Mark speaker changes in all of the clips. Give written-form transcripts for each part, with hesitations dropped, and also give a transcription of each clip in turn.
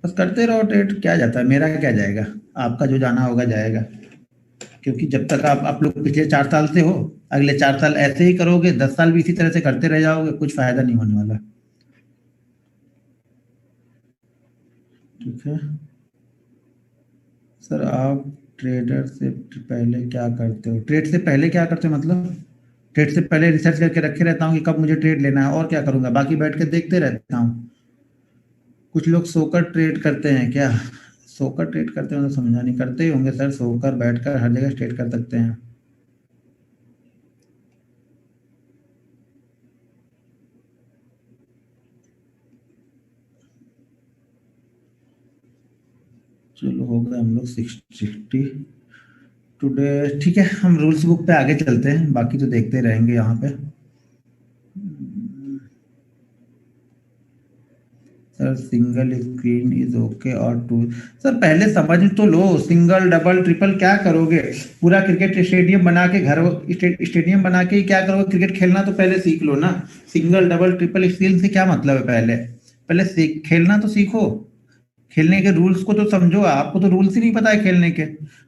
Speaker 1: बस करते रहो ट्रेड, क्या जाता है, मेरा क्या जाएगा, आपका जो जाना होगा जाएगा। क्योंकि जब तक आप लोग पिछले 4 साल से हो, अगले 4 साल ऐसे ही करोगे, 10 साल भी इसी तरह से करते रह जाओगे, कुछ फायदा नहीं होने वाला। ठीक है सर, आप ट्रेडर से पहले क्या करते हो? ट्रेड से पहले क्या करते हो मतलब? ट्रेड से पहले रिसर्च करके रखे रहता हूँ कि कब मुझे ट्रेड लेना है, और क्या करूंगा, बाकी बैठ के देखते रहता हूँ। कुछ लोग सोकर ट्रेड करते हैं क्या? सोकर ट्रेड करते हैं तो समझा नहीं, करते ही होंगे सर, सोकर बैठकर हर जगह ट्रेड कर सकते हैं। चलो हो गए हम लोग 60 टुडे। ठीक है, हम रूल्स बुक पे आगे चलते हैं, बाकी तो देखते रहेंगे यहाँ पे। Sir single screen is okay और टू? सर पहले समझ तो लो, सिंगल डबल ट्रिपल क्या करोगे? पूरा क्रिकेट स्टेडियम बना के घर, स्टेडियम बना के ही क्या करोगे? क्रिकेट खेलना तो पहले सीख लो ना। सिंगल डबल ट्रिपल स्क्रीन से क्या मतलब है? पहले पहले खेलना तो सीखो। खेलने के रूल्स को तो समझो, आपको तो रूल्स ही नहीं पता है खेलने के।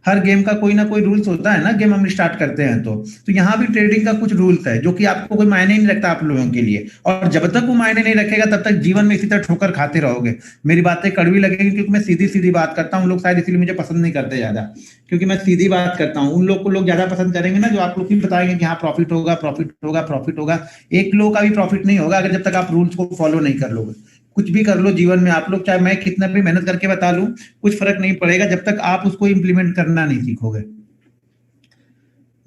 Speaker 1: हर गेम का कोई ना कोई रूल्स होता है ना, गेम हम स्टार्ट करते हैं तो यहाँ भी ट्रेडिंग का कुछ रूल्स है जो कि आपको कोई मायने नहीं रखता आप लोगों के लिए, और जब तक वो मायने नहीं रखेगा तब तक जीवन में इसी तरह ठोकर खाते रहोगे। मेरी बातें कड़वी लगेगी क्योंकि मैं सीधी सीधी बात करता हूँ, लोग शायद इसीलिए मुझे पसंद नहीं करते ज्यादा, क्योंकि मैं सीधी बात करता हूँ। उन लोग को लोग ज्यादा पसंद करेंगे ना जो आप लोग भी बताएंगे कि हाँ प्रॉफिट होगा, प्रॉफिट होगा, प्रॉफिट होगा। एक लोग का भी प्रॉफिट नहीं होगा अगर जब तक आप रूल्स को फॉलो नहीं कर लोगे। कुछ भी कर लो जीवन में आप लोग, चाहे मैं कितना भी मेहनत करके बता लूं, कुछ फर्क नहीं पड़ेगा जब तक आप उसको इम्प्लीमेंट करना नहीं सीखोगे।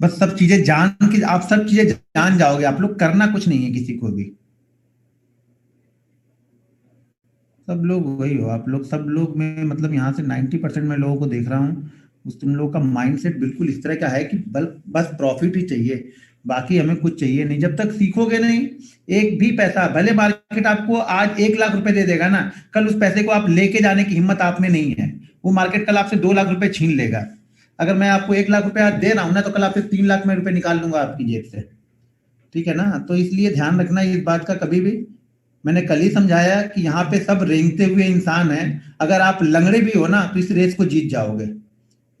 Speaker 1: बस सब चीजें जान के, आप सब चीजें जान जाओगे, आप लोग करना कुछ नहीं है किसी को भी। सब लोग वही हो आप लोग, सब लोग में मतलब यहाँ से 90% मैं लोगों को देख रहा हूँ, उस तुम लोग का माइंडसेट बिल्कुल इस तरह का है कि बस प्रॉफिट ही चाहिए, बाकी हमें कुछ चाहिए नहीं। जब तक सीखोगे नहीं, एक भी पैसा, भले मार्केट आपको आज 1 लाख रुपए दे देगा ना, कल उस पैसे को आप लेके जाने की हिम्मत आप में नहीं है। वो मार्केट कल आपसे 2 लाख रुपए छीन लेगा। अगर मैं आपको 1 लाख रुपए आज दे रहा हूँ ना, तो कल आपसे 3 लाख में रुपए निकाल लूंगा आपकी जेब से। ठीक है ना? तो इसलिए ध्यान रखना इस बात का कभी भी। मैंने कल ही समझाया कि यहाँ पे सब रेंगते हुए इंसान हैं, अगर आप लंगड़े भी हो ना तो इस रेस को जीत जाओगे।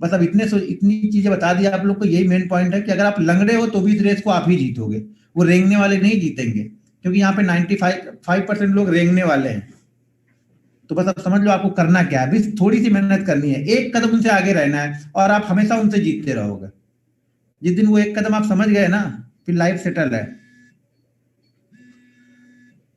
Speaker 1: बस अब इतनी चीजें बता दी आप लोग को, यही मेन पॉइंट है कि अगर आप लंगड़े हो तो भी इस रेस को आप ही जीतोगे, वो रेंगने वाले नहीं जीतेंगे, क्योंकि यहाँ पे 95% लोग रेंगने वाले हैं। तो बस अब समझ लो आपको करना क्या है, बस थोड़ी सी मेहनत करनी है, एक कदम उनसे आगे रहना है, और आप हमेशा उनसे जीतते रहोगे। जिस दिन वो एक कदम आप समझ गए ना, फिर लाइफ सेटल है।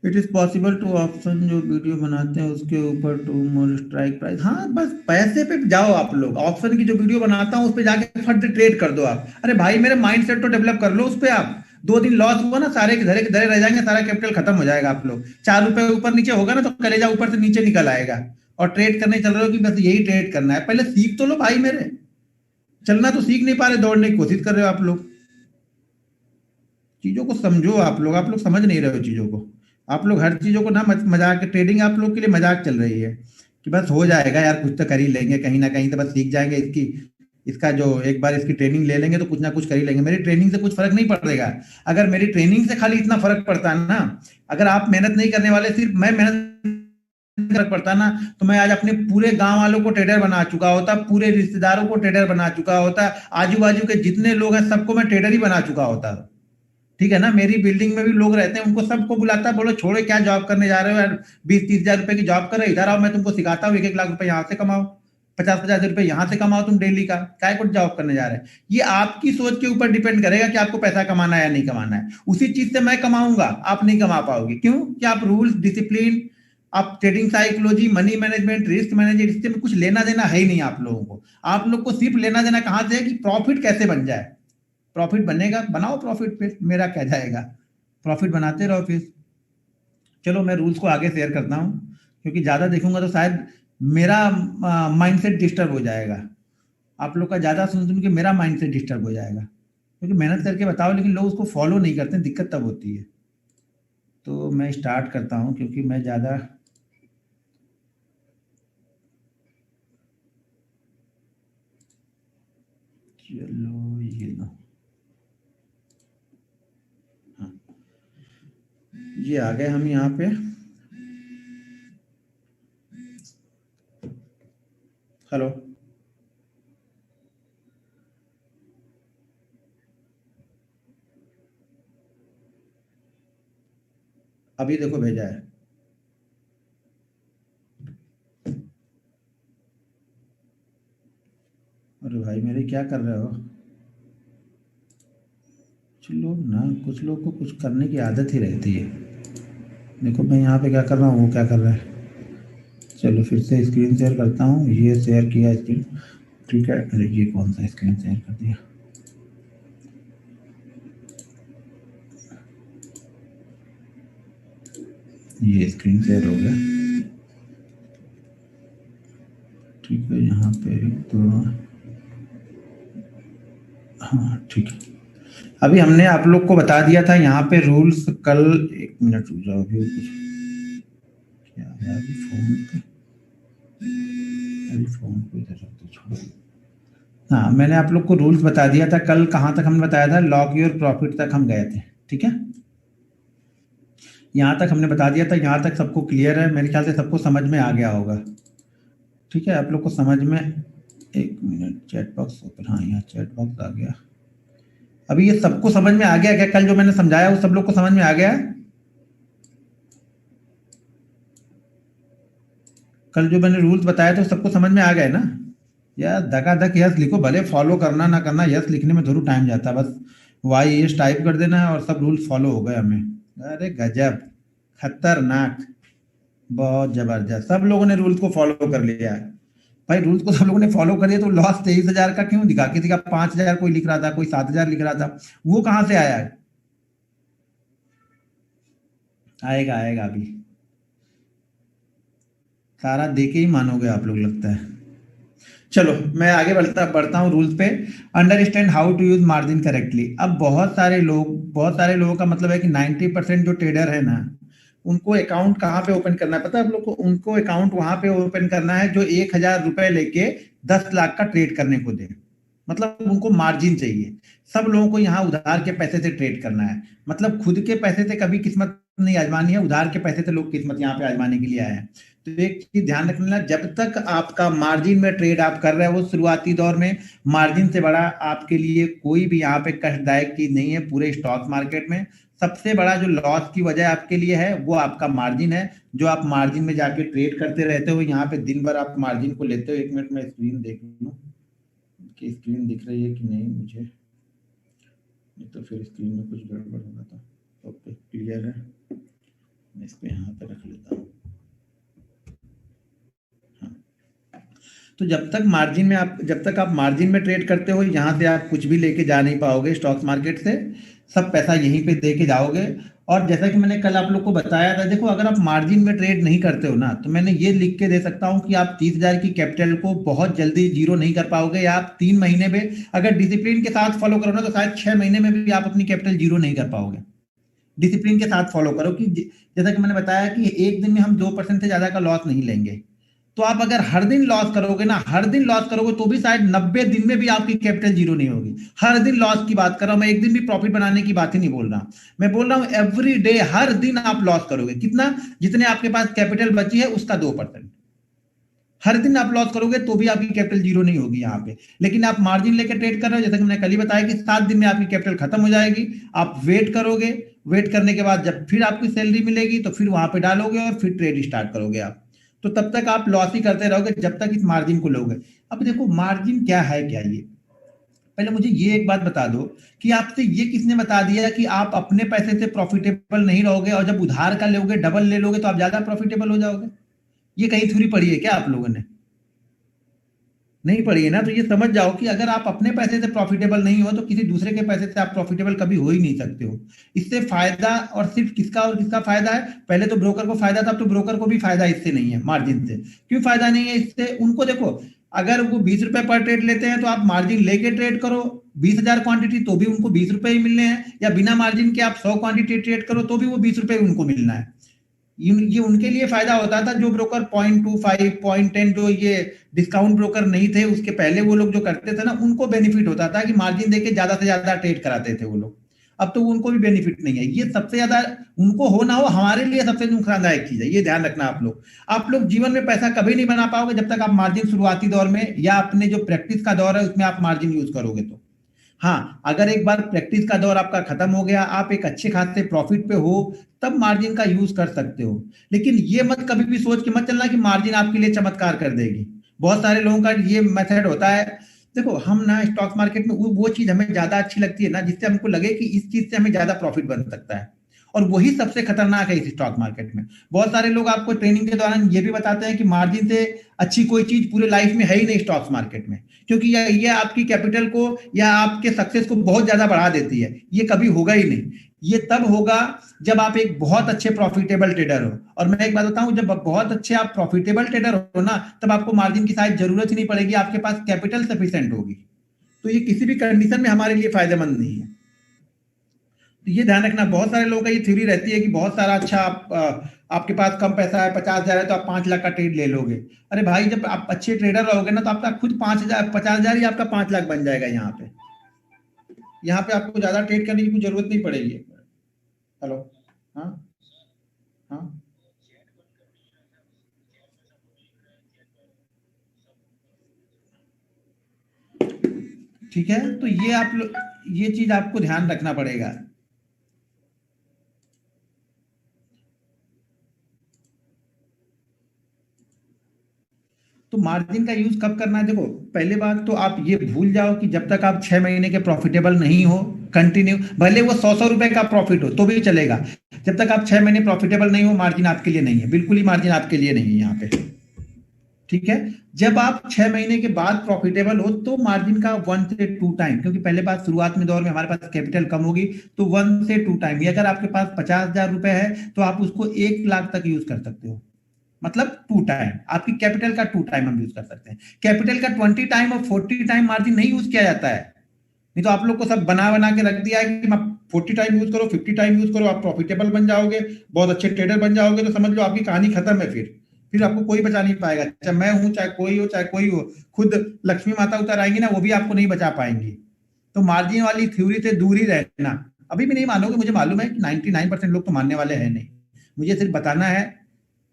Speaker 1: It is possible to option, जो वीडियो बनाते हैं उसके ऊपर टू मोर स्ट्राइक प्राइस। हाँ बस पैसे पे जाओ आप लोग, ऑप्शन की जो वीडियो बनाता हूँ उस पे जाके फट से ट्रेड कर दो आप। अरे भाई मेरे माइंड सेट तो डेवलप कर लो उस पे आप। 2 दिन लॉस हुआ ना, सारे के धरे रह जाएंगे, सारा कैपिटल खत्म हो जाएगा। आप लोग 4 रुपए ऊपर नीचे होगा ना तो कलेजा ऊपर से नीचे निकल आएगा। और ट्रेड करने चल रहे हो कि बस यही ट्रेड करना है, पहले सीख तो लो भाई मेरे। चलना तो सीख नहीं पा रहे, दौड़ने की कोशिश कर रहे हो आप लोग। चीजों को समझो, आप लोग समझ नहीं रहे हो चीजों को। आप लोग हर चीजों को ना मजाक, ट्रेडिंग आप लोग के लिए मजाक चल रही है कि बस हो जाएगा यार, कुछ तो कर ही लेंगे, कहीं ना कहीं तो बस सीख जाएंगे इसकी, इसका जो एक बार इसकी ट्रेनिंग ले लेंगे तो कुछ ना कुछ कर ही लेंगे। मेरी ट्रेनिंग से कुछ फर्क नहीं पड़ेगा। अगर मेरी ट्रेनिंग से खाली इतना फर्क पड़ता ना, अगर आप मेहनत नहीं करने वाले, सिर्फ मैं मेहनत फर्क पड़ता ना, तो मैं आज अपने पूरे गांव वालों को ट्रेडर बना चुका होता, पूरे रिश्तेदारों को ट्रेडर बना चुका होता, आजू बाजू के जितने लोग हैं सबको मैं ट्रेडर ही बना चुका होता। ठीक है ना? मेरी बिल्डिंग में भी लोग रहते हैं, उनको सबको बुलाता है, बोलो छोड़ो क्या जॉब करने जा रहे हो यार, 20-30 हजार रुपए की जॉब कर रहे हो, इधर आओ मैं तुमको सिखाता हूँ, 1-1 लाख रुपए यहाँ से कमाओ, 50-50 हजार रुपए यहाँ से कमाओ तुम डेली का, काय को जॉब करने जा रहे हैं? ये आपकी सोच के ऊपर डिपेंड करेगा कि आपको पैसा कमाना है या नहीं कमाना है। उसी चीज से मैं कमाऊंगा, आप नहीं कमा पाओगे। क्यों? कि आप रूल्स, डिसिप्लिन, आप trading psychology, money management, risk management, इससे में कुछ लेना देना है ही नहीं आप लोगों को। आप लोग को सिर्फ लेना देना कहां से है कि प्रॉफिट कैसे बन जाए। प्रॉफिट बनेगा, बनाओ प्रॉफिट, फिर मेरा क्या जाएगा, प्रॉफिट बनाते रहो फिर। चलो मैं रूल्स को आगे शेयर करता हूँ, क्योंकि ज़्यादा देखूंगा तो शायद मेरा माइंडसेट डिस्टर्ब हो जाएगा। आप लोग का ज़्यादा सुन सुन के मेरा माइंडसेट डिस्टर्ब हो जाएगा, क्योंकि मेहनत करके बताओ लेकिन लोग उसको फॉलो नहीं करते, दिक्कत तब होती है। तो मैं स्टार्ट करता हूँ क्योंकि मैं ज़्यादा, चलो ये लो, हाँ, ये आ गए हम यहाँ पे। हेलो, अभी देखो भेजा है। अरे भाई मेरे क्या कर रहे हो? कुछ लोग को कुछ करने की आदत ही रहती है। देखो मैं यहाँ पे क्या कर रहा हूँ, वो क्या कर रहा है। चलो फिर से स्क्रीन शेयर करता हूँ, ये शेयर किया स्क्रीन। ठीक है, अरे ये कौन सा स्क्रीन शेयर कर दिया। ये स्क्रीन शेयर हो गया। ठीक है, यहाँ पे तो हाँ ठीक है। अभी हमने आप लोग को बता दिया था यहाँ पे रूल्स। कल, एक मिनट रुक जाओ, अभी कुछ क्या है। अभी फोन को इधर रख दो, छोड़ो। हाँ, मैंने आप लोग को रूल्स बता दिया था कल। कहाँ तक हमने बताया था, लॉक योर प्रॉफिट तक हम गए थे। ठीक है, यहाँ तक हमने बता दिया था। यहाँ तक सबको क्लियर है, मेरे ख्याल से सबको समझ में आ गया होगा। ठीक है, आप लोग को समझ में, एक मिनट, चैट बॉक्स ओपन, हाँ यहाँ चैट बॉक्स आ गया। अभी ये सबको समझ में आ गया क्या? कल जो मैंने समझाया वो सब लोग को समझ में आ गया? कल जो मैंने रूल्स बताया तो सबको समझ में आ गए ना? यार धकाधक यस लिखो, भले फॉलो करना ना करना, यस लिखने में जरूर टाइम जाता है। बस वाई यस टाइप कर देना है और सब रूल्स फॉलो हो गए हमें। अरे गजब, खतरनाक, बहुत जबरदस्त, सब लोगों ने रूल्स को फॉलो कर लिया है। भाई रूल्स को सब लोगों ने फॉलो कर लिया तो लॉस 23,000 का क्यों दिखा? किसी का 5,000 कोई लिख रहा था, कोई 7,000 लिख रहा था, वो कहाँ से आया है? आएगा आएगा अभी, सारा देके ही मानोगे आप लोग, लगता है। चलो मैं आगे बढ़ता हूँ रूल्स पे। Understand how to use margin correctly. अब बहुत सारे लोगों का मतलब है कि 90% जो ट्रेडर है ना, उनको अकाउंट कहाँ पे ओपन करना है पता है आप लोग को? उनको अकाउंट वहां पे ओपन करना है जो 1,000 रुपए लेके 10 लाख का ट्रेड करने को दे। मतलब उनको मार्जिन चाहिए। सब लोगों को यहाँ उधार के पैसे से ट्रेड करना है। मतलब खुद के पैसे से कभी किस्मत नहीं आजमानी है, उधार के पैसे से लोग किस्मत यहाँ पे आजमाने के लिए आए हैं। तो एक चीज ध्यान रखना, जब तक आपका मार्जिन में ट्रेड आप कर रहे हो, वो शुरुआती दौर में मार्जिन से बड़ा आपके लिए कोई भी यहाँ पे कष्टदायक चीज नहीं है। पूरे स्टॉक मार्केट में सबसे बड़ा जो लॉस की वजह आपके लिए है वो आपका मार्जिन है, जो आप मार्जिन में जाके ट्रेड करते रहते हो। यहाँ पे दिन भर आप मार्जिन को लेते हो। एक मिनट में स्क्रीन देख लूँ कि स्क्रीन दिख रही है कि नहीं मुझे, नहीं तो फिर स्क्रीन में कुछ गड़बड़ होगा। तो ओके, क्लियर है। मैं इसको यहाँ पे रख लेता हूँ। तो जब तक आप मार्जिन में ट्रेड करते हो, यहाँ से आप कुछ भी लेके जा नहीं पाओगे स्टॉक मार्केट से। सब पैसा यहीं पे दे के जाओगे। और जैसा कि मैंने कल आप लोग को बताया था, देखो अगर आप मार्जिन में ट्रेड नहीं करते हो ना, तो मैंने ये लिख के दे सकता हूँ कि आप 30,000 की कैपिटल को बहुत जल्दी जीरो नहीं कर पाओगे, या आप 3 महीने में अगर डिसिप्लिन के साथ फॉलो करो ना, तो शायद 6 महीने में भी आप अपनी कैपिटल जीरो नहीं कर पाओगे। डिसिप्लिन के साथ फॉलो करो कि जैसा कि मैंने बताया कि एक दिन में हम 2% से ज्यादा का लॉस नहीं लेंगे। तो आप अगर हर दिन लॉस करोगे ना, हर दिन लॉस करोगे तो भी शायद 90 दिन में भी आपकी कैपिटल जीरो नहीं होगी। हर दिन लॉस की बात कर रहा हूं मैं, एक दिन भी प्रॉफिट बनाने की बात ही नहीं बोल रहा। मैं बोल रहा हूं एवरी डे, हर दिन आप लॉस करोगे। कितना? जितने आपके पास कैपिटल बची है उसका 2%। हर दिन आप लॉस करोगे तो भी आपकी कैपिटल जीरो नहीं होगी यहाँ पे। लेकिन आप मार्जिन लेकर ट्रेड कर रहे हो, जैसा कि मैंने कल ही बताया कि 7 दिन में आपकी कैपिटल खत्म हो जाएगी। आप वेट करोगे, वेट करने के बाद जब फिर आपकी सैलरी मिलेगी तो फिर वहां पे डालोगे और फिर ट्रेड स्टार्ट करोगे आप। तो तब तक आप लॉस ही करते रहोगे जब तक इस मार्जिन को लोगे। अब देखो मार्जिन क्या है, क्या ये, पहले मुझे ये एक बात बता दो कि आपसे ये किसने बता दिया कि आप अपने पैसे से प्रॉफिटेबल नहीं रहोगे और जब उधार का लोगे, डबल ले लोगे तो आप ज्यादा प्रॉफिटेबल हो जाओगे? ये कहीं थ्योरी पढ़ी है क्या आप लोगों ने? नहीं पड़ी है ना? तो ये समझ जाओ कि अगर आप अपने पैसे से प्रॉफिटेबल नहीं हो तो किसी दूसरे के पैसे से आप प्रॉफिटेबल कभी हो ही नहीं सकते हो। इससे फायदा और सिर्फ किसका और किसका फायदा है? पहले तो ब्रोकर को फायदा था, अब तो ब्रोकर को भी फायदा इससे नहीं है। मार्जिन से क्यों फायदा नहीं है? इससे उनको देखो, अगर वो 20 रुपए पर ट्रेड लेते हैं तो आप मार्जिन लेके ट्रेड करो 20,000 क्वांटिटी तो भी उनको 20 रुपए ही मिलने हैं, या बिना मार्जिन के आप 100 क्वांटिटी ट्रेड करो तो भी वो 20 रुपए उनको मिलना है। ये उनके लिए फायदा होता था जो ब्रोकर 0.25 0.10 जो ये डिस्काउंट ब्रोकर नहीं थे उसके पहले वो लोग जो करते थे ना, उनको बेनिफिट होता था कि मार्जिन देके ज्यादा से ज्यादा ट्रेड कराते थे वो लोग। अब तो उनको भी बेनिफिट नहीं है। ये सबसे ज्यादा, उनको हो ना हो, हमारे लिए सबसे नुकसानदायक चीज है, ये ध्यान रखना आप लोग। आप लोग जीवन में पैसा कभी नहीं बना पाओगे जब तक आप मार्जिन शुरुआती दौर में या अपने जो प्रैक्टिस का दौर है उसमें आप मार्जिन यूज करोगे तो। हाँ, अगर एक बार प्रैक्टिस का दौर आपका खत्म हो गया, आप एक अच्छे खासे प्रॉफिट पे हो, तब मार्जिन का यूज कर सकते हो। लेकिन ये मत कभी भी सोच के मत चलना कि मार्जिन आपके लिए चमत्कार कर देगी। बहुत सारे लोगों का ये मेथड होता है। देखो, हम ना स्टॉक मार्केट में वो चीज हमें ज्यादा अच्छी लगती है ना जिससे हमको लगे कि इस चीज से हमें ज्यादा प्रॉफिट बन सकता है, और वही सबसे खतरनाक है इस स्टॉक मार्केट में। बहुत सारे लोग आपको ट्रेनिंग के दौरान ये भी बताते हैं कि मार्जिन से अच्छी कोई चीज पूरे लाइफ में है ही नहीं स्टॉक मार्केट में, क्योंकि ये आपकी कैपिटल को या आपके सक्सेस को बहुत ज्यादा बढ़ा देती है। ये कभी होगा ही नहीं। ये तब होगा जब आप एक बहुत अच्छे प्रॉफिटेबल ट्रेडर हो। और मैं एक बात बताऊं, जब बहुत अच्छे आप प्रॉफिटेबल ट्रेडर हो ना, तब आपको मार्जिन की शायद जरूरत ही नहीं पड़ेगी, आपके पास कैपिटल सफिशिएंट होगी। तो ये किसी भी कंडीशन में हमारे लिए फायदेमंद नहीं है। तो ये ध्यान रखना। बहुत सारे लोगों का ये थ्योरी रहती है कि बहुत सारा अच्छा आपके पास कम पैसा है, 50,000 है तो आप 5 लाख का ट्रेड ले लोगे। अरे भाई, जब आप अच्छे ट्रेडर रहोगे ना तो आपका खुद 5,000 50,000 ही आपका 5 लाख बन जाएगा। यहाँ पे आपको ज्यादा ट्रेड करने की कोई जरूरत नहीं पड़ेगी। हेलो। हाँ। हाँ। ठीक है, तो ये आप लोग, ये चीज आपको ध्यान रखना पड़ेगा। तो मार्जिन का यूज कब करना है? देखो, पहले बात तो आप ये भूल जाओ कि जब तक आप 6 महीने के प्रॉफिटेबल नहीं हो कंटिन्यू, भले वो 100 रुपए का प्रॉफिट हो तो भी चलेगा, जब तक आप 6 महीने प्रॉफिटेबल नहीं हो मार्जिन आपके लिए नहीं है, बिल्कुल ही मार्जिन आपके लिए नहीं है यहाँ पे। ठीक है। जब आप 6 महीने के बाद प्रॉफिटेबल हो तो मार्जिन का 1 से 2 टाइम, क्योंकि पहले बात शुरुआत में दौर में हमारे पास कैपिटल कम होगी, तो 1 से 2 टाइम। ये अगर आपके पास 50,000 रुपए है तो आप उसको 1 लाख तक यूज कर सकते हो। मतलब 2 टाइम, आपकी कैपिटल का 2 टाइम हम यूज कर सकते हैं। कैपिटल का 20 टाइम और 40 टाइम मार्जिन नहीं यूज किया जाता है। नहीं तो आप लोग को सब बना बना के रख दिया है कि आप 40 टाइम यूज करो, 50 टाइम यूज करो, आप प्रॉफिटेबल बन जाओगे, बहुत अच्छे ट्रेडर बन जाओगे, तो समझ लो आपकी कहानी खत्म है। फिर आपको कोई बचा नहीं पाएगा, चाहे मैं हूं, चाहे कोई हो। खुद लक्ष्मी माता उतर आएंगी ना, वो भी आपको नहीं बचा पाएंगी। तो मार्जिन वाली थ्योरी से दूर ही रहना। अभी भी नहीं मानोगे, मुझे मालूम है कि 99% लोग तो मानने वाले हैं नहीं, मुझे सिर्फ बताना है,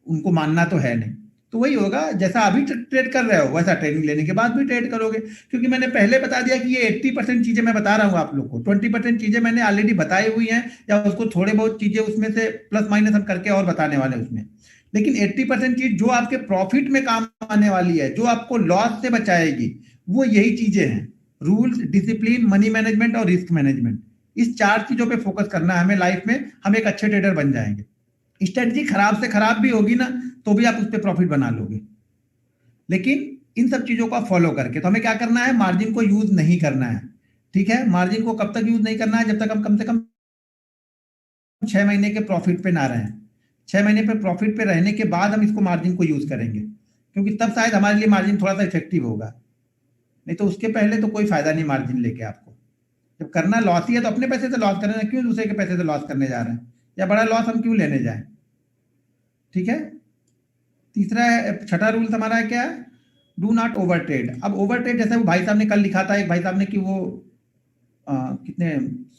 Speaker 1: उनको मानना तो है नहीं। तो वही होगा, जैसा अभी ट्रेड कर रहे हो वैसा ट्रेनिंग लेने के बाद भी ट्रेड करोगे। क्योंकि मैंने पहले बता दिया कि ये 80% चीजें मैं बता रहा हूँ आप लोग को, 20% चीजें मैंने ऑलरेडी बताई हुई हैं, या उसको थोड़े बहुत चीजें उसमें से प्लस माइनस हम करके और बताने वाले हैं उसमें। लेकिन 80% चीज जो आपके प्रॉफिट में काम आने वाली है, जो आपको लॉस से बचाएगी, वो यही चीजें हैं। रूल्स, डिसिप्लिन, मनी मैनेजमेंट और रिस्क मैनेजमेंट। इस 4 चीजों पे फोकस करना है हमें लाइफ में, हम एक अच्छे ट्रेडर बन जाएंगे। स्ट्रेटजी खराब से खराब भी होगी ना, तो भी आप उस पर प्रॉफिट बना लोगे। लेकिन इन सब चीजों को फॉलो करके, तो हमें क्या करना है, मार्जिन को यूज नहीं करना है। ठीक है। मार्जिन को कब तक यूज नहीं करना है? जब तक हम कम से कम 6 महीने के प्रॉफिट पे ना रहें। 6 महीने पे प्रॉफिट पे रहने के बाद हम इसको मार्जिन को यूज करेंगे, क्योंकि तब शायद हमारे लिए मार्जिन थोड़ा सा इफेक्टिव होगा। नहीं तो उसके पहले तो कोई फायदा नहीं मार्जिन लेके आपको। जब करना लॉस ही है तो अपने पैसे से लॉस करना, क्यों दूसरे के पैसे से लॉस करने जा रहे हैं, या बड़ा लॉस हम क्यों लेने जाए। ठीक है। तीसरा छठा रूल हमारा है क्या? Do not over trade. अब ओवर ट्रेड, जैसे वो भाई साहब ने कल लिखा था, एक भाई साहब ने, कि वो कितने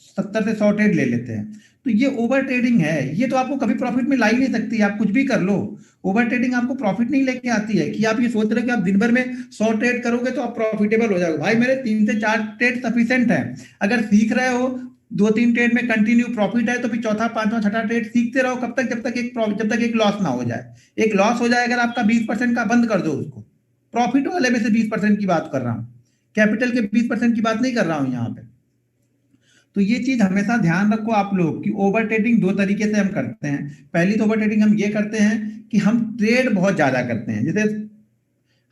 Speaker 1: 70 से 100 ट्रेड ले लेते हैं। तो ये ओवर ट्रेडिंग है, ये तो आपको कभी प्रॉफिट में ला ही नहीं सकती, आप कुछ भी कर लो। ओवर ट्रेडिंग आपको प्रॉफिट नहीं लेके आती है। कि आप ये सोच रहे हो कि आप दिन भर में 100 ट्रेड करोगे तो आप प्रॉफिटेबल हो जाओगे। भाई, मेरे 3 से 4 ट्रेड सफिशिएंट है। अगर सीख रहे हो, 2-3 ट्रेड में कंटिन्यू प्रॉफिट है, तो फिर चौथा, पांचवा, छठा ट्रेड सीखते रहो। कब तक? जब तक एक लॉस ना हो जाए। एक लॉस हो जाए अगर आपका 20% का, बंद कर दो उसको। प्रॉफिट वाले में से 20% की बात कर रहा हूं, कैपिटल के 20% की बात नहीं कर रहा हूं यहाँ पे। तो ये चीज हमेशा ध्यान रखो आप लोग, कि ओवर ट्रेडिंग 2 तरीके से हम करते हैं। पहली तो ओवर ट्रेडिंग हम ये करते हैं कि हम ट्रेड बहुत ज्यादा करते हैं। जैसे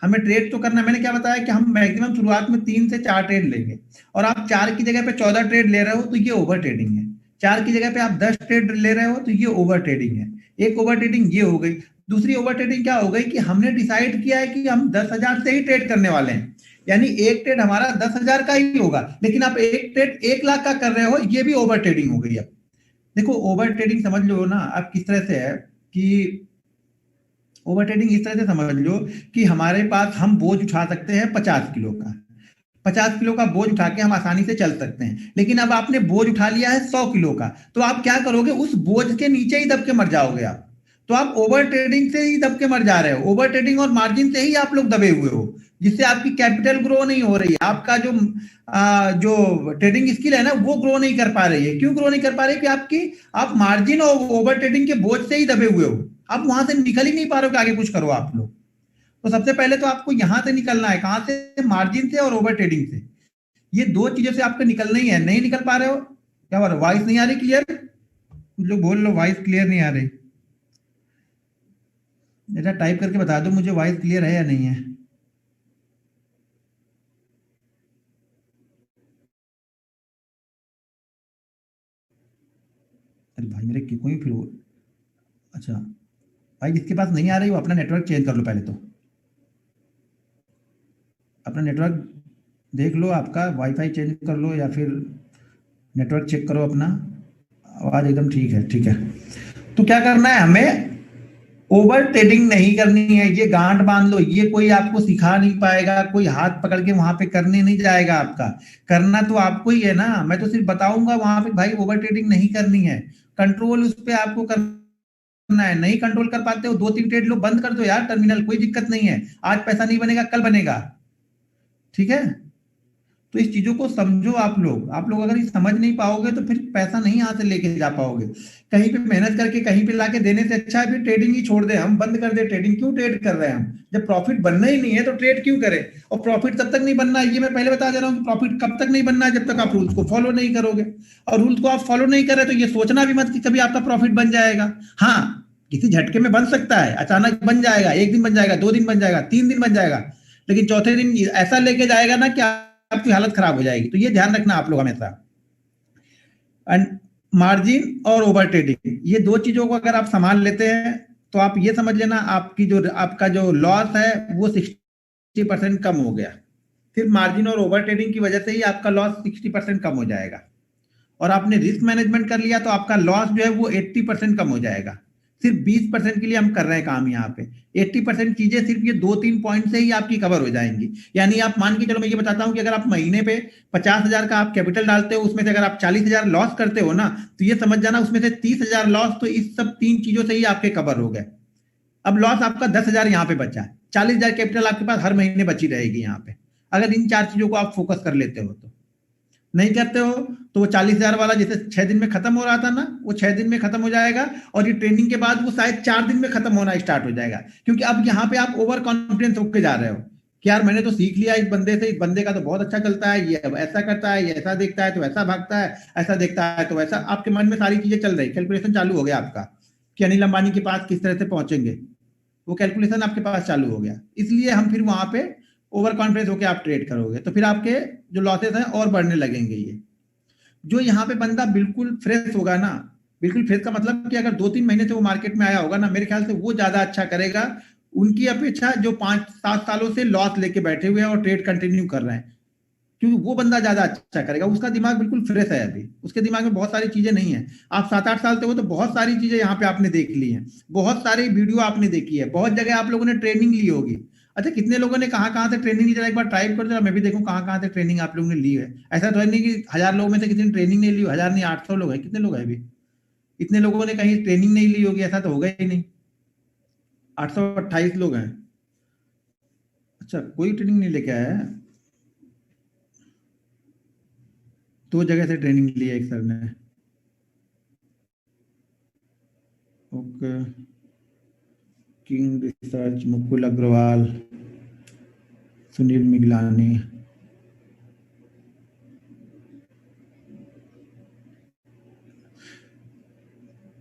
Speaker 1: हमें ट्रेड तो करना है, मैंने क्या बताया कि हम मैक्सिमम शुरुआत में 3 से 4 ट्रेड लेंगे, और आप 4 की जगह पे 14 ट्रेड ले रहे हो तो ये ओवर ट्रेडिंग है। 4 की जगह पे आप 10 ट्रेड ले रहे हो तो ये ओवर ट्रेडिंग है। एक ओवर ट्रेडिंग ये हो गई। दूसरी ओवर ट्रेडिंग क्या हो गई, कि हमने डिसाइड किया है कि हम 10,000 से ही ट्रेड करने वाले हैं, यानी एक ट्रेड हमारा 10,000 का ही होगा, लेकिन आप एक ट्रेड 1 लाख का कर रहे हो, ये भी ओवर ट्रेडिंग हो गई। अब देखो, ओवर ट्रेडिंग समझ लो ना आप किस तरह से है, कि ओवर ट्रेडिंग इस तरह से समझ लो कि हमारे पास हम बोझ उठा सकते हैं 50 किलो का, 50 किलो का बोझ उठा के हम आसानी से चल सकते हैं, लेकिन अब आपने बोझ उठा लिया है 100 किलो का, तो आप क्या करोगे, उस बोझ के नीचे ही दब के मर जाओगे आप। तो आप ओवर ट्रेडिंग से ही दब के मर जा रहे हो, ओवर ट्रेडिंग और मार्जिन से ही आप लोग दबे हुए हो, जिससे आपकी कैपिटल ग्रो नहीं हो रही है, आपका जो ट्रेडिंग स्किल है ना वो ग्रो नहीं कर पा रही है। क्यों ग्रो नहीं कर पा रही है? कि आप मार्जिन और ओवर ट्रेडिंग के बोझ से ही दबे हुए हो, आप वहां से निकल ही नहीं पा रहे हो कि आगे कुछ करो आप लोग। तो सबसे पहले तो आपको यहां से निकलना है, कहां से? मार्जिन से और ओवर ट्रेडिंग से। ये दो चीजों से आपको निकलना ही है। नहीं निकल पा रहे हो, क्या बात है, वॉइस नहीं आ रही क्लियर? कुछ लोग बोल लो वॉइस क्लियर नहीं आ रही। जरा टाइप करके बता दो मुझे वॉइस क्लियर है या नहीं है। अरे भाई मेरे कोई फिर अच्छा भाई, जिसके पास नहीं आ रही वो अपना नेटवर्क चेंज कर लो पहले तो। अपना नेटवर्क देख लो, आपका वाईफाई चेंज कर लो या फिर नेटवर्क चेक करो अपना। आवाज एकदम ठीक है, ठीक है। तो क्या करना है हमें? ओवर ट्रेडिंग नहीं करनी है, ये गांठ बांध लो। ये कोई आपको सिखा नहीं पाएगा, कोई हाथ पकड़ के वहां पे करने नहीं जाएगा आपका। करना तो आपको ही है ना, मैं तो सिर्फ बताऊंगा वहां पे भाई ओवर ट्रेडिंग नहीं करनी है। कंट्रोल उस पे आपको करना है। नहीं कंट्रोल कर पाते हो, 2-3 ट्रेड लो, बंद कर दो यार टर्मिनल, कोई दिक्कत नहीं है। आज पैसा नहीं बनेगा कल बनेगा, ठीक है? तो इस चीजों को समझो आप लोग अगर ये समझ नहीं पाओगे तो फिर पैसा नहीं यहाँ से लेके जा पाओगे। कहीं पे मेहनत करके कहीं पे लाके देने से अच्छा है फिर ट्रेडिंग ही छोड़ दे, हम बंद कर दे ट्रेडिंग। क्यों ट्रेड कर रहे हैं हम? जब प्रॉफिट बनना ही नहीं है तो ट्रेड क्यों करें? और प्रॉफिट तब तक नहीं बनना है, ये मैं पहले बता दे रहा हूँ कि प्रॉफिट कब तक नहीं बनना है, जब तक आप रूल्स को फॉलो नहीं करोगे। और रूल्स को आप फॉलो नहीं करे तो ये सोचना भी मत कि कभी आपका प्रॉफिट बन जाएगा। हाँ, किसी झटके में बन सकता है, अचानक बन जाएगा, 1 दिन बन जाएगा, 2 दिन बन जाएगा, 3 दिन बन जाएगा, लेकिन चौथे दिन ऐसा लेके जाएगा ना कि आपकी हालत खराब हो जाएगी। तो ये ध्यान रखना आप लोग हमेशा। एंड मार्जिन और ओवर ट्रेडिंग, ये दो चीजों को अगर आप संभाल लेते हैं तो आप ये समझ लेना आपका जो लॉस है वो 60% कम हो गया। सिर्फ मार्जिन और ओवर ट्रेडिंग की वजह से ही आपका लॉस 60% कम हो जाएगा। और आपने रिस्क मैनेजमेंट कर लिया तो आपका लॉस जो है वो 80% कम हो जाएगा। सिर्फ 20% के लिए हम कर रहे हैं काम यहाँ पे। 80% चीजें सिर्फ ये 2-3 पॉइंट से ही आपकी कवर हो जाएंगी। यानी आप मान के चलो, मैं ये बताता हूँ कि अगर आप महीने पे 50,000 का आप कैपिटल डालते हो, उसमें से अगर आप 40,000 लॉस करते हो ना, तो ये समझ जाना उसमें से 30,000 लॉस तो इस सब 3 चीजों से ही आपके कवर हो गए। अब लॉस आपका 10,000 यहाँ पे बचा है, 40,000 कैपिटल आपके पास हर महीने बची रहेगी यहाँ पे, अगर इन 4 चीजों को आप फोकस कर लेते हो तो। नहीं करते हो तो वो 40,000 वाला जैसे 6 दिन में खत्म हो रहा था ना, वो 6 दिन में खत्म हो जाएगा, और ये ट्रेनिंग के बाद वो शायद 4 दिन में खत्म होना स्टार्ट हो जाएगा। क्योंकि अब यहाँ पे आप ओवर कॉन्फिडेंस होके जा रहे हो कि यार मैंने तो सीख लिया इस बंदे से, इस बंदे का तो बहुत अच्छा चलता है, ये अब ऐसा करता है, ये ऐसा देखता है तो ऐसा भागता है, ऐसा देखता है तो वैसा। आपके मन में सारी चीजें चल रही, कैलकुलेशन चालू हो गया आपका कि अनिल अंबानी के पास किस तरह से पहुंचेंगे, वो कैलकुलेशन आपके पास चालू हो गया। इसलिए हम फिर वहां पे ओवर कॉन्फिडेंस होकर आप ट्रेड करोगे तो फिर आपके जो लॉसेस हैं और बढ़ने लगेंगे। ये जो यहाँ पे बंदा बिल्कुल फ्रेश होगा ना, बिल्कुल फ्रेश का मतलब कि अगर 2-3 महीने से वो मार्केट में आया होगा ना, मेरे ख्याल से वो ज्यादा अच्छा करेगा उनकी अपेक्षा जो 5-7 सालों से लॉस लेके बैठे हुए हैं और ट्रेड कंटिन्यू कर रहे हैं। क्योंकि वो बंदा ज्यादा अच्छा करेगा, उसका दिमाग बिल्कुल फ्रेश है, अभी उसके दिमाग में बहुत सारी चीजें नहीं है। आप 7-8 साल से हो तो बहुत सारी चीजें यहाँ पे आपने देख ली हैं, बहुत सारी वीडियो आपने देखी है, बहुत जगह आप लोगों ने ट्रेनिंग ली होगी। अच्छा, कितने लोगों ने कहाँ कहाँ से ट्रेनिंग ली? जरा एक बार टाइप कर दो, मैं भी देखूं कहाँ कहाँ से ट्रेनिंग आप लोगों ने ली है। ऐसा तो है नहीं कि 1000 लोगों में से किसी ने ट्रेनिंग नहीं ली हो। 1000 नहीं, 800 लोग है, कितने लोग है अभी? इतने लोगों ने कहीं ट्रेनिंग नहीं ली होगी, ऐसा तो होगा ही नहीं। 828 लोग हैं। अच्छा, कोई ट्रेनिंग नहीं लेके आया है? 2 जगह से ट्रेनिंग ली है एक सर ने। Okay, king research, Mukul Agarwal, Sunil Miglani.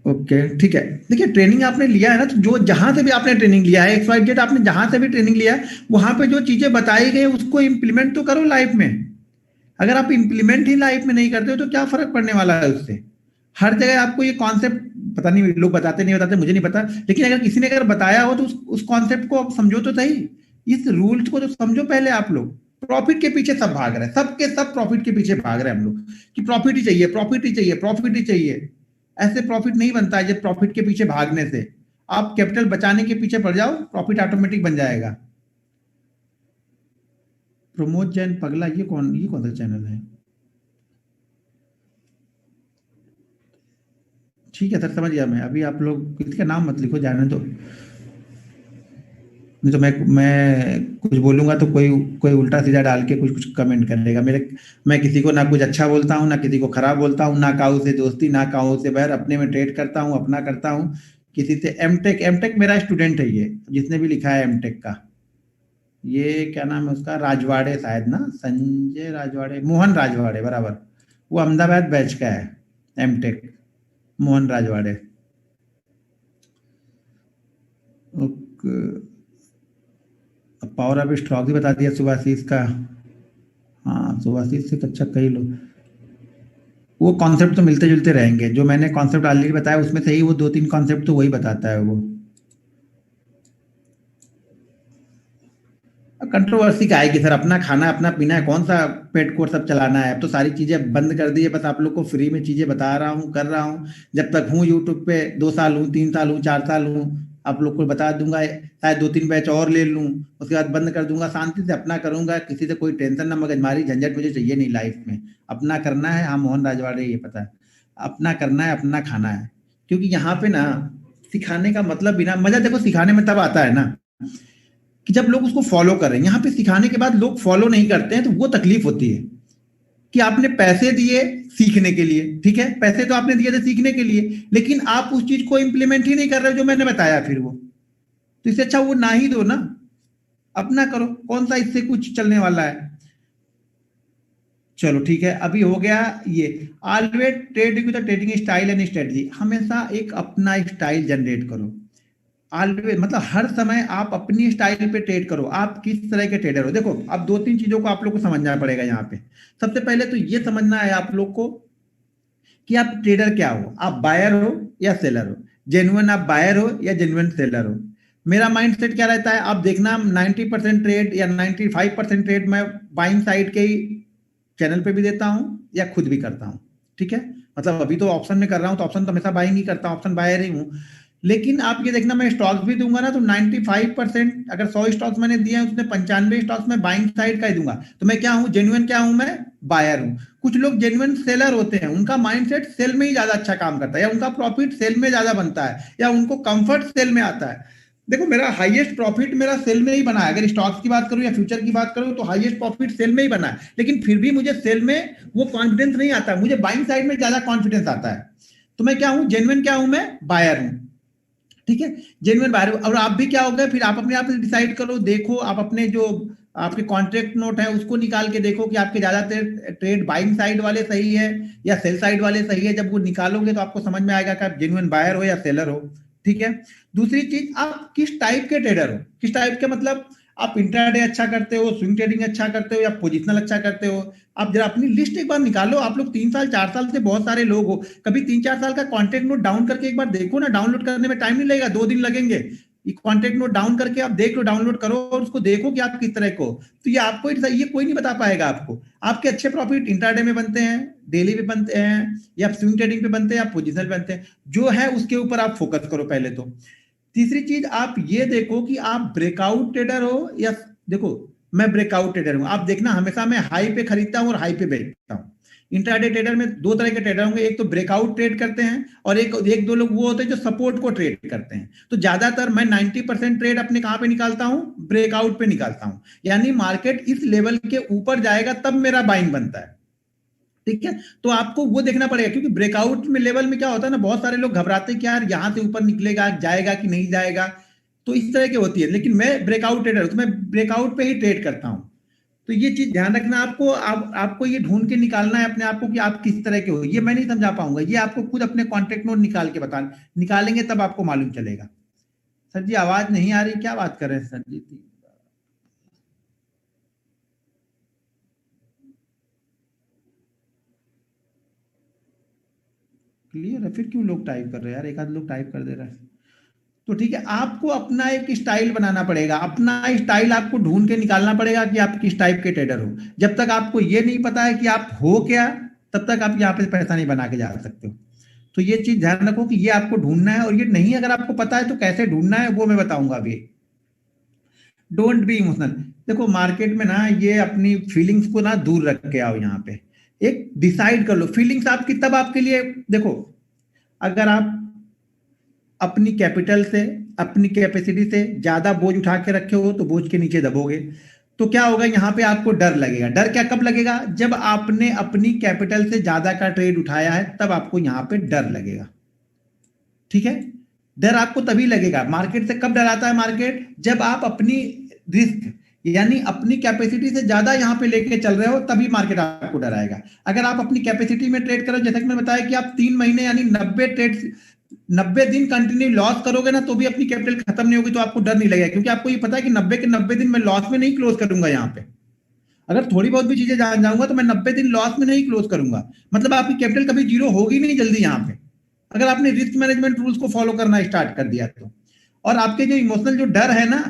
Speaker 1: Okay, ठीक है। देखिए, ट्रेनिंग आपने लिया है ना, तो जो जहां से भी आपने ट्रेनिंग लिया है, XYZ आपने जहां से भी ट्रेनिंग लिया है, वहां पे जो चीजें बताई गई उसको इम्प्लीमेंट तो करो लाइफ में। अगर आप इम्प्लीमेंट ही लाइफ में नहीं करते हो तो क्या फर्क पड़ने वाला है उससे? हर जगह आपको ये कॉन्सेप्ट, पता नहीं लोग बताते नहीं बताते, मुझे नहीं पता, लेकिन अगर किसी ने अगर बताया हो तो उस कॉन्सेप्ट को आप समझो तो सही। इस रूल्स को तो समझो पहले आप लोग। प्रॉफिट के पीछे सब भाग रहे हैं, सबके सब प्रॉफिट के पीछे भाग रहे हैं हम लोग कि प्रॉफिट ही चाहिए, प्रॉफिट ही चाहिए, प्रॉफिट ही चाहिए। ऐसे प्रॉफिट नहीं बनता है जब प्रॉफिट के पीछे भागने से। आप कैपिटल बचाने के पीछे पड़ जाओ, प्रॉफिट ऑटोमेटिक बन जाएगा। प्रमोद जैन पगला, ये कौन सा चैनल है? ठीक है सर, समझ गया मैं। अभी आप लोग किसी का नाम मत लिखो, जाने दो। नहीं तो मैं कुछ बोलूंगा तो कोई कोई उल्टा सीधा डाल के कुछ कुछ कमेंट करेगा मेरे। मैं किसी को ना कुछ अच्छा बोलता हूँ, ना किसी को खराब बोलता हूँ, ना काऊ से दोस्ती, ना काऊ से बैर, अपने में ट्रेड करता हूँ, अपना करता हूँ। किसी से एमटेक, एमटेक मेरा स्टूडेंट है ये, जिसने भी लिखा है एमटेक का। ये क्या नाम है उसका, राजवाड़े शायद ना, संजय राजवाड़े, मोहन राजवाड़े, बराबर। वो अहमदाबाद बैच का है, MTech, Mohan Rajwade. Okay. Power of stock भी बता दिया सुभाषीष का। हाँ, सुभाषीष से तो अच्छा कई लोग। वो कॉन्सेप्ट तो मिलते जुलते रहेंगे, जो मैंने कॉन्सेप्ट ऑलरेडी बताया उसमें से ही वो दो तीन कॉन्सेप्ट तो वही बताता है वो। कंट्रोवर्सी का है कि सर अपना खाना अपना पीना है, कौन सा पेट कोट सब चलाना है? अब तो सारी चीजें बंद कर दी है, बस आप लोग को फ्री में चीजें बता रहा हूँ, कर रहा हूँ। जब तक हूँ यूट्यूब पे, 2 साल हूँ, 3 साल हूँ, 4 साल हूँ, आप लोग को बता दूंगा। शायद 2-3 बैच और ले लूँ, उसके बाद बंद कर दूंगा, शांति से अपना करूंगा, किसी से कोई टेंशन ना, मगजमारी झंझट मुझे चाहिए नहीं लाइफ में। अपना करना है, हाँ मोहन राजवाड़े ये पता है। अपना करना है, अपना खाना है। क्योंकि यहाँ पे ना सिखाने का मतलब बिना मजा, देखो सिखाने में तब आता है ना कि जब लोग उसको फॉलो कर रहे हैं। यहाँ पे सिखाने के बाद लोग फॉलो नहीं करते हैं तो वो तकलीफ होती है। कि आपने पैसे दिए सीखने के लिए, ठीक है, पैसे तो आपने दिए थे सीखने के लिए, लेकिन आप उस चीज को इंप्लीमेंट ही नहीं कर रहे हो जो मैंने बताया, फिर वो तो इससे अच्छा वो ना ही दो ना, अपना करो, कौन सा इससे कुछ चलने वाला है। चलो ठीक है, अभी हो गया ये। Always trade with trading style and strategy, हमेशा एक अपना स्टाइल जनरेट करो। ऑलवेज मतलब हर समय आप अपनी स्टाइल पे ट्रेड करो। आप किस तरह के ट्रेडर हो, देखो अब 2-3 चीजों को आप लोग को समझना पड़ेगा यहाँ पे। सबसे पहले तो ये समझना है आप लोग को कि आप ट्रेडर क्या हो, आप बायर हो या सेलर हो। जेन्युइन आप बायर हो या जेन्युइन सेलर हो। मेरा माइंड सेट क्या रहता है, आप देखना 90% ट्रेड या 95% ट्रेड मैं बाइंग साइड के ही चैनल पे भी देता हूँ या खुद भी करता हूँ। ठीक है, मतलब अभी तो ऑप्शन में कर रहा हूँ तो ऑप्शन तो हमेशा बाइंग ही करता हूँ, ऑप्शन बायर ही हूँ। लेकिन आप ये देखना, मैं स्टॉक्स भी दूंगा ना तो 95%, अगर 100 स्टॉक्स मैंने दिए हैं उसमें 95 स्टॉक्स में बाइंग साइड का ही दूंगा। तो मैं क्या हूँ, जेन्युइन क्या हूँ, मैं बायर हूँ। कुछ लोग जेन्युइन सेलर होते हैं, उनका माइंडसेट सेल में ही ज्यादा अच्छा काम करता है, या उनका प्रॉफिट सेल में ज्यादा बनता है, या उनको कंफर्ट सेल में आता है। देखो मेरा हाईएस्ट प्रॉफिट मेरा सेल में ही बना है, अगर स्टॉक्स की बात करूं या फ्यूचर की बात करूं तो हाईएस्ट प्रॉफिट सेल में ही बना है। लेकिन फिर भी मुझे सेल में वो कॉन्फिडेंस नहीं आता, मुझे बाइंग साइड में ज्यादा कॉन्फिडेंस आता है। तो मैं क्या हूं, जेन्युइन क्या हूं, मैं बायर हूं। ठीक है, जेन्युइन बायर। और आप भी क्या हो गए, फिर आप अपने आप डिसाइड करो, देखो आप अपने जो आपके कॉन्ट्रैक्ट नोट है उसको निकाल के देखो कि आपके ज्यादातर ट्रेड बाइंग साइड वाले सही है या सेल साइड वाले सही है। जब वो निकालोगे तो आपको समझ में आएगा कि आप जेन्युइन बायर हो या सेलर हो। ठीक है, दूसरी चीज, आप किस टाइप के ट्रेडर हो, किस टाइप के मतलब आप इंट्राडे अच्छा करते हो, स्विंग ट्रेडिंग अच्छा करते हो, या पोजिशनल अच्छा करते हो। आप जरा अपनी लिस्ट एक बार निकालो, आप लोग 3 साल 4 साल से बहुत सारे लोग हो, कभी 3-4 साल का कॉन्टेक्ट नोट डाउन करके एक बार देखो ना। डाउनलोड करने में टाइम नहीं लगेगा, 2 दिन लगेंगे। कॉन्टेक्ट नोट डाउन करके आप देख लो, डाउनलोड करो और उसको देखो कि आप किस तरह को। तो ये आपको, ये कोई नहीं बता पाएगा आपको। आपके अच्छे प्रॉफिट इंट्राडे में बनते हैं, डेली पे बनते हैं, या स्विंग ट्रेडिंग पे बनते हैं, या पोजिशनल बनते हैं, जो है उसके ऊपर आप फोकस करो पहले तो। तीसरी चीज आप ये देखो कि आप ब्रेकआउट ट्रेडर हो या, देखो मैं ब्रेकआउट ट्रेडर हूं, आप देखना हमेशा मैं हाई पे खरीदता हूं और हाई पे बेचता हूं। इंट्राडे ट्रेडर में 2 तरह के ट्रेडर होंगे, एक तो ब्रेकआउट ट्रेड करते हैं और एक एक दो लोग वो होते हैं जो सपोर्ट को ट्रेड करते हैं। तो ज्यादातर मैं 90% ट्रेड अपने कहां पे निकालता हूं, ब्रेकआउट पे निकालता हूं। यानी मार्केट इस लेवल के ऊपर जाएगा तब मेरा बाइंग बनता है। ठीक है, तो आपको वो देखना पड़ेगा, क्योंकि ब्रेकआउट में लेवल में क्या होता है ना, बहुत सारे लोग घबराते हैं कि यार यहाँ से ऊपर निकलेगा, जाएगा कि नहीं जाएगा। तो इस तरह की होती है, लेकिन मैं ब्रेकआउट ट्रेडर हूं तो मैं ब्रेकआउट पे ही ट्रेड करता हूं। तो ये चीज ध्यान रखना आपको, आपको ये ढूंढ के निकालना है अपने आप को कि आप किस तरह के हो। ये मैं नहीं समझा पाऊंगा, ये आपको खुद अपने कॉन्टेक्ट नोट निकाल के बता, निकालेंगे तब आपको मालूम चलेगा। सर जी आवाज नहीं आ रही, क्या बात कर रहे हैं सर जी? क्लियर है, फिर क्यों लोग टाइप कर रहे हैं यार, एक आध लोग टाइप कर दे रहा है। तो ठीक है, आपको अपना एक स्टाइल बनाना पड़ेगा, अपना स्टाइल आपको ढूंढ के निकालना पड़ेगा कि आप किस टाइप के ट्रेडर हो। जब तक आपको ये नहीं पता है कि आप हो क्या, तब तक आप यहाँ पे पैसा नहीं बना के जा सकते हो। तो ये चीज ध्यान रखो कि ये आपको ढूंढना है, और ये नहीं अगर आपको पता है तो कैसे ढूंढना है वो मैं बताऊंगा अभी। Don't be emotional. देखो मार्केट में ना ये अपनी फीलिंग्स को ना दूर रख के आओ। यहाँ पे एक डिसाइड कर लो फीलिंग्स आपकी तब आपके लिए। देखो अगर आप अपनी कैपिटल से, अपनी कैपेसिटी से ज्यादा बोझ उठा के रखे हो तो बोझ के नीचे दबोगे। तो क्या होगा, यहाँ पे आपको डर लगेगा। डर क्या कब लगेगा, जब आपने अपनी कैपिटल से ज्यादा का ट्रेड उठाया है तब आपको यहाँ पे डर लगेगा। ठीक है, डर आपको तभी लगेगा। मार्केट से कब डर आता है, मार्केट जब आप अपनी रिस्क यानी अपनी कैपेसिटी से ज्यादा यहाँ पे लेके चल रहे हो, तभी मार्केट आपको डर आएगा। अगर आप अपनी कैपेसिटी में ट्रेड करो, जैसे कि मैंने बताया कि आप 3 महीने यानी 90 दिन कंटिन्यू लॉस करोगे ना तो भी अपनी कैपिटल खत्म नहीं होगी, तो आपको डर नहीं लगेगा, क्योंकि आपको ये पता है कि 90 के 90 दिन मैं लॉस में नहीं क्लोज करूंगा। यहाँ पे अगर थोड़ी बहुत भी चीजें जान जाऊंगा तो मैं 90 दिन लॉस में नहीं क्लोज करूंगा। मतलब आपकी कैपिटल कभी जीरो होगी नहीं जल्दी यहाँ पे, अगर आपने रिस्क मैनेजमेंट रूल्स को फॉलो करना स्टार्ट कर दिया तो। और आपके जो इमोशनल जो डर है ना,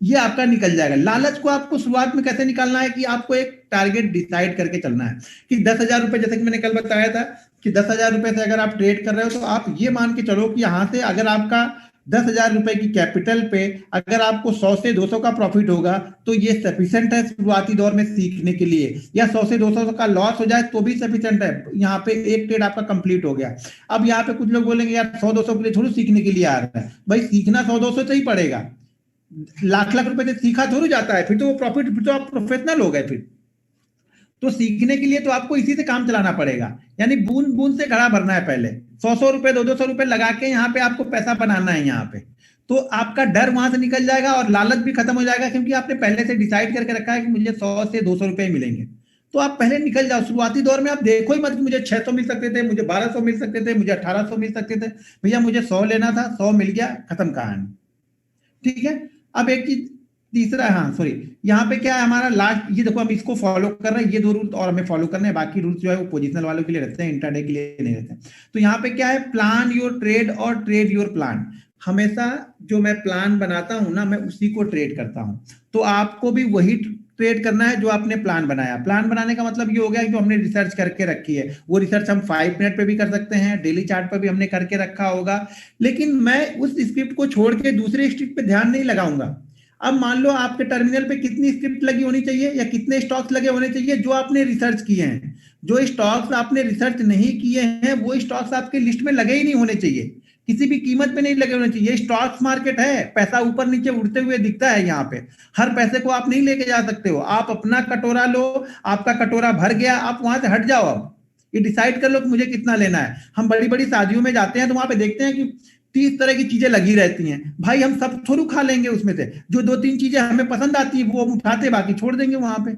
Speaker 1: ये आपका निकल जाएगा। लालच को आपको शुरुआत में कैसे निकालना है कि आपको एक टारगेट डिसाइड करके चलना है कि 10,000 रुपए, जैसे कि मैंने कल बताया था कि 10,000 रुपए से अगर आप ट्रेड कर रहे हो तो आप ये मान के चलो कि यहां से अगर आपका 10,000 रुपए की कैपिटल पे अगर आपको 100 से 200 का प्रॉफिट होगा तो ये सफिशिएंट है शुरुआती दौर में सीखने के लिए। या 100 से 200 का लॉस हो जाए तो भी सफिशिएंट है, यहाँ पे एक ट्रेड आपका कंप्लीट हो गया। अब यहाँ पे कुछ लोग बोलेंगे यार 100-200 के लिए थोड़ी सीखने के लिए आ रहा है। भाई सीखना 100-200 से ही पड़ेगा, लाख लाख रुपए से सीखा थोड़ी जाता है। फिर तो वो प्रॉफिट, फिर तो आप प्रोफेशनल हो गए। फिर तो सीखने के लिए तो आपको इसी से काम चलाना पड़ेगा, यानी बूंद बूंद से घड़ा भरना है। पहले 100-100 रुपए 200-200 रुपए लगा के यहाँ पे आपको पैसा बनाना है। यहाँ पे तो आपका डर वहां से निकल जाएगा और लालच भी खत्म हो जाएगा, क्योंकि आपने पहले से डिसाइड करके रखा है कि मुझे 100 से 200 रुपए मिलेंगे। तो आप पहले निकल जाओ। शुरुआती दौर में आप देखो ही मत कि मुझे 600 मिल सकते थे, मुझे 1200 मिल सकते थे, मुझे 1800 मिल सकते थे। भैया मुझे 100 लेना था, 100 मिल गया, खत्म कहानी। ठीक है, अब एक चीज तीसरा, हाँ सॉरी, यहाँ पे क्या है हमारा लास्ट, ये देखो हम इसको फॉलो कर रहे हैं, ये 2 रूल और हमें फॉलो करने हैं। बाकी रूल्स जो है वो पोजिशनल वालों के लिए रहते हैं, इंट्राडे के लिए नहीं रहते हैं। तो यहाँ पे क्या है, प्लान योर ट्रेड और ट्रेड योर प्लान। हमेशा जो मैं प्लान बनाता हूं ना, मैं उसी को ट्रेड करता हूं। तो आपको भी वही ट्रेड करना है जो आपने प्लान बनाया। प्लान बनाने का मतलब ये हो गया कि जो हमने रिसर्च करके रखी है, वो रिसर्च हम 5 मिनट पे भी कर सकते हैं, डेली चार्ट पर भी हमने करके रखा होगा। लेकिन मैं उस स्क्रिप्ट को छोड़ के दूसरे स्क्रिप्ट पे ध्यान नहीं लगाऊंगा। अब मान लो आपके टर्मिनल पे कितनी स्क्रिप्ट लगी होनी चाहिए या कितने स्टॉक्स लगे होने चाहिए जो आपने रिसर्च किए हैं। जो स्टॉक्स आपने रिसर्च नहीं किए हैं वो स्टॉक्स आपके लिस्ट में लगे ही नहीं होने चाहिए, किसी भी कीमत पे नहीं लगे होने चाहिए। स्टॉक्स मार्केट है, पैसा ऊपर नीचे उड़ते हुए दिखता है। यहाँ पे हर पैसे को आप नहीं लेके जा सकते हो। आप अपना कटोरा लो, आपका कटोरा भर गया, आप वहां से हट जाओ। अब ये डिसाइड कर लो कि मुझे कितना लेना है। हम बड़ी बड़ी शादियों में जाते हैं तो वहां पे देखते हैं कि 30 तरह की चीजें लगी रहती हैं। भाई हम सब थोड़ू खा लेंगे, उसमें से जो 2-3 चीजें हमें पसंद आती है वो हम उठाते, बाकी छोड़ देंगे। वहां पे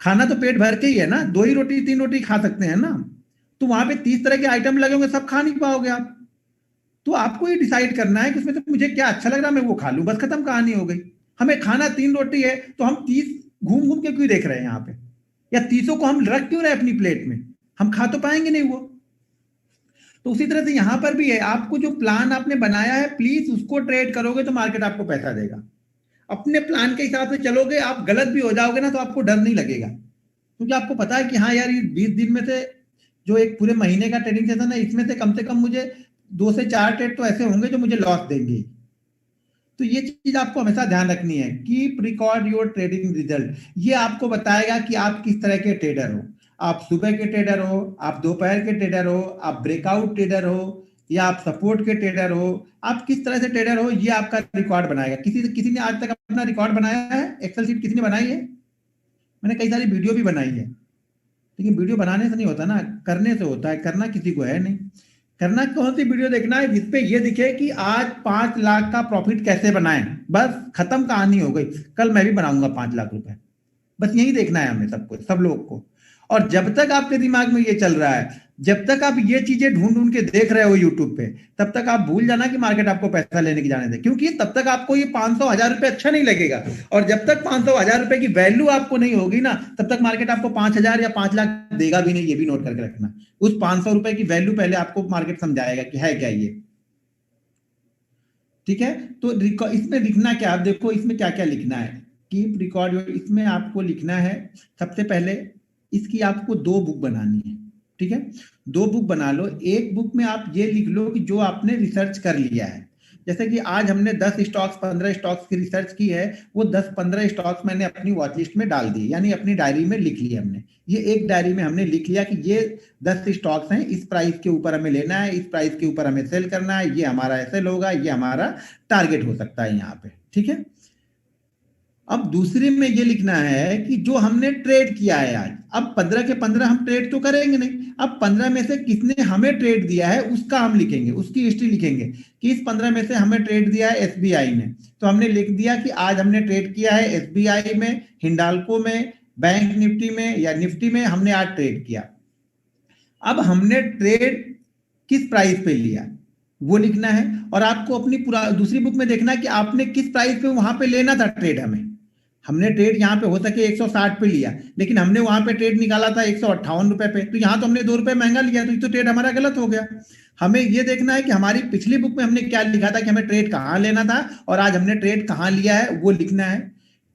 Speaker 1: खाना तो पेट भर के ही है ना, 2 ही रोटी 3 रोटी खा सकते हैं ना। तो वहां पे 30 तरह के आइटम लगे होंगे, सब खा नहीं पाओगे आप। तो आपको ये डिसाइड करना है कि उसमें से मुझे क्या अच्छा लग रहा है, मैं वो खा लूं, बस खत्म कहानी हो गई। हमें खाना 3 रोटी है तो हम 30 घूम घूम के क्यों देख रहे हैं यहाँ पे, या 30 को हम रख क्यों रहे अपनी प्लेट में, हम खा तो पाएंगे नहीं वो। तो उसी तरह से यहां पर भी है, आपको जो प्लान आपने बनाया है प्लीज उसको ट्रेड करोगे तो मार्केट आपको पैसा देगा। अपने प्लान के हिसाब से चलोगे, आप गलत भी हो जाओगे ना तो आपको डर नहीं लगेगा, क्योंकि आपको पता है कि हाँ यार ये 20 दिन में से जो एक पूरे महीने का ट्रेडिंग सेशन है इसमें से कम मुझे 2 से 4 ट्रेड तो ऐसे होंगे जो मुझे लॉस देंगे। तो ये चीज आपको हमेशा ध्यान रखनी है। Keep record your trading result. ये आपको बताएगा कि आप किस तरह के ट्रेडर हो। आप सुबह के ट्रेडर हो, आप दोपहर के ट्रेडर हो, आप ब्रेकआउट ट्रेडर हो, या आप सपोर्ट के ट्रेडर हो, आप किस तरह से ट्रेडर हो, ये आपका रिकॉर्ड बनाएगा। किसी ने आज तक अपना रिकॉर्ड बनाया है? एक्सेल शीट किसी ने बनाई है? मैंने कई सारी वीडियो भी बनाई है, लेकिन वीडियो बनाने से नहीं होता ना, करने से होता है। करना किसी को है नहीं। करना कौन सी वीडियो देखना है जिसपे ये दिखे कि आज 5 लाख का प्रॉफिट कैसे बनाएं, बस खत्म कहानी हो गई। कल मैं भी बनाऊंगा 5 लाख रुपए, बस यही देखना है हमें सबको, सब लोग को। और जब तक आपके दिमाग में ये चल रहा है, जब तक आप ये चीजें ढूंढ ढूंढ के देख रहे हो यूट्यूब पे, तब तक आप भूल जाना कि मार्केट आपको पैसा लेने की जाने दे, क्योंकि तब तक आपको ये 500-1000 रुपए अच्छा नहीं लगेगा। और जब तक 500-1000 रुपए की वैल्यू आपको नहीं होगी ना, तब तक मार्केट आपको 5000 या 5 लाख देगा भी नहीं। ये भी नोट करके रखना। उस 500 रुपए की वैल्यू पहले आपको मार्केट समझाएगा कि है क्या ये। ठीक है, तो इसमें लिखना क्या, आप देखो इसमें क्या क्या लिखना है। कीप रिकॉर्ड, इसमें आपको लिखना है सबसे पहले, इसकी आपको 2 बुक बनानी है। ठीक है, 2 बुक बना लो। एक बुक में आप ये लिख लो कि जो आपने रिसर्च कर लिया है, जैसे कि आज हमने 10 स्टॉक्स 15 स्टॉक्स की रिसर्च की है, वो 10-15 स्टॉक्स मैंने अपनी वॉच लिस्ट में डाल दिए, यानी अपनी डायरी में लिख लिया हमने। ये एक डायरी में हमने लिख लिया कि ये 10 स्टॉक्स हैं, इस प्राइस के ऊपर हमें लेना है, इस प्राइस के ऊपर हमें सेल करना है, ये हमारा एसएल होगा, ये हमारा टारगेट हो सकता है यहाँ पे, ठीक है। अब दूसरे में ये लिखना है कि जो हमने ट्रेड किया है आज, अब 15 के 15 हम ट्रेड तो करेंगे नहीं, अब 15 में से किसने हमें ट्रेड दिया है उसका हम लिखेंगे, उसकी हिस्ट्री लिखेंगे कि इस 15 में से हमें ट्रेड दिया है एसबीआई ने, तो हमने लिख दिया कि आज हमने ट्रेड किया है एसबीआई में, हिंडाल्को में, बैंक निफ्टी में या निफ्टी में हमने आज ट्रेड किया। अब हमने ट्रेड किस प्राइस पे लिया वो लिखना है, और आपको अपनी पूरा दूसरी बुक में देखना है कि आपने किस प्राइस पे वहां पे लेना था ट्रेड। हमने ट्रेड यहाँ पे हो सके 160 पे लिया, लेकिन हमने वहां पे ट्रेड निकाला था 158 रुपए पे, तो यहाँ तो हमने 2 रुपए महंगा लिया, तो ये तो ट्रेड हमारा गलत हो गया। हमें ये देखना है कि हमारी पिछली बुक में हमने क्या लिखा था कि हमें ट्रेड कहाँ लेना था और आज हमने ट्रेड कहाँ लिया है वो लिखना है।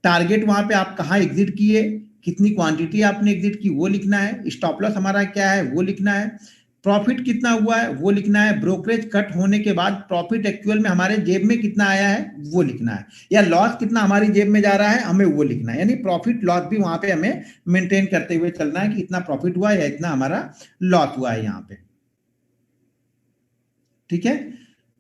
Speaker 1: टारगेट वहां पे आप कहाँ एग्जिट किए, कितनी क्वांटिटी आपने एग्जिट की वो लिखना है, स्टॉप लॉस हमारा क्या है वो लिखना है, प्रॉफिट कितना हुआ है वो लिखना है, ब्रोकरेज कट होने के बाद प्रॉफिट एक्चुअल में हमारे जेब में कितना आया है वो लिखना है, या लॉस कितना हमारी जेब में जा रहा है हमें वो लिखना है। यानी प्रॉफिट लॉस भी वहां पे हमें मेंटेन करते हुए चलना है कि इतना प्रॉफिट हुआ या इतना हमारा लॉस हुआ है यहाँ पे, ठीक है।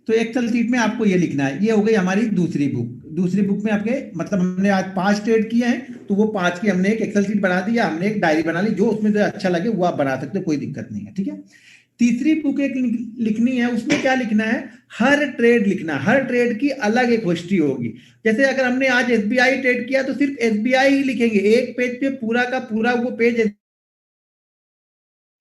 Speaker 1: तो एक्सेल शीट में आपको ये लिखना है। ये हो गई हमारी दूसरी बुक। दूसरी बुक में आपके मतलब हमने आज 5 ट्रेड किए हैं, तो वो 5 की हमने एक एक्सेल शीट बना दी या हमने एक डायरी बना ली, जो उसमें जो अच्छा लगे वो आप बना सकते हो, कोई दिक्कत नहीं है, ठीक है। तीसरी बुक एक लिखनी है, उसमें क्या लिखना है, हर ट्रेड लिखना, हर ट्रेड की अलग एक हिस्ट्री होगी। जैसे अगर हमने आज एसबीआई ट्रेड किया तो सिर्फ एसबीआई ही लिखेंगे, एक पेज पे पूरा का पूरा वो पेज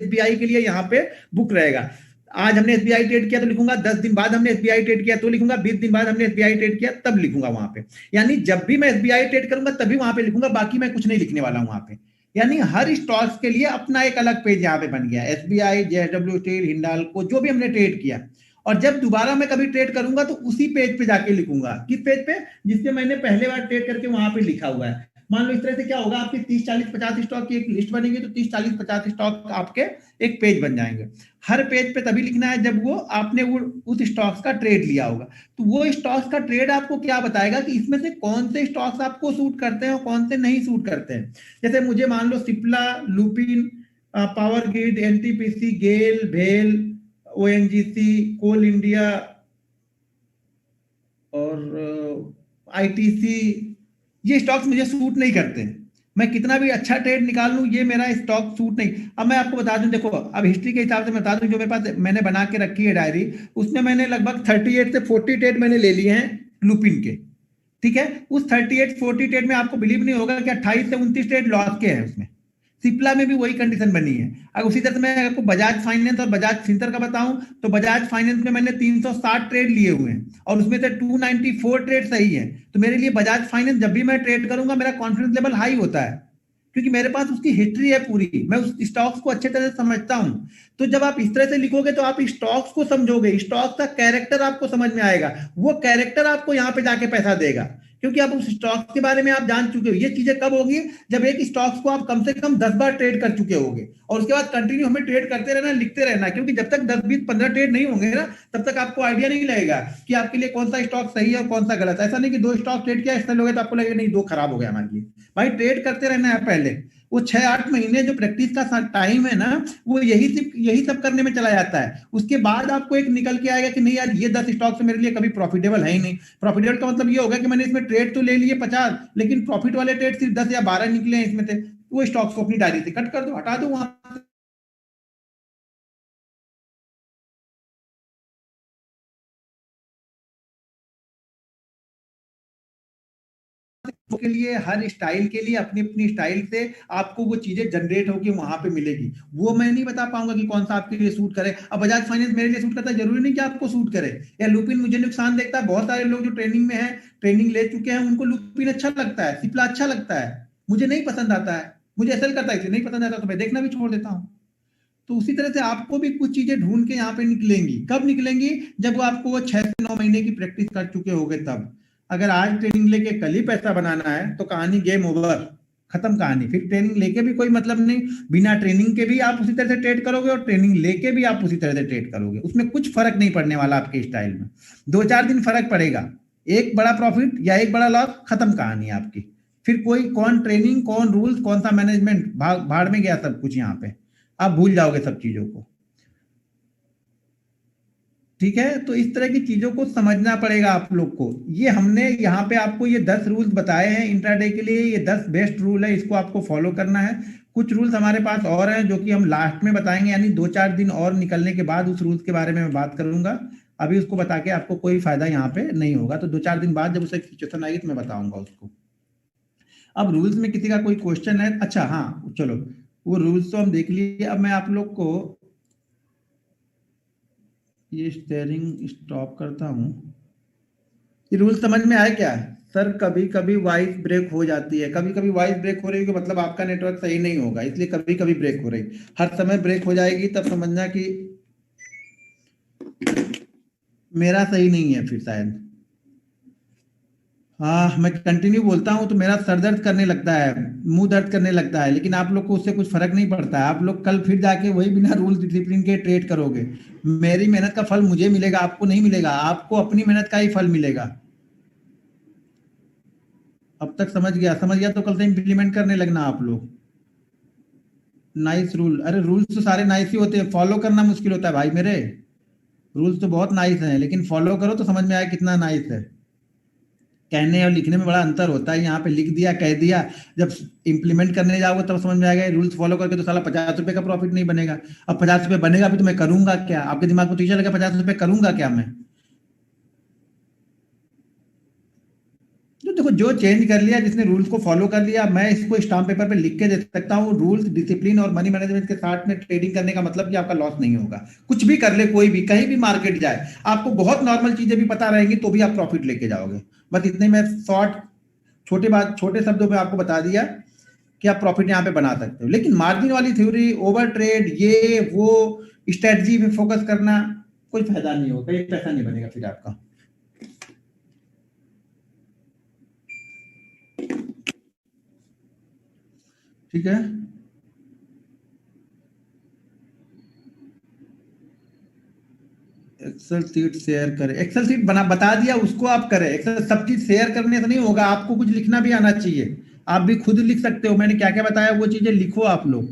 Speaker 1: एसबीआई के लिए यहाँ पे बुक रहेगा। आज हमने एसबीआई ट्रेड किया तो लिखूंगा, 10 दिन बाद हमने एसबीआई ट्रेड किया तो लिखूंगा, 20 दिन बाद हमने एसबीआई ट्रेड किया तब लिखूंगा वहां पे। यानी जब भी मैं एसबीआई ट्रेड करूंगा तभी वहां पे लिखूंगा, बाकी मैं कुछ नहीं लिखने वाला हूं वहां पे। यानी हर स्टॉक्स के लिए अपना एक अलग पेज यहाँ पे बन गया, एसबीआई, जेएसडब्ल्यू स्टील, हिंडाल्को, जो भी हमने ट्रेड किया। और जब दोबारा मैं कभी ट्रेड करूंगा तो उसी पेज पे जाके लिखूंगा, किस पेज पे, जिसपे मैंने पहले बार ट्रेड करके वहां पे लिखा हुआ है। मान लो इस तरह से क्या होगा, आपकी 30, 40, 50 स्टॉक की एक लिस्ट बनेगी, तो 30, 40, 50 स्टॉक आपके एक पेज बन जाएंगे। हर पेज पे तभी लिखना है जब वो आपने वो उस स्टॉक्स का ट्रेड लिया होगा। तो वो स्टॉक्स का ट्रेड आपको क्या बताएगा कि इसमें से कौन से स्टॉक्स आपको सूट करते हैं और कौन से नहीं सूट करते हैं। जैसे मुझे मान लो सिप्ला, लुपिन, पावर ग्रिड, एनटीपीसी, गेल, भेल, ओएनजीसी, कोल इंडिया और आईटीसी, ये स्टॉक्स मुझे सूट नहीं करते। मैं कितना भी अच्छा ट्रेड निकाल लूं, ये मेरा स्टॉक सूट नहीं। अब मैं आपको बता दूं, देखो अब हिस्ट्री के हिसाब से मैं बता दूं, जो मेरे पास मैंने बना के रखी है डायरी, उसमें मैंने लगभग 38 से 40 ट्रेड मैंने ले लिए हैं लुपिन के, ठीक है। उस 38-40 ट्रेड में आपको बिलीव नहीं होगा कि 28 से 29 ट्रेड लॉस के हैं उसमें। सिप्ला में भी वही कंडीशन बनी है। अगर उसी तरह से मैं आपको बजाज फाइनेंस और बजाज फिंसर का बताऊं, तो बजाज फाइनेंस में मैंने 360 ट्रेड लिए हुए हैं और उसमें से 294 ट्रेड सही है। तो मेरे लिए बजाज फाइनेंस जब भी मैं ट्रेड करूंगा मेरा कॉन्फिडेंस लेवल हाई होता है, क्योंकि मेरे पास उसकी हिस्ट्री है पूरी, मैं उस स्टॉक्स को अच्छे तरह से समझता हूं। तो जब आप इस तरह से लिखोगे तो आप स्टॉक्स को समझोगे, स्टॉक का कैरेक्टर आपको समझ में आएगा, वो कैरेक्टर आपको यहाँ पे जाके पैसा देगा, क्योंकि आप उस स्टॉक के बारे में आप जान चुके हो। ये चीजें कब होगी, जब एक स्टॉक्स को आप कम से कम 10 बार ट्रेड कर चुके होगे, और उसके बाद कंटिन्यू हमें ट्रेड करते रहना, लिखते रहना, क्योंकि जब तक 10, 20, 15 ट्रेड नहीं होंगे ना, तब तक आपको आइडिया नहीं लगेगा कि आपके लिए कौन सा स्टॉक सही है और कौन सा गलत। ऐसा नहीं कि 2 स्टॉक ट्रेड किया एक्सेल हो गया तो आपको लगेगा नहीं 2 खराब हो गया हमारे लिए। भाई ट्रेड करते रहना है पहले। वो 6-8 महीने जो प्रैक्टिस का टाइम है ना, वो यही सब करने में चला जाता है। उसके बाद आपको एक निकल के आएगा कि नहीं यार ये 10 स्टॉक से मेरे लिए कभी प्रॉफिटेबल है ही नहीं। प्रॉफिटेबल का मतलब ये होगा कि मैंने इसमें ट्रेड तो ले लिए 50, लेकिन प्रॉफिट वाले ट्रेड सिर्फ 10 या 12 निकले हैं इसमें से। वो स्टॉक्स को अपनी डायरी से कट कर दो, हटा दो वहां के लिए। हर स्टाइल के लिए अपनी अपनी स्टाइल से आपको वो चीजें जनरेट होकर वहां पे मिलेगी। वो मैं नहीं बता पाऊंगा कि कौन सा आपके लिए सूट करे। अब बजाज फाइनेंस मेरे लिए सूट करता है, जरूरी नहीं कि आपको सूट करे। या लुपिन मुझे नुकसान देखता है, बहुत सारे लोग जो ट्रेनिंग में है, ट्रेनिंग ले चुके हैं, उनको लुपिन अच्छा लगता है, सिप्ला अच्छा लगता है, मुझे नहीं पसंद आता है, मुझे एसएल करता है, नहीं पसंद आता तो मैं देखना भी छोड़ देता हूँ। तो उसी तरह से आपको भी कुछ चीजें ढूंढ के यहाँ पे निकलेंगी। कब निकलेंगी, जब वो आपको वो 6 से 9 महीने की प्रैक्टिस कर चुके होगे तब। अगर आज ट्रेनिंग लेके कल ही पैसा बनाना है तो कहानी गेम ओवर। खत्म कहानी। फिर ट्रेनिंग लेके भी कोई मतलब नहीं, बिना ट्रेनिंग के भी आप उसी तरह से ट्रेड करोगे और ट्रेनिंग लेके भी आप उसी तरह से ट्रेड करोगे, उसमें कुछ फर्क नहीं पड़ने वाला आपके स्टाइल में। 2-4 दिन फर्क पड़ेगा, एक बड़ा प्रॉफिट या एक बड़ा लॉस, खत्म कहानी आपकी। फिर कोई कौन ट्रेनिंग, कौन रूल्स, कौन सा मैनेजमेंट, भाड़ में गया सब कुछ। यहाँ पे आप भूल जाओगे सब चीजों को। ठीक है, तो इस तरह की चीजों को समझना पड़ेगा आप लोग को। ये हमने यहाँ पे आपको ये 10 रूल्स बताए हैं इंट्राडे के लिए, ये 10 बेस्ट रूल है, इसको आपको फॉलो करना है। कुछ रूल्स हमारे पास और हैं जो कि हम लास्ट में बताएंगे, यानी 2-4 दिन और निकलने के बाद उस रूल्स के बारे में मैं बात करूंगा। अभी उसको बता के आपको कोई फायदा यहाँ पे नहीं होगा, तो 2-4 दिन बाद जब उसे सिचुएशन आएगी तो मैं बताऊंगा उसको। अब रूल्स में किसी का कोई क्वेश्चन है? अच्छा हाँ चलो, वो रूल्स तो हम देख लिए। अब मैं आप लोग को ये स्टेयरिंग स्टॉप करता हूँ। ये रूल समझ में आया क्या? सर कभी कभी वॉइस ब्रेक हो जाती है, कभी कभी वॉइस ब्रेक हो रही है, मतलब आपका नेटवर्क सही नहीं होगा, इसलिए कभी कभी ब्रेक हो रही। हर समय ब्रेक हो जाएगी तब समझना कि मेरा सही नहीं है फिर शायद। हाँ, मैं कंटिन्यू बोलता हूँ तो मेरा सर दर्द करने लगता है, मुंह दर्द करने लगता है, लेकिन आप लोग को उससे कुछ फर्क नहीं पड़ता है। आप लोग कल फिर जाके वही बिना रूल डिसिप्लिन के ट्रेड करोगे। मेरी मेहनत का फल मुझे मिलेगा, आपको नहीं मिलेगा। आपको अपनी मेहनत का ही फल मिलेगा। अब तक समझ गया? समझ गया तो कल से इंप्लीमेंट करने लगना आप लोग। नाइस रूल, अरे रूल्स तो सारे नाइस ही होते हैं, फॉलो करना मुश्किल होता है भाई मेरे। रूल्स तो बहुत नाइस हैं, लेकिन फॉलो करो तो समझ में आए कितना नाइस है। कहने और लिखने में बड़ा अंतर होता है। यहाँ पे लिख दिया, कह दिया, जब इम्प्लीमेंट करने जाओगे तब समझ में आएगा। रूल्स फॉलो करके तो साला 50 रुपए का प्रॉफिट नहीं बनेगा। अब 50 रुपए बनेगा भी तो मैं करूंगा क्या? आपके दिमाग में तो ये लगा 50 रुपए करूंगा क्या मैं? तो देखो, जो चेंज कर लिया, जिसने रूल्स को फॉलो कर लिया, मैं इसको स्टाम्प पेपर पे लिख के दे सकता हूँ। रूल्स, डिसिप्लिन और मनी मैनेजमेंट के साथ में ट्रेडिंग करने का मतलब कि आपका लॉस नहीं होगा। कुछ भी कर ले कोई भी, कहीं भी मार्केट जाए, आपको बहुत नॉर्मल चीजें भी पता रहेंगी तो भी आप प्रॉफिट लेके जाओगे। बस इतने में शॉर्ट, छोटे शब्दों में आपको बता दिया कि आप प्रॉफिट यहाँ पे बना सकते हो। लेकिन मार्जिन वाली थ्योरी, ओवर ट्रेड, ये वो स्ट्रेटजी पे फोकस करना, कोई फायदा नहीं होगा, एक पैसा नहीं बनेगा फिर आपका। ठीक है, एक्सेल सीट शेयर करें, एक्सेल सीट बना बता दिया उसको आप करें। एक्सेल सब चीज शेयर करने से नहीं होगा, आपको कुछ लिखना भी आना चाहिए। आप भी खुद लिख सकते हो, मैंने क्या क्या बताया वो चीजें लिखो आप लोग।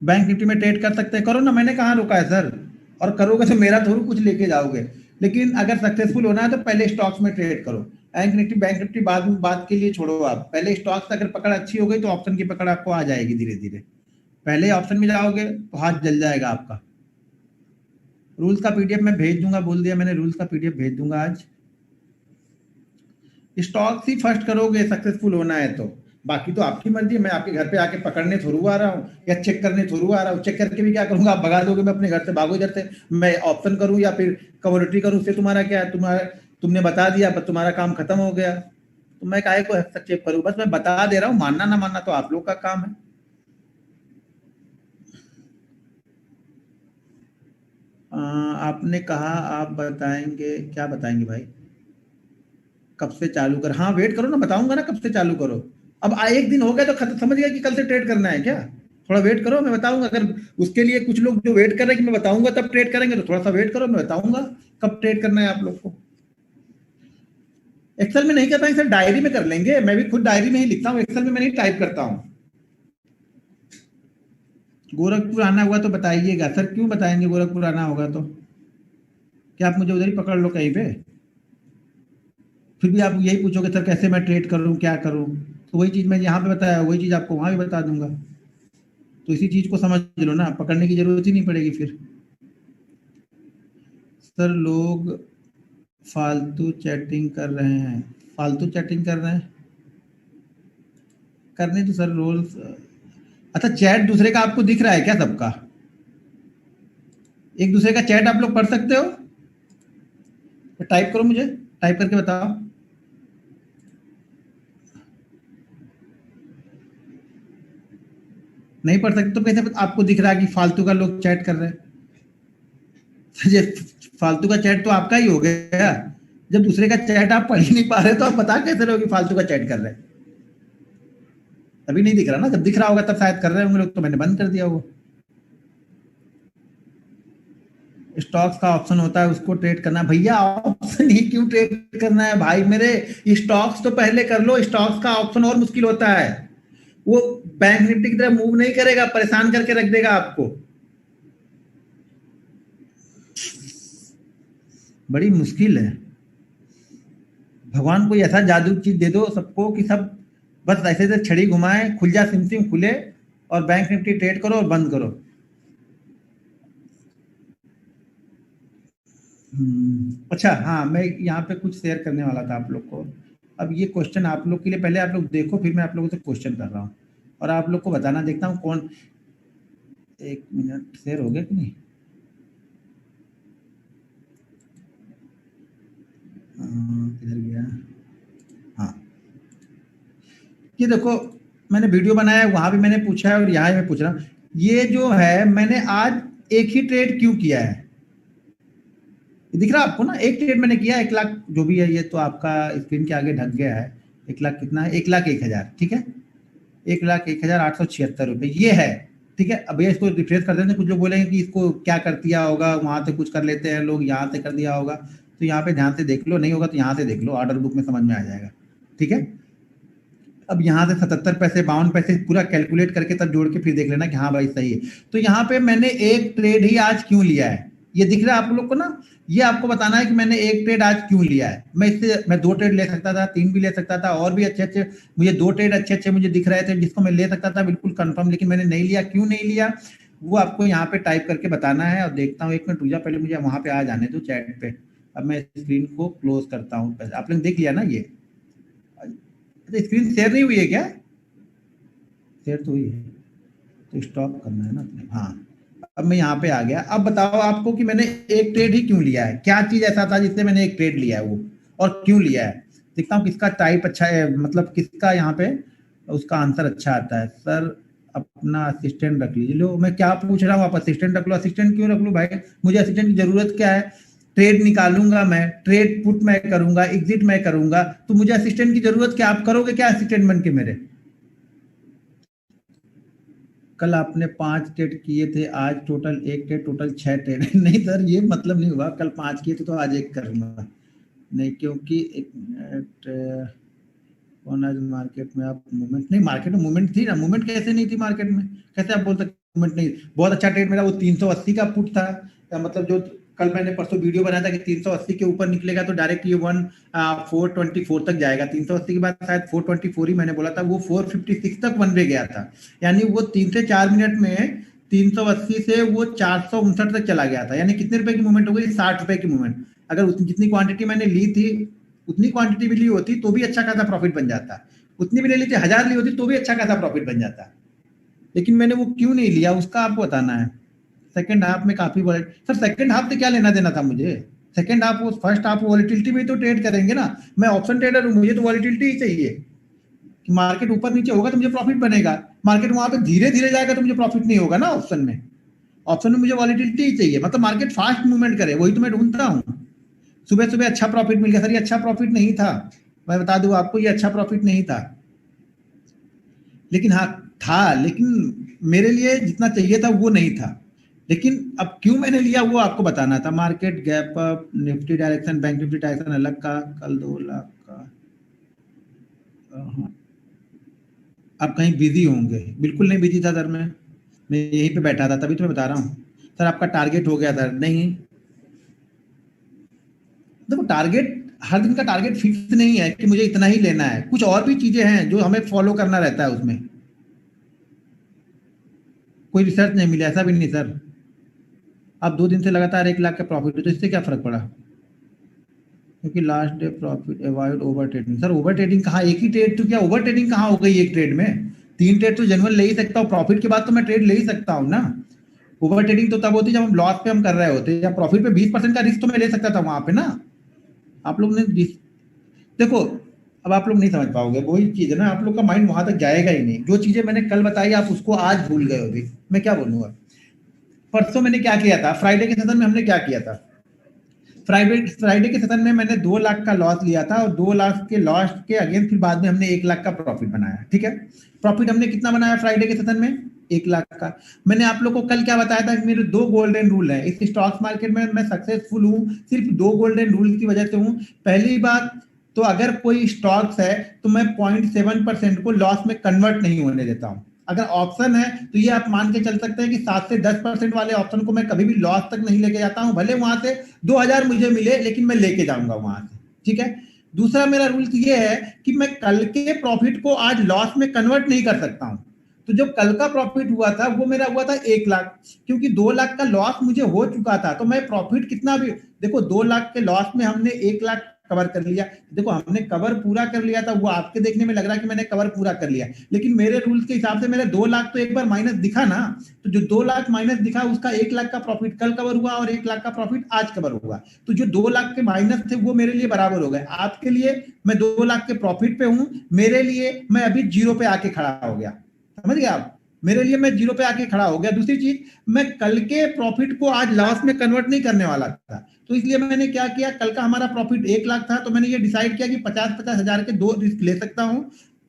Speaker 1: बैंक निफ्टी में ट्रेड कर सकते हैं, करो ना, मैंने कहाँ रोका है सर। और करोगे तो मेरा थोड़ा कुछ लेके जाओगे। लेकिन अगर सक्सेसफुल होना है तो पहले स्टॉक्स में ट्रेड करो। बैंक निफ्टी बाद में, बात के लिए छोड़ो। आप पहले स्टॉक्स अगर पकड़ अच्छी हो गई तो ऑप्शन की पकड़ आपको आ जाएगी धीरे धीरे। पहले ऑप्शन में जाओगे तो हाथ जल जाएगा आपका। रूल्स का पीडीएफ मैं भेज दूंगा, बोल दिया मैंने, रूल्स का पीडीएफ भेज दूंगा आज। स्टॉक्स ही फर्स्ट करोगे सक्सेसफुल होना है तो, बाकी तो आपकी मर्जी। मैं आपके घर पे आके पकड़ने थोड़ू आ रहा हूँ या चेक करने थोड़ू आ रहा हूँ। चेक करके भी क्या करूंगा? आप भगा दोगे, मैं अपने घर से भागो इधर से। मैं ऑप्शन करूँ या फिर कमोडिटी करूँ, उससे तुम्हारा क्या है? तुमने बता दिया, बस तुम्हारा काम खत्म हो गया। तो मैं काहे को हस्तक्षेप करूँ? बस मैं बता दे रहा हूँ, मानना ना मानना तो आप लोग का काम है। आपने कहा आप बताएंगे, क्या बताएंगे भाई? कब से चालू कर? हाँ वेट करो ना, बताऊंगा ना कब से चालू करो। अब एक दिन हो गया तो समझ गया कि कल से ट्रेड करना है क्या? थोड़ा वेट करो, मैं बताऊंगा। अगर उसके लिए कुछ लोग जो वेट कर रहे हैं कि मैं बताऊंगा तब ट्रेड करेंगे, तो थोड़ा सा वेट करो, मैं बताऊंगा कब ट्रेड करना है आप लोग को। एक्सेल में नहीं कर पाएंगे सर, डायरी में कर लेंगे। मैं भी खुद डायरी में ही लिखता हूँ, एक्सेल में मैं नहीं टाइप करता हूँ। गोरखपुर आना हुआ तो बताइएगा सर। क्यों बताएंगे? गोरखपुर आना होगा तो क्या आप मुझे उधर ही पकड़ लो कहीं पे? फिर भी आप यही पूछोगे सर कैसे मैं ट्रेड करूं, क्या करूं? तो वही चीज मैं यहाँ पे बताया, वही चीज आपको वहां भी बता दूंगा। तो इसी चीज को समझ लो ना, पकड़ने की जरूरत ही नहीं पड़ेगी फिर। सर लोग फालतू चैटिंग कर रहे हैं, फालतू चैटिंग कर रहे हैं, करने तो सर रोल्स। अच्छा, चैट दूसरे का आपको दिख रहा है क्या सबका? एक दूसरे का चैट आप लोग पढ़ सकते हो? टाइप करो, मुझे टाइप करके बताओ। नहीं पढ़ सकते तो कैसे आपको दिख रहा है कि फालतू का लोग चैट कर रहे हैं? ये फालतू का चैट तो आपका ही हो गया। जब दूसरे का चैट आप पढ़ ही नहीं पा रहे तो आप बता कैसे रहे हो कि फालतू का चैट कर रहे हैं? अभी नहीं दिख रहा ना, जब दिख रहा होगा तब शायद कर रहे होंगे लोग, तो मैंने बंद कर दिया वो। स्टॉक्स का ऑप्शन होता है, उसको ट्रेड करना। भैया ऑप्शन ही क्यों ट्रेड करना है भाई मेरे? स्टॉक्स तो पहले कर लो, स्टॉक्स का ऑप्शन और मुश्किल होता है। वो बैंक निफ्टी की तरह मूव नहीं करेगा, परेशान करके रख देगा आपको। बड़ी मुश्किल है। भगवान कोई ऐसा जादू चीज दे दो सबको कि सब बस ऐसे से छड़ी घुमाए, खुल जा सिम सिम खुले और बैंक निफ्टी ट्रेड करो और बंद करो। अच्छा हाँ, मैं यहाँ पे कुछ शेयर करने वाला था आप लोग को। अब ये क्वेश्चन आप लोग के लिए, पहले आप लोग देखो, फिर मैं आप लोगों से क्वेश्चन कर रहा हूँ और आप लोग को बताना, देखता हूँ कौन। एक मिनट, शेयर हो गया कि नहीं? किधर गया? हाँ, ये देखो, मैंने वीडियो बनाया है, वहां भी मैंने पूछा है और यहाँ मैं पूछ रहा हूँ। ये जो है, मैंने आज एक ही ट्रेड क्यों किया है? दिख रहा है आपको ना? एक ट्रेड मैंने किया, 1 लाख जो भी है, ये तो आपका स्क्रीन के आगे ढक गया है। 1 लाख कितना है? 1,01,000, ठीक है। 1,01,876 रुपये ये है, ठीक है। अब ये इसको रिफ्रेश कर देते हैं। कुछ लोग बोलेंगे कि इसको क्या कर दिया होगा, वहां से कुछ कर लेते हैं लोग, यहाँ से कर दिया होगा। तो यहाँ पे ध्यान से देख लो, नहीं होगा तो यहाँ से देख लो, ऑर्डर बुक में समझ में आ जाएगा, ठीक है। अब यहाँ से 77 पैसे 52 पैसे पूरा कैलकुलेट करके तब जोड़ के फिर देख लेना कि हाँ भाई सही है। तो यहाँ पे मैंने एक ट्रेड ही आज क्यों लिया है, ये दिख रहा है आप लोग को ना? ये आपको बताना है कि मैंने एक ट्रेड आज क्यों लिया है। मैं 2 ट्रेड ले सकता था, 3 भी ले सकता था, और भी अच्छे अच्छे मुझे 2 ट्रेड अच्छे अच्छे मुझे दिख रहे थे जिसको मैं ले सकता था बिल्कुल कंफर्म, लेकिन मैंने नहीं लिया। क्यों नहीं लिया वो आपको यहाँ पे टाइप करके बताना है। और देखता हूँ, 1 मिनट रुक जा, पहले मुझे वहां पे आ जाने दो चैट पे। अब मैं स्क्रीन को क्लोज करता हूँ। आप लोग देख लिया ना? ये स्क्रीन शेयर नहीं हुई है क्या? शेयर तो हुई है, तो स्टॉप करना है ना अपने। हाँ, अब मैं यहाँ पे आ गया। अब बताओ आपको कि मैंने एक ट्रेड ही क्यों लिया है, क्या चीज ऐसा था जिससे मैंने एक ट्रेड लिया है वो, और क्यों लिया है। देखता हूँ किसका टाइप अच्छा है, मतलब किसका यहाँ पे उसका आंसर अच्छा आता है। सर अपना असिस्टेंट रख लीजिए। लो, मैं क्या पूछ रहा हूँ, आप असिस्टेंट रख लो। असिस्टेंट क्यों रख लो भाई? मुझे असिस्टेंट की जरूरत क्या है? ट्रेड निकालूंगा मैं, ट्रेड पुट मैं करूंगा, एग्जिट मैं करूंगा, तो मुझे असिस्टेंट की जरूरत क्या? आप करोगे क्या असिस्टेंट बन के मेरे? कल आपने 5 ट्रेड किए थे, आज टोटल 1 ट्रेड, टोटल 6 ट्रेड। नहीं सर, ये मतलब नहीं हुआ। कल 5 किए थे तो आज 1 करूंगा नहीं, क्योंकि एक मिनट, कौन आज मार्केट में आप मूवमेंट नहीं, मार्केट में मूवमेंट थी ना? मूवमेंट कैसे नहीं थी मार्केट में? कैसे आप बोल सकते मूवमेंट नहीं? बहुत अच्छा ट्रेड मेरा वो 380 का पुट था। मतलब जो कल मैंने परसों वीडियो बनाया था कि 380 के ऊपर निकलेगा तो डायरेक्ट ये 424 तक जाएगा। 380 के बाद शायद 424 ही मैंने बोला था, वो 456 तक वन वे गया था। यानी वो 3 से 4 मिनट में 380 से वो 459 तक चला गया था। यानी कितने रुपए की मूवमेंट हो गई? 60 रुपए की मूवमेंट। अगर जितनी क्वांटिटी मैंने ली थी, उतनी क्वांटिटी भी ली होती तो भी अच्छा खासा प्रॉफिट बन जाता। उतनी भी ले ली थी, 1000 ली होती तो भी अच्छा खासा प्रॉफिट बन जाता। लेकिन मैंने वो क्यों नहीं लिया, उसका आपको बताना है। सेकंड हाफ में काफी सर सेकंड हाफ से क्या लेना देना था मुझे? सेकंड हाफ, वो फर्स्ट हाफ वॉलिटिलिटी में तो ट्रेड करेंगे ना। मैं ऑप्शन ट्रेडर हूँ, मुझे तो वॉलिटिलिटी ही चाहिए कि मार्केट ऊपर नीचे होगा तो मुझे प्रॉफिट बनेगा। मार्केट वहां पे धीरे धीरे जाएगा तो मुझे प्रॉफिट नहीं होगा ना। ऑप्शन में, ऑप्शन में मुझे वॉलिटिलिटी ही चाहिए, मतलब मार्केट फास्ट मूवमेंट करे, वही तो मैं ढूंढता हूँ। सुबह सुबह अच्छा प्रॉफिट मिल गया। सर ये अच्छा प्रॉफिट नहीं था, मैं बता दूं आपको, ये अच्छा प्रॉफिट नहीं था। लेकिन हाँ, था, लेकिन मेरे लिए जितना चाहिए था वो नहीं था। लेकिन अब क्यों मैंने लिया वो आपको बताना था। Market gap up, Nifty direction, bank Nifty direction अलग का, कल 2 लाख का। हाँ, आप कहीं बिजी होंगे? बिल्कुल नहीं बिजी था सर, मैं यहीं पे बैठा था, तभी तो मैं बता रहा हूँ। सर आपका टारगेट हो गया सर? नहीं, देखो टारगेट, हर दिन का टारगेट फिक्स नहीं है कि मुझे इतना ही लेना है। कुछ और भी चीजें हैं जो हमें फॉलो करना रहता है उसमें। कोई रिसर्च नहीं मिला, ऐसा भी नहीं सर। आप 2 दिन से लगातार 1 लाख का प्रॉफिट है तो इससे क्या फर्क पड़ा? क्योंकि last day profit, avoid over trading. Sir over trading कहाँ? एक ही ट्रेड तो क्या ओवर ट्रेडिंग कहाँ हो गई एक ट्रेड में? 3 ट्रेड तो जेन्युइन ले ही सकता हूँ, प्रॉफिट के बाद तो मैं ट्रेड ले ही सकता हूँ ना। ओवर ट्रेडिंग तो तब होती है जब हम लॉस पे हम कर रहे होते हैं, या प्रॉफिट पे 20% का रिस्क तो मैं ले सकता था वहां पे ना। आप लोग ने देखो, अब आप लोग नहीं समझ पाओगे, वही चीज है ना, आप लोग का माइंड वहां तक जाएगा ही नहीं। जो चीजें मैंने कल बताई आप उसको आज भूल गए हो अभी, मैं क्या बोलूंगा। परसों मैंने क्या किया था, फ्राइडे के सेशन में हमने क्या किया था? फ्राइडे फ्राइडे के सेशन में मैंने 2 लाख का लॉस लिया था और 2 लाख के लॉस के अगेंस्ट फिर बाद में हमने 1 लाख का प्रॉफिट बनाया। ठीक है, प्रॉफिट हमने कितना बनाया फ्राइडे के सेशन में? 1 लाख का। मैंने आप लोग को कल क्या बताया था कि मेरे 2 गोल्डन रूल है इस स्टॉक मार्केट में, मैं सक्सेसफुल हूँ सिर्फ 2 गोल्डन रूल की वजह से हूँ। पहली बात तो अगर कोई स्टॉक्स है तो मैं 0.7% को लॉस में कन्वर्ट नहीं होने देता हूँ। अगर ऑप्शन है तो ये आप मान के चल सकते हैं कि 7 से 10% वाले ऑप्शन को मैं कभी भी लॉस तक नहीं लेके जाता हूं, भले वहां से 2000 मुझे मिले लेकिन मैं लेके जाऊंगा वहां से। ठीक है, दूसरा मेरा रूल ये है कि मैं कल के प्रॉफिट को आज लॉस में कन्वर्ट नहीं कर सकता हूं। तो जब कल का प्रॉफिट हुआ था वो मेरा हुआ था 1 लाख, क्योंकि 2 लाख का लॉस मुझे हो चुका था तो मैं प्रॉफिट कितना भी, देखो 2 लाख के लॉस में हमने 1 लाख कवर कर लिया। देखो हमने कवर पूरा कर लिया था, वो आपके देखने में लग रहा है कि मैंने कवर पूरा कर लिया, लेकिन मेरे रूल्स के हिसाब से मेरे 2 लाख तो एक बार माइनस दिखा ना। तो जो 2 लाख माइनस दिखा उसका 1 लाख का प्रॉफिट कल कवर हुआ और 1 लाख का प्रॉफिट आज कवर हुआ। तो जो 2 लाख के माइनस थे वो मेरे लिए बराबर हो गए। आपके लिए मैं 2 लाख के प्रॉफिट पे हूं, मेरे लिए मैं अभी जीरो पे आके खड़ा हो गया। समझ गए आप? मेरे लिए मैं जीरो पे आके खड़ा हो गया। दूसरी चीज, मैं कल के प्रॉफिट को आज लॉस में कन्वर्ट नहीं करने वाला था, तो इसलिए मैंने क्या किया, कल का हमारा प्रॉफिट 1 लाख था तो मैंने ये डिसाइड किया कि 50-50 हजार के 2 रिस्क ले सकता हूं।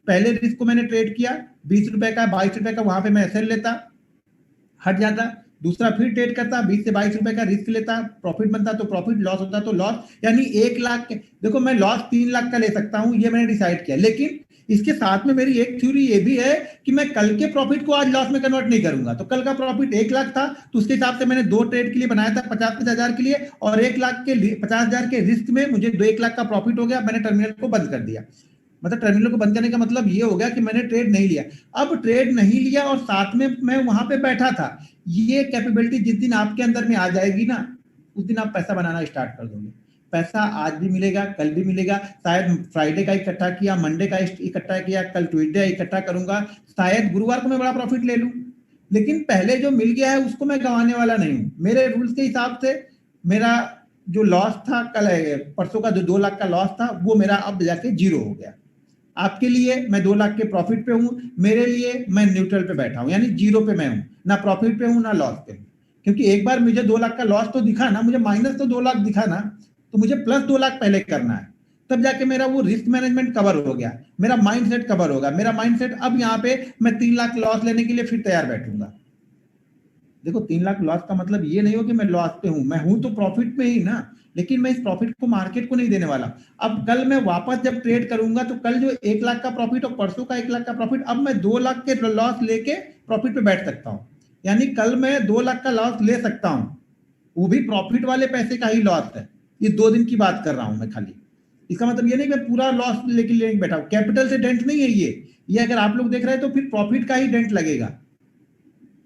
Speaker 1: पहले रिस्क को मैंने ट्रेड किया 20 रुपए का, 22 रुपए का, वहां पे मैं एसएल लेता, हट जाता। दूसरा फिर ट्रेड करता, 20 से 22 रुपए का रिस्क लेता, प्रॉफिट बनता तो प्रॉफिट, लॉस होता तो लॉस। यानी 1 लाख के, देखो मैं लॉस 3 लाख का ले सकता हूं, ये मैंने डिसाइड किया। लेकिन इसके साथ में मेरी एक थ्योरी ये भी है कि मैं कल के प्रॉफिट को आज लॉस में कन्वर्ट नहीं करूंगा। तो कल का प्रॉफिट 1 लाख था तो उसके हिसाब से मैंने 2 ट्रेड के लिए बनाया था 50-50 हजार के लिए, और 1 लाख के 50 हजार के रिस्क में मुझे 1 लाख का प्रॉफिट हो गया। मैंने टर्मिनल को बंद कर दिया। मतलब टर्मिनल को बंद करने का मतलब ये हो गया कि मैंने ट्रेड नहीं लिया। अब ट्रेड नहीं लिया और साथ में मैं वहां पे बैठा था। ये कैपेबिलिटी जिस दिन आपके अंदर में आ जाएगी ना, उस दिन आप पैसा बनाना स्टार्ट कर दोगे। पैसा आज भी मिलेगा, कल भी मिलेगा, शायद फ्राइडे का इकट्ठा किया, मंडे का इकट्ठा किया, कल ट्यूसडे इकट्ठा करूंगा, शायद गुरुवार को मैं बड़ा प्रॉफिट ले लूं, लेकिन पहले जो मिल गया है उसको मैं गंवाने वाला नहीं हूं। मेरे रूल्स के हिसाब से मेरा जो लॉस था कल, परसों का जो 2 लाख का लॉस था वो मेरा अब जाके जीरो हो गया। आपके लिए मैं 2 लाख के प्रॉफिट पे हूं, मेरे लिए मैं न्यूट्रल पे बैठा हूं, यानी जीरो पे मैं हूं, ना प्रॉफिट पे हूं ना लॉस पे हूं। क्योंकि एक बार मुझे 2 लाख का लॉस तो दिखा ना, मुझे माइनस तो 2 लाख दिखा ना, तो मुझे प्लस 2 लाख पहले करना है, तब जाके मेरा वो रिस्क मैनेजमेंट कवर हो गया, मेरा माइंडसेट कवर होगा। मेरा माइंडसेट अब यहाँ पे मैं 3 लाख लॉस लेने के लिए फिर तैयार बैठूंगा। देखो 3 लाख लॉस का मतलब ये नहीं हो कि मैं लॉस पे हूं, मैं हूं तो प्रॉफिट पे ही ना, लेकिन मैं इस प्रॉफिट को मार्केट को नहीं देने वाला। अब कल मैं वापस जब ट्रेड करूंगा तो कल जो 1 लाख का प्रॉफिट और परसों का 1 लाख का प्रॉफिट, अब मैं 2 लाख के लॉस लेके प्रॉफिट पे बैठ सकता हूँ। यानी कल मैं 2 लाख का लॉस ले सकता हूँ, वो भी प्रॉफिट वाले पैसे का ही लॉस है। ये 2 दिन की बात कर रहा हूं मैं खाली। इसका मतलब ये नहीं कि मैं पूरा लॉस लेके बैठा हूं, कैपिटल से डेंट नहीं है ये अगर आप लोग देख रहे हैं तो फिर प्रॉफिट का ही डेंट लगेगा।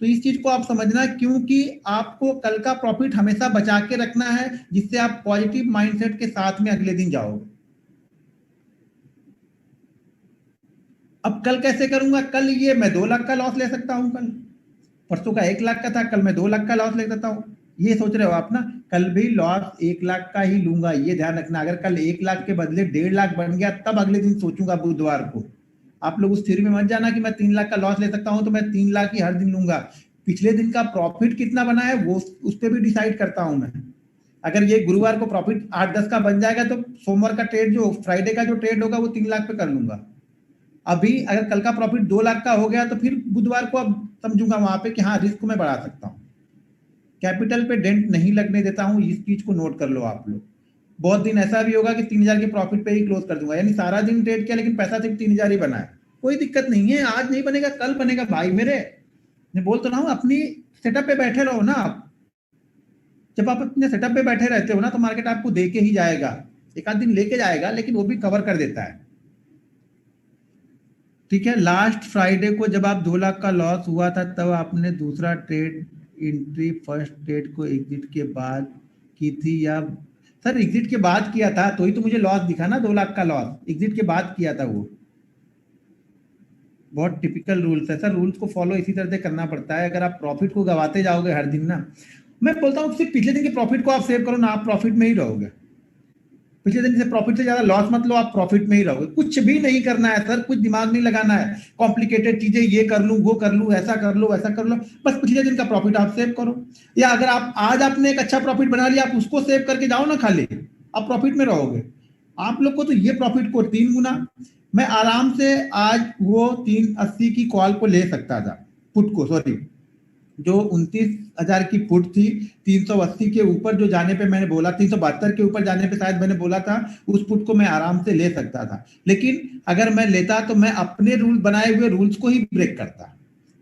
Speaker 1: तो इस चीज को आप समझना, क्योंकि आपको कल का प्रॉफिट हमेशा बचा के रखना है, जिससे आप पॉजिटिव माइंडसेट के साथ में अगले दिन जाओगे। अब कल कैसे करूंगा? कल ये मैं 2 लाख का लॉस ले सकता हूं, कल परसों का 1 लाख का था, कल मैं 2 लाख का लॉस ले सकता हूं। ये सोच रहे हो आप ना, कल भी लॉस 1 लाख का ही लूंगा, ये ध्यान रखना। अगर कल 1 लाख के बदले 1.5 लाख बन गया तब अगले दिन सोचूंगा बुधवार को। आप लोग उस थ्योरी में मत जाना कि मैं 3 लाख का लॉस ले सकता हूं तो मैं 3 लाख ही हर दिन लूंगा। पिछले दिन का प्रॉफिट कितना बना है वो उस पर भी डिसाइड करता हूं मैं। अगर ये गुरुवार को प्रॉफिट 8-10 का बन जाएगा तो सोमवार का ट्रेड, जो फ्राइडे का जो ट्रेड होगा वो 3 लाख पे कर लूंगा। अभी अगर कल का प्रॉफिट 2 लाख का हो गया तो फिर बुधवार को अब समझूंगा वहां पे कि हाँ रिस्क को मैं बढ़ा सकता हूँ। कैपिटल पे डेंट नहीं लगने देता हूं, इस चीज को नोट कर लो आप लोग। बहुत दिन ऐसा भी होगा कि 3,000 के प्रॉफिट पे ही क्लोज कर दूंगा, यानी सारा दिन ट्रेड किया लेकिन पैसा सिर्फ 3,000 ही बना है। कोई दिक्कत नहीं है, आज नहीं बनेगा कल बनेगा भाई मेरे। मैं बोल तो रहा हूँ अपनी सेटअप पे बैठे रहो ना आप। जब आप अपने सेटअप पे बैठे रहते हो ना तो मार्केट आपको दे के ही जाएगा, एक आध दिन लेके जाएगा लेकिन वो भी कवर कर देता है। ठीक है, लास्ट फ्राइडे को जब आप 2 लाख का लॉस हुआ था तब आपने दूसरा ट्रेड एंट्री फर्स्ट ट्रेड को एग्जिट के बाद की थी, या सर एग्जिट के बाद किया था तो ही तो मुझे लॉस दिखा ना, 2 लाख का लॉस एग्जिट के बाद किया था। वो बहुत टिपिकल रूल्स है सर, रूल्स को फॉलो इसी तरह से करना पड़ता है। अगर आप प्रॉफिट को गवाते जाओगे हर दिन ना, मैं बोलता हूँ सिर्फ पिछले दिन के प्रॉफिट को आप सेव करो ना, आप प्रॉफिट में ही रहोगे। पिछले दिन से प्रॉफिट से ज्यादा लॉस मत लो, आप प्रॉफिट में ही रहोगे। कुछ भी नहीं करना है सर, कुछ दिमाग नहीं लगाना है, कॉम्प्लिकेटेड चीजें ये कर लूं वो कर लूं, ऐसा कर लो वैसा कर लो, बस पिछले दिन का प्रॉफिट आप सेव करो। या अगर आप आज आपने एक अच्छा प्रॉफिट बना लिया, आप उसको सेव करके जाओ ना, खाली आप प्रॉफिट में रहोगे। आप लोग को तो ये प्रॉफिट को 3 गुना, मैं आराम से आज वो 380 की कॉल को ले सकता था, पुट को, सॉरी, जो 29,000 की पुट थी, 380 के ऊपर जो जाने पे मैंने बोला, 372 के ऊपर जाने पे शायद मैंने बोला था, उस पुट को मैं आराम से ले सकता था। लेकिन अगर मैं लेता तो मैं अपने रूल बनाए हुए रूल्स को ही ब्रेक करता,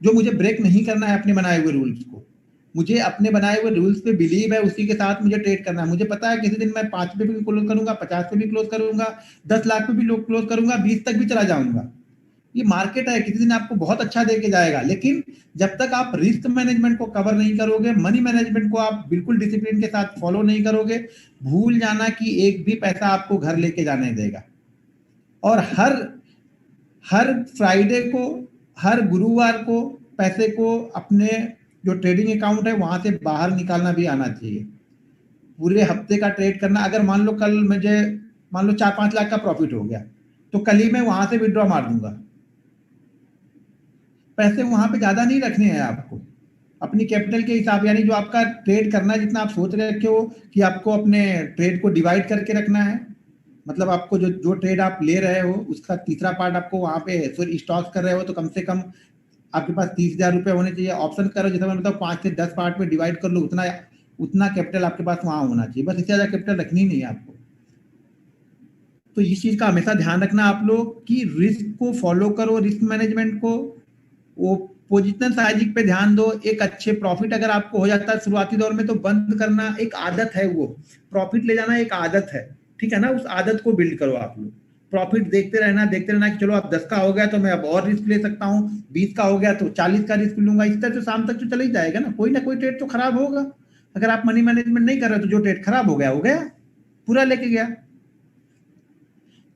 Speaker 1: जो मुझे ब्रेक नहीं करना है अपने बनाए हुए रूल्स को। मुझे अपने बनाए हुए रूल्स पे बिलीव है, उसी के साथ मुझे ट्रेड करना है। मुझे पता है किसी दिन मैं 5 पे भी क्लोज करूंगा, 50 पे भी क्लोज करूंगा, 10 लाख पे भी क्लोज करूंगा, 20 तक भी चला जाऊंगा। ये मार्केट है, किसी दिन आपको बहुत अच्छा देके जाएगा। लेकिन जब तक आप रिस्क मैनेजमेंट को कवर नहीं करोगे, मनी मैनेजमेंट को आप बिल्कुल डिसिप्लिन के साथ फॉलो नहीं करोगे, भूल जाना कि एक भी पैसा आपको घर लेके जाने देगा। और हर हर फ्राइडे को, हर गुरुवार को पैसे को अपने जो ट्रेडिंग अकाउंट है वहां से बाहर निकालना भी आना चाहिए। पूरे हफ्ते का ट्रेड करना, अगर मान लो कल मुझे, मान लो 4-5 लाख का प्रॉफिट हो गया, तो कल ही मैं वहां से विड्रॉ मार दूंगा। पैसे वहां पे ज्यादा नहीं रखने हैं आपको, अपनी कैपिटल के हिसाब, यानी जो आपका ट्रेड करना है, जितना आप सोच रखे हो कि आपको अपने ट्रेड को डिवाइड करके रखना है, मतलब आपको जो जो ट्रेड आप ले रहे हो उसका तीसरा पार्ट आपको वहां पे, सॉरी स्टॉक्स कर रहे हो तो कम से कम आपके पास 30,000 रुपए होने चाहिए। ऑप्शन करो जैसे मैं बताऊँ 5 से 10 पार्ट में डिवाइड कर लो, उतना उतना कैपिटल आपके पास वहां होना चाहिए, बस इससे ज्यादा कैपिटल रखनी नहीं है आपको। तो इस चीज का हमेशा ध्यान रखना आप लोग कि रिस्क को फॉलो करो, रिस्क मैनेजमेंट को, वो पोजिशनल साइजिंग पे ध्यान दो। एक अच्छे प्रॉफिट अगर आपको हो जाता है शुरुआती दौर में, तो बंद करना एक आदत है, वो प्रॉफिट ले जाना एक आदत है, ठीक है ना, उस आदत को बिल्ड करो आप लोग। प्रॉफिट देखते रहना कि चलो अब 10 का हो गया तो मैं अब और रिस्क ले सकता हूँ, 20 का हो गया तो 40 का रिस्क लूंगा। इस तरह से शाम तक तो चले ही जाएगा ना, कोई ना कोई ट्रेड तो खराब होगा। अगर आप मनी मैनेजमेंट नहीं कर रहे तो जो ट्रेड खराब हो गया पूरा लेके गया।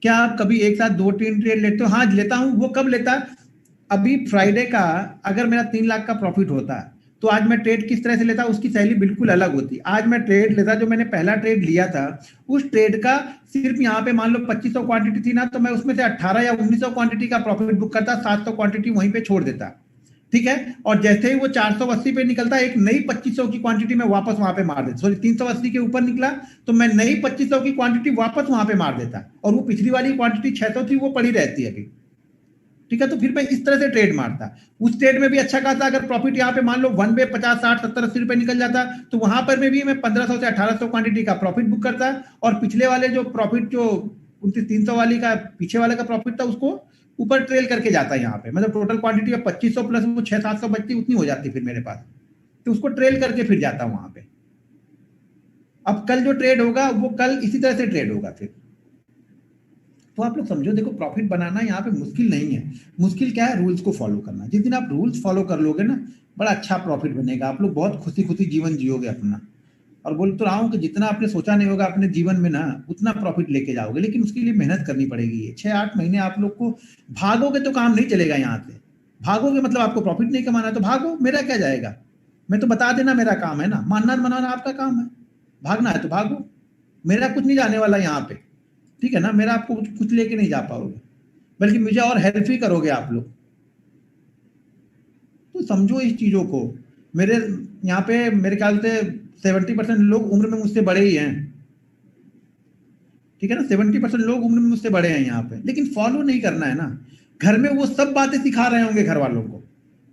Speaker 1: क्या आप कभी एक साथ 2-3 ट्रेड लेते हो? हाँ लेता हूं। वो कब लेता? अभी फ्राइडे का अगर मेरा 3 लाख का प्रॉफिट होता तो आज मैं ट्रेड किस तरह से लेता, उसकी शैली बिल्कुल अलग होती। आज मैं ट्रेड लेता, जो मैंने पहला ट्रेड लिया था उस ट्रेड का सिर्फ यहाँ पे मान लो 2500 क्वांटिटी थी ना, तो मैं उसमें से 18 या 1900 क्वांटिटी का प्रॉफिट बुक करता, 700 क्वांटिटी वहीं पे छोड़ देता, ठीक है। और जैसे ही वो 480 पे निकलता, एक नई 2500 की क्वांटिटी में वापस वहां पे मार देता, सॉरी 380 के ऊपर निकला तो मैं नई 2500 की क्वांटिटी वापस वहां पे मार देता, और वो पिछली वाली क्वांटिटी 600 थी वो पड़ी रहती है अभी, ठीक है। तो फिर मैं इस तरह से ट्रेड मारता। उस ट्रेड में भी अच्छा खासा अगर प्रॉफिट यहाँ पे मान लो 1 पे 50, 60, 70, 80 रुपए निकल जाता, तो वहां पर में भी मैं 1500 से 1800 क्वांटिटी का प्रॉफिट बुक करता, और पिछले वाले जो प्रॉफिट जो 2900 वाली का पीछे वाले का प्रॉफिट था उसको ऊपर ट्रेल करके जाता है यहाँ पे, मतलब टोटल क्वांटिटी में 2500 प्लस वो 600-700 बचती, उतनी हो जाती फिर मेरे पास, तो उसको ट्रेल करके फिर जाता वहां पे। अब कल जो ट्रेड होगा वो कल इसी तरह से ट्रेड होगा फिर। तो आप लोग समझो, देखो प्रॉफिट बनाना यहाँ पे मुश्किल नहीं है, मुश्किल क्या है, रूल्स को फॉलो करना। जिस दिन आप रूल्स फॉलो कर लोगे ना, बड़ा अच्छा प्रॉफिट बनेगा, आप लोग बहुत खुशी खुशी जीवन जियोगे अपना। और बोल तो रहा हूँ कि जितना आपने सोचा नहीं होगा अपने जीवन में ना, उतना प्रॉफिट लेके जाओगे, लेकिन उसके लिए मेहनत करनी पड़ेगी। 6-8 महीने आप लोग को भागोगे तो काम नहीं चलेगा। यहाँ से भागोगे मतलब आपको प्रॉफिट नहीं कमाना, तो भागो, मेरा क्या जाएगा, मैं तो बता देना मेरा काम है ना, मानना मनाना आपका काम है, भागना है तो भागो, मेरा कुछ नहीं जाने वाला यहाँ पे, ठीक है ना। मेरा आपको कुछ लेके नहीं जा पाओगे, बल्कि मुझे और हेल्प ही करोगे आप लोग। तो समझो इस चीजों को। मेरे यहाँ पे मेरे ख्याल से 70% लोग उम्र में मुझसे बड़े ही हैं, ठीक है ना, 70% लोग उम्र में मुझसे बड़े हैं यहाँ पे, लेकिन फॉलो नहीं करना है ना। घर में वो सब बातें सिखा रहे होंगे घर वालों को,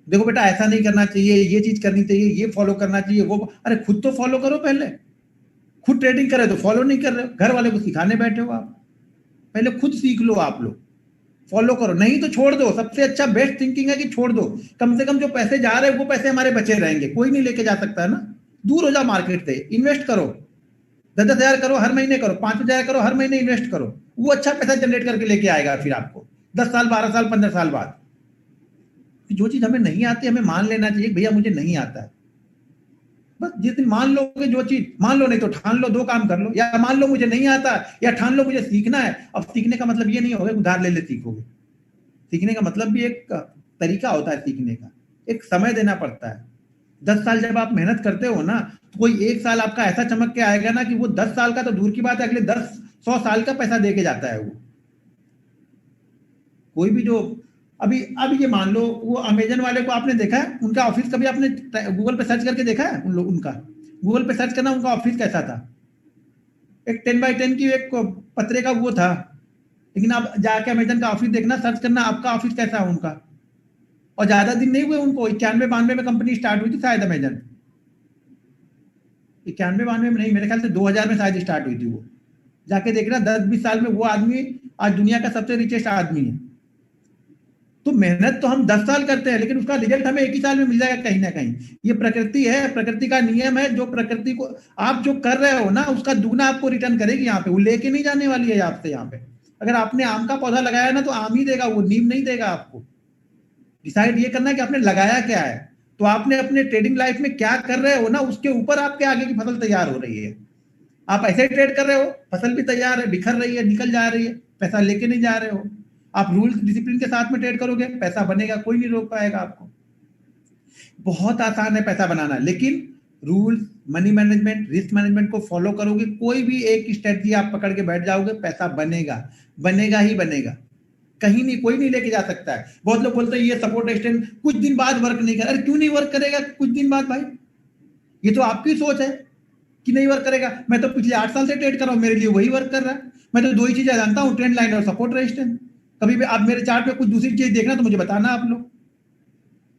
Speaker 1: देखो बेटा ऐसा नहीं करना चाहिए, ये चीज करनी चाहिए, ये फॉलो करना चाहिए, वो, अरे खुद तो फॉलो करो पहले। खुद ट्रेडिंग करे तो फॉलो नहीं कर रहे हो, घर वाले को सिखाने बैठे हो आप। पहले खुद सीख लो आप लोग, फॉलो करो, नहीं तो छोड़ दो। सबसे अच्छा बेस्ट थिंकिंग है कि छोड़ दो, कम से कम जो पैसे जा रहे हैं वो पैसे हमारे बचे रहेंगे, कोई नहीं लेके जा सकता है ना। दूर हो जाओ मार्केट से, इन्वेस्ट करो, 10,000 करो हर महीने, करो 5,000 करो हर महीने इन्वेस्ट करो, वो अच्छा पैसा जनरेट करके लेके आएगा फिर आपको 10 साल, 12 साल, 15 साल बाद। जो चीज हमें नहीं आती हमें मान लेना चाहिए, भैया मुझे नहीं आता है, बस जिस दिन मान लोगे जो चीज, मान लो नहीं तो ठान लो, 2 काम कर लो, या मान लो मुझे नहीं आता, या ठान लो मुझे सीखना है। अब सीखने का मतलब ये नहीं होगा उधार ले ले सीखोगे, सीखने का मतलब भी एक तरीका होता है सीखने का, एक समय देना पड़ता है। 10 साल जब आप मेहनत करते हो ना, तो कोई 1 साल आपका ऐसा चमक के आएगा ना कि वो 10 साल का तो दूर की बात है, अगले 10 100 साल का पैसा दे के जाता है वो। कोई भी जो अभी अब ये मान लो वो अमेजन वाले को आपने देखा है, उनका ऑफिस कभी आपने गूगल पे सर्च करके देखा है? उनका गूगल पे सर्च करना, उनका ऑफिस कैसा था? एक 10x10 की एक पत्रे का वो था। लेकिन आप जाके अमेजन का ऑफिस देखना, सर्च करना आपका ऑफिस कैसा है उनका। और ज्यादा दिन नहीं हुए उनको, 91-92 में कंपनी स्टार्ट हुई थी शायद अमेजन। 91-92 में नहीं, मेरे ख्याल से 2000 में शायद स्टार्ट हुई थी वो। जाके देखना 10-20 साल में वो आदमी आज दुनिया का सबसे रिचेस्ट आदमी है। तो मेहनत तो हम 10 साल करते हैं, लेकिन उसका रिजल्ट हमें 1 ही साल में मिल जाएगा कहीं ना कहीं। ये प्रकृति है, प्रकृति का नियम है। जो प्रकृति को आप जो कर रहे हो ना, उसका दुगना आपको रिटर्न करेगी। यहाँ पे वो लेके नहीं जाने वाली है आपसे। यहाँ पे अगर आपने आम का पौधा लगाया ना, तो आम ही देगा वो, नीम नहीं देगा आपको। डिसाइड ये करना है कि आपने लगाया क्या है। तो आपने अपने ट्रेडिंग लाइफ में क्या कर रहे हो ना, उसके ऊपर आपके आगे की फसल तैयार हो रही है। आप ऐसे ट्रेड कर रहे हो, फसल भी तैयार है, बिखर रही है, निकल जा रही है, पैसा लेके नहीं जा रहे हो। आप रूल्स डिसिप्लिन के साथ में ट्रेड करोगे, पैसा बनेगा, कोई नहीं रोक पाएगा आपको। बहुत आसान है पैसा बनाना, लेकिन rules, money management, risk management को फॉलो करोगे, कोई भी एक स्ट्रेटजी आप पकड़ के बैठ जाओगे, पैसा बनेगा, बनेगा ही बनेगा। कहीं नहीं, कोई नहीं लेके जा सकता है। बहुत लोग बोलते हैं ये सपोर्ट रेजिस्टेंस कुछ दिन बाद वर्क नहीं कर। अरे क्यों नहीं वर्क करेगा कुछ दिन बाद भाई? ये तो आपकी सोच है कि नहीं वर्क करेगा। मैं तो पिछले 8 साल से ट्रेड कर रहा हूं, मेरे लिए वही वर्क कर रहा है। मैं तो 2 ही चीजें जानता हूं, ट्रेंड लाइन और सपोर्ट रेजिस्टेंस। कभी भी आप मेरे चार्ट पे कुछ दूसरी चीज देखना तो मुझे बताना आप लोग।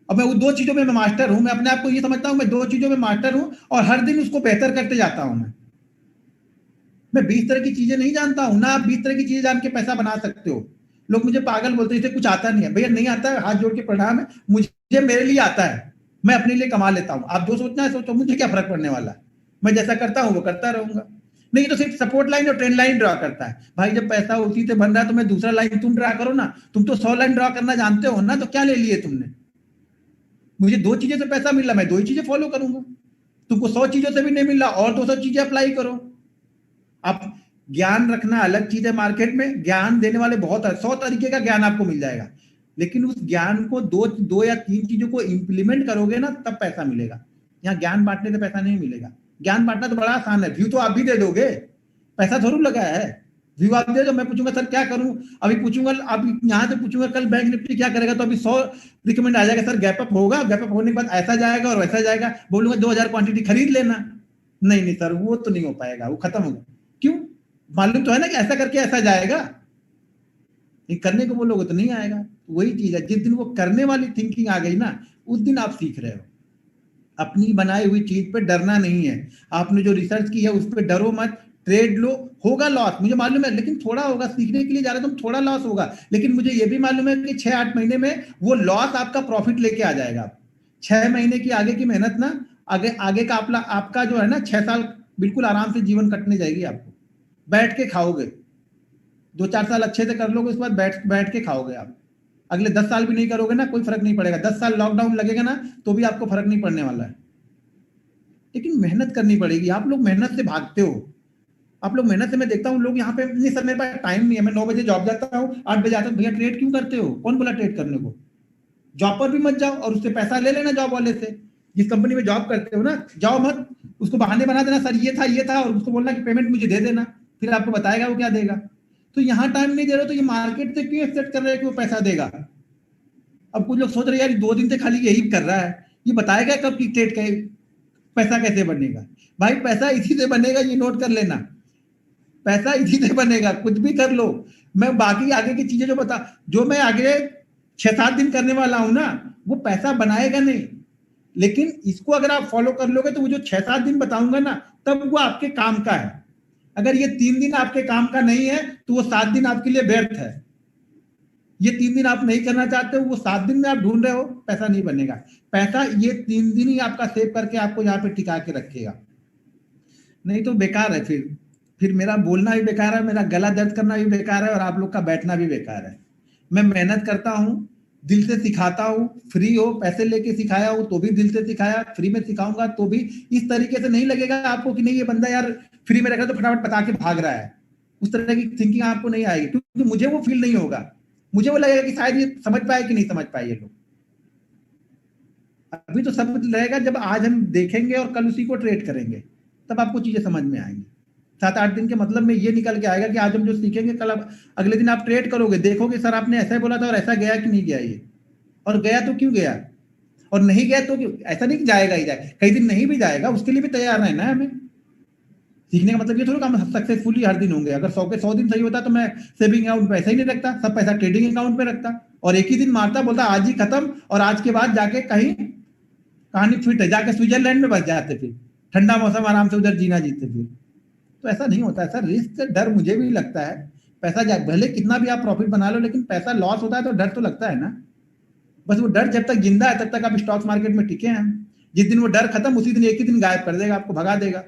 Speaker 1: अब मैं वो 2 चीजों में मैं मास्टर हूं। मैं अपने आप को ये समझता हूं मैं 2 चीजों में मास्टर हूं, और हर दिन उसको बेहतर करते जाता हूं। मैं 20 तरह की चीजें नहीं जानता हूं ना। आप 20 तरह की चीजें जान के पैसा बना सकते हो। लोग मुझे पागल बोलते हैं इसे कुछ आता नहीं है। भैया नहीं आता है, हाथ जोड़ के प्रणाम है। मुझे मेरे लिए आता है, मैं अपने लिए कमा लेता हूं। आप जो सोचना है सोचो, मुझे क्या फर्क पड़ने वाला है। मैं जैसा करता हूं वो करता रहूंगा। नहीं तो सिर्फ सपोर्ट लाइन और ट्रेंड लाइन ड्रॉ करता है। भाई जब पैसा उसी से बन रहा है तो मैं दूसरा लाइन तुम ड्रॉ करो ना। तुम तो 100 लाइन ड्रॉ करना जानते हो ना, तो क्या ले लिए तुमने? मुझे 2 चीजें से पैसा मिल रहा, मैं 2 ही चीजें फॉलो करूंगा। तुमको 100 चीजों से भी नहीं मिल रहा, और 200 चीजें अप्लाई करो। आप ज्ञान रखना अलग चीज है। मार्केट में ज्ञान देने वाले बहुत है, 100 तरीके का ज्ञान आपको मिल जाएगा, लेकिन उस ज्ञान को दो या 3 चीजों को इंप्लीमेंट करोगे ना, तब पैसा मिलेगा। यहाँ ज्ञान बांटने से पैसा नहीं मिलेगा। ज्ञान बांटना तो बड़ा आसान है, व्यू तो आप भी दे दोगे, पैसा जरूर लगा है। व्यू आप दे दो, मैं पूछूंगा सर क्या करूं, अभी पूछूंगा, अब यहाँ से पूछूंगा कल बैंक निफ्टी क्या करेगा, तो अभी 100 रिकमेंड आ जाएगा। सर गैप अप होगा, गैप अप होने के बाद ऐसा जाएगा और वैसा जाएगा। बोलूंगा 2000 क्वांटिटी खरीद लेना। नहीं नहीं सर, वो तो नहीं हो पाएगा, वो खत्म होगा। क्यों? मालूम तो है ना कि ऐसा करके ऐसा जाएगा। ये करने को बोलोगे तो नहीं आएगा। वही चीज है, जिस दिन वो करने वाली थिंकिंग आ गई ना, उस दिन आप सीख रहे हो। अपनी बनाई हुई चीज पे डरना नहीं है। आपने जो रिसर्च की है उस पर डरो मत। ट्रेड लो, होगा लॉस मुझे मालूम है, लेकिन थोड़ा होगा। सीखने के लिए जा रहे हो तुम, थोड़ा लॉस होगा, लेकिन मुझे ये भी मालूम है कि 6-8 महीने में वो लॉस आपका प्रॉफिट लेके आ जाएगा। 6 महीने की आगे की मेहनत ना, आगे आगे का आपका जो है ना 6 साल बिल्कुल आराम से जीवन कटने जाएगी। आपको बैठ के खाओगे, 2-4 साल अच्छे से कर लोगे, उसके बाद बैठ बैठ के खाओगे आप। अगले 10 साल भी नहीं करोगे ना, कोई फर्क नहीं पड़ेगा। 10 साल लॉकडाउन लगेगा ना, तो भी आपको फर्क नहीं पड़ने वाला है। लेकिन मेहनत करनी पड़ेगी। आप लोग मेहनत से भागते हो। आप लोग मेहनत से, मैं देखता हूँ लोग यहाँ पे, नहीं सर मेरे पास टाइम नहीं है, मैं 9 बजे जॉब जाता हूँ, 8 बजे आता हूँ। भैया ट्रेड क्यों करते हो? कौन बोला ट्रेड करने को? जॉब पर भी मत जाओ और उससे पैसा ले लेना जॉब वाले से। जिस कंपनी में जॉब करते हो ना, जाओ मत, उसको बहाने बना देना, सर ये था, और उसको बोलना कि पेमेंट मुझे दे देना, फिर आपको बताएगा वो क्या देगा। तो यहाँ टाइम नहीं दे रहे हो, तो ये मार्केट से क्यों एक्सपेक्ट कर रहे हैं कि वो पैसा देगा? अब कुछ लोग सोच रहे हैं यार 2 दिन से खाली यही कर रहा है, ये बताएगा कब कि ट्रेड का पैसा कैसे बनेगा। भाई पैसा इसी से बनेगा, ये नोट कर लेना। पैसा इसी से बनेगा, कुछ भी कर लो। मैं बाकी आगे की चीजें जो मैं आगे 6-7 दिन करने वाला हूं ना, वो पैसा बनाएगा नहीं। लेकिन इसको अगर आप फॉलो कर लोगे, तो वो जो 6-7 दिन बताऊंगा ना, तब वो आपके काम का है। अगर ये 3 दिन आपके काम का नहीं है, तो वो 7 दिन आपके लिए व्यर्थ है। ये 3 दिन आप नहीं करना चाहते हो, वो 7 दिन में आप ढूंढ रहे हो, पैसा नहीं बनेगा। पैसा ये 3 दिन ही आपका सेव करके आपको यहाँ पे टिका के रखेगा। नहीं तो बेकार है। फिर मेरा बोलना भी बेकार है, मेरा गला दर्द करना भी बेकार है, और आप लोग का बैठना भी बेकार है। मैं मेहनत करता हूँ, दिल से सिखाता हूँ। फ्री हो, पैसे लेके सिखाया हूँ तो भी दिल से सिखाया, फ्री में सिखाऊंगा तो भी इस तरीके से नहीं लगेगा आपको कि नहीं ये बंदा यार फ्री में रखा तो फटाफट बता के भाग रहा है। उस तरह की थिंकिंग आपको नहीं आएगी, क्योंकि मुझे वो फील नहीं होगा। मुझे वो लगेगा कि शायद ये समझ पाए कि नहीं समझ पाए ये लोग। अभी तो सब रहेगा, जब आज हम देखेंगे और कल उसी को ट्रेड करेंगे, तब आपको चीजें समझ में आएंगी। 7-8 दिन के मतलब में ये निकल के आएगा कि आज हम जो सीखेंगे कल आप अगले दिन आप ट्रेड करोगे, देखोगे सर आपने ऐसा बोला था और ऐसा गया कि नहीं गया ये, और गया तो क्यों गया, और नहीं गया तो क्यों। ऐसा नहीं कि जाएगा ही जाए, कई दिन नहीं भी जाएगा, उसके लिए भी तैयार रहना है हमें। सीखने का मतलब ये थोड़ा हम सक्सेसफुली हर दिन होंगे। अगर 100 के 100 दिन सही होता तो मैं सेविंग अकाउंट पैसा ही नहीं रखता, सब पैसा ट्रेडिंग अकाउंट में रखता, और एक ही दिन मारता, बोलता आज ही खत्म, और आज के बाद जाके कहीं कहानी फिट है, जाके स्विट्जरलैंड में बस जाते, फिर ठंडा मौसम आराम से उधर जीना जीते फिर। तो ऐसा नहीं होता है सर, रिस्क से डर मुझे भी लगता है। पैसा जाए भले कितना भी आप प्रॉफिट बना लो, लेकिन पैसा लॉस होता है तो डर तो लगता है ना। बस वो डर जब तक जिंदा है तब तक आप स्टॉक मार्केट में टिके हैं। जिस दिन वो डर खत्म, उसी दिन एक ही दिन गायब कर देगा, आपको भगा देगा।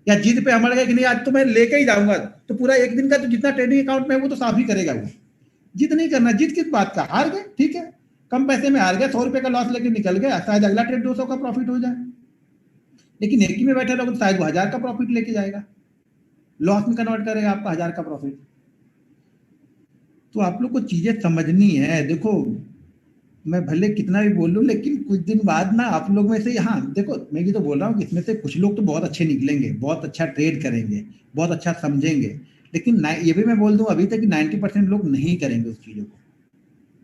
Speaker 1: या जिद पे अमड़ गए कि नहीं आज तो मैं लेके ही जाऊंगा, तो पूरा एक दिन का तो जितना ट्रेडिंग अकाउंट में है वो तो साफ ही करेगा वो। जिद नहीं करना, जिद किस बात का, हार गए ठीक है, कम पैसे में हार गए, 100 रुपए का लॉस लेके निकल गए, शायद अगला ट्रेड 200 का प्रॉफिट हो जाए। लेकिन एक ही में बैठे रहोगे तो शायद वो 1000 का प्रॉफिट लेके जाएगा, लॉस में कन्वर्ट करेगा आपका 1000 का प्रॉफिट। तो आप लोग को चीजें समझनी है। देखो मैं भले कितना भी बोल लूं, लेकिन कुछ दिन बाद ना आप लोग में से, हाँ देखो मैं ये तो बोल रहा हूँ कि इसमें से कुछ लोग तो बहुत अच्छे निकलेंगे, बहुत अच्छा ट्रेड करेंगे, बहुत अच्छा समझेंगे, लेकिन ये भी मैं बोल दूं अभी तक कि 90% लोग नहीं करेंगे उस चीजों को।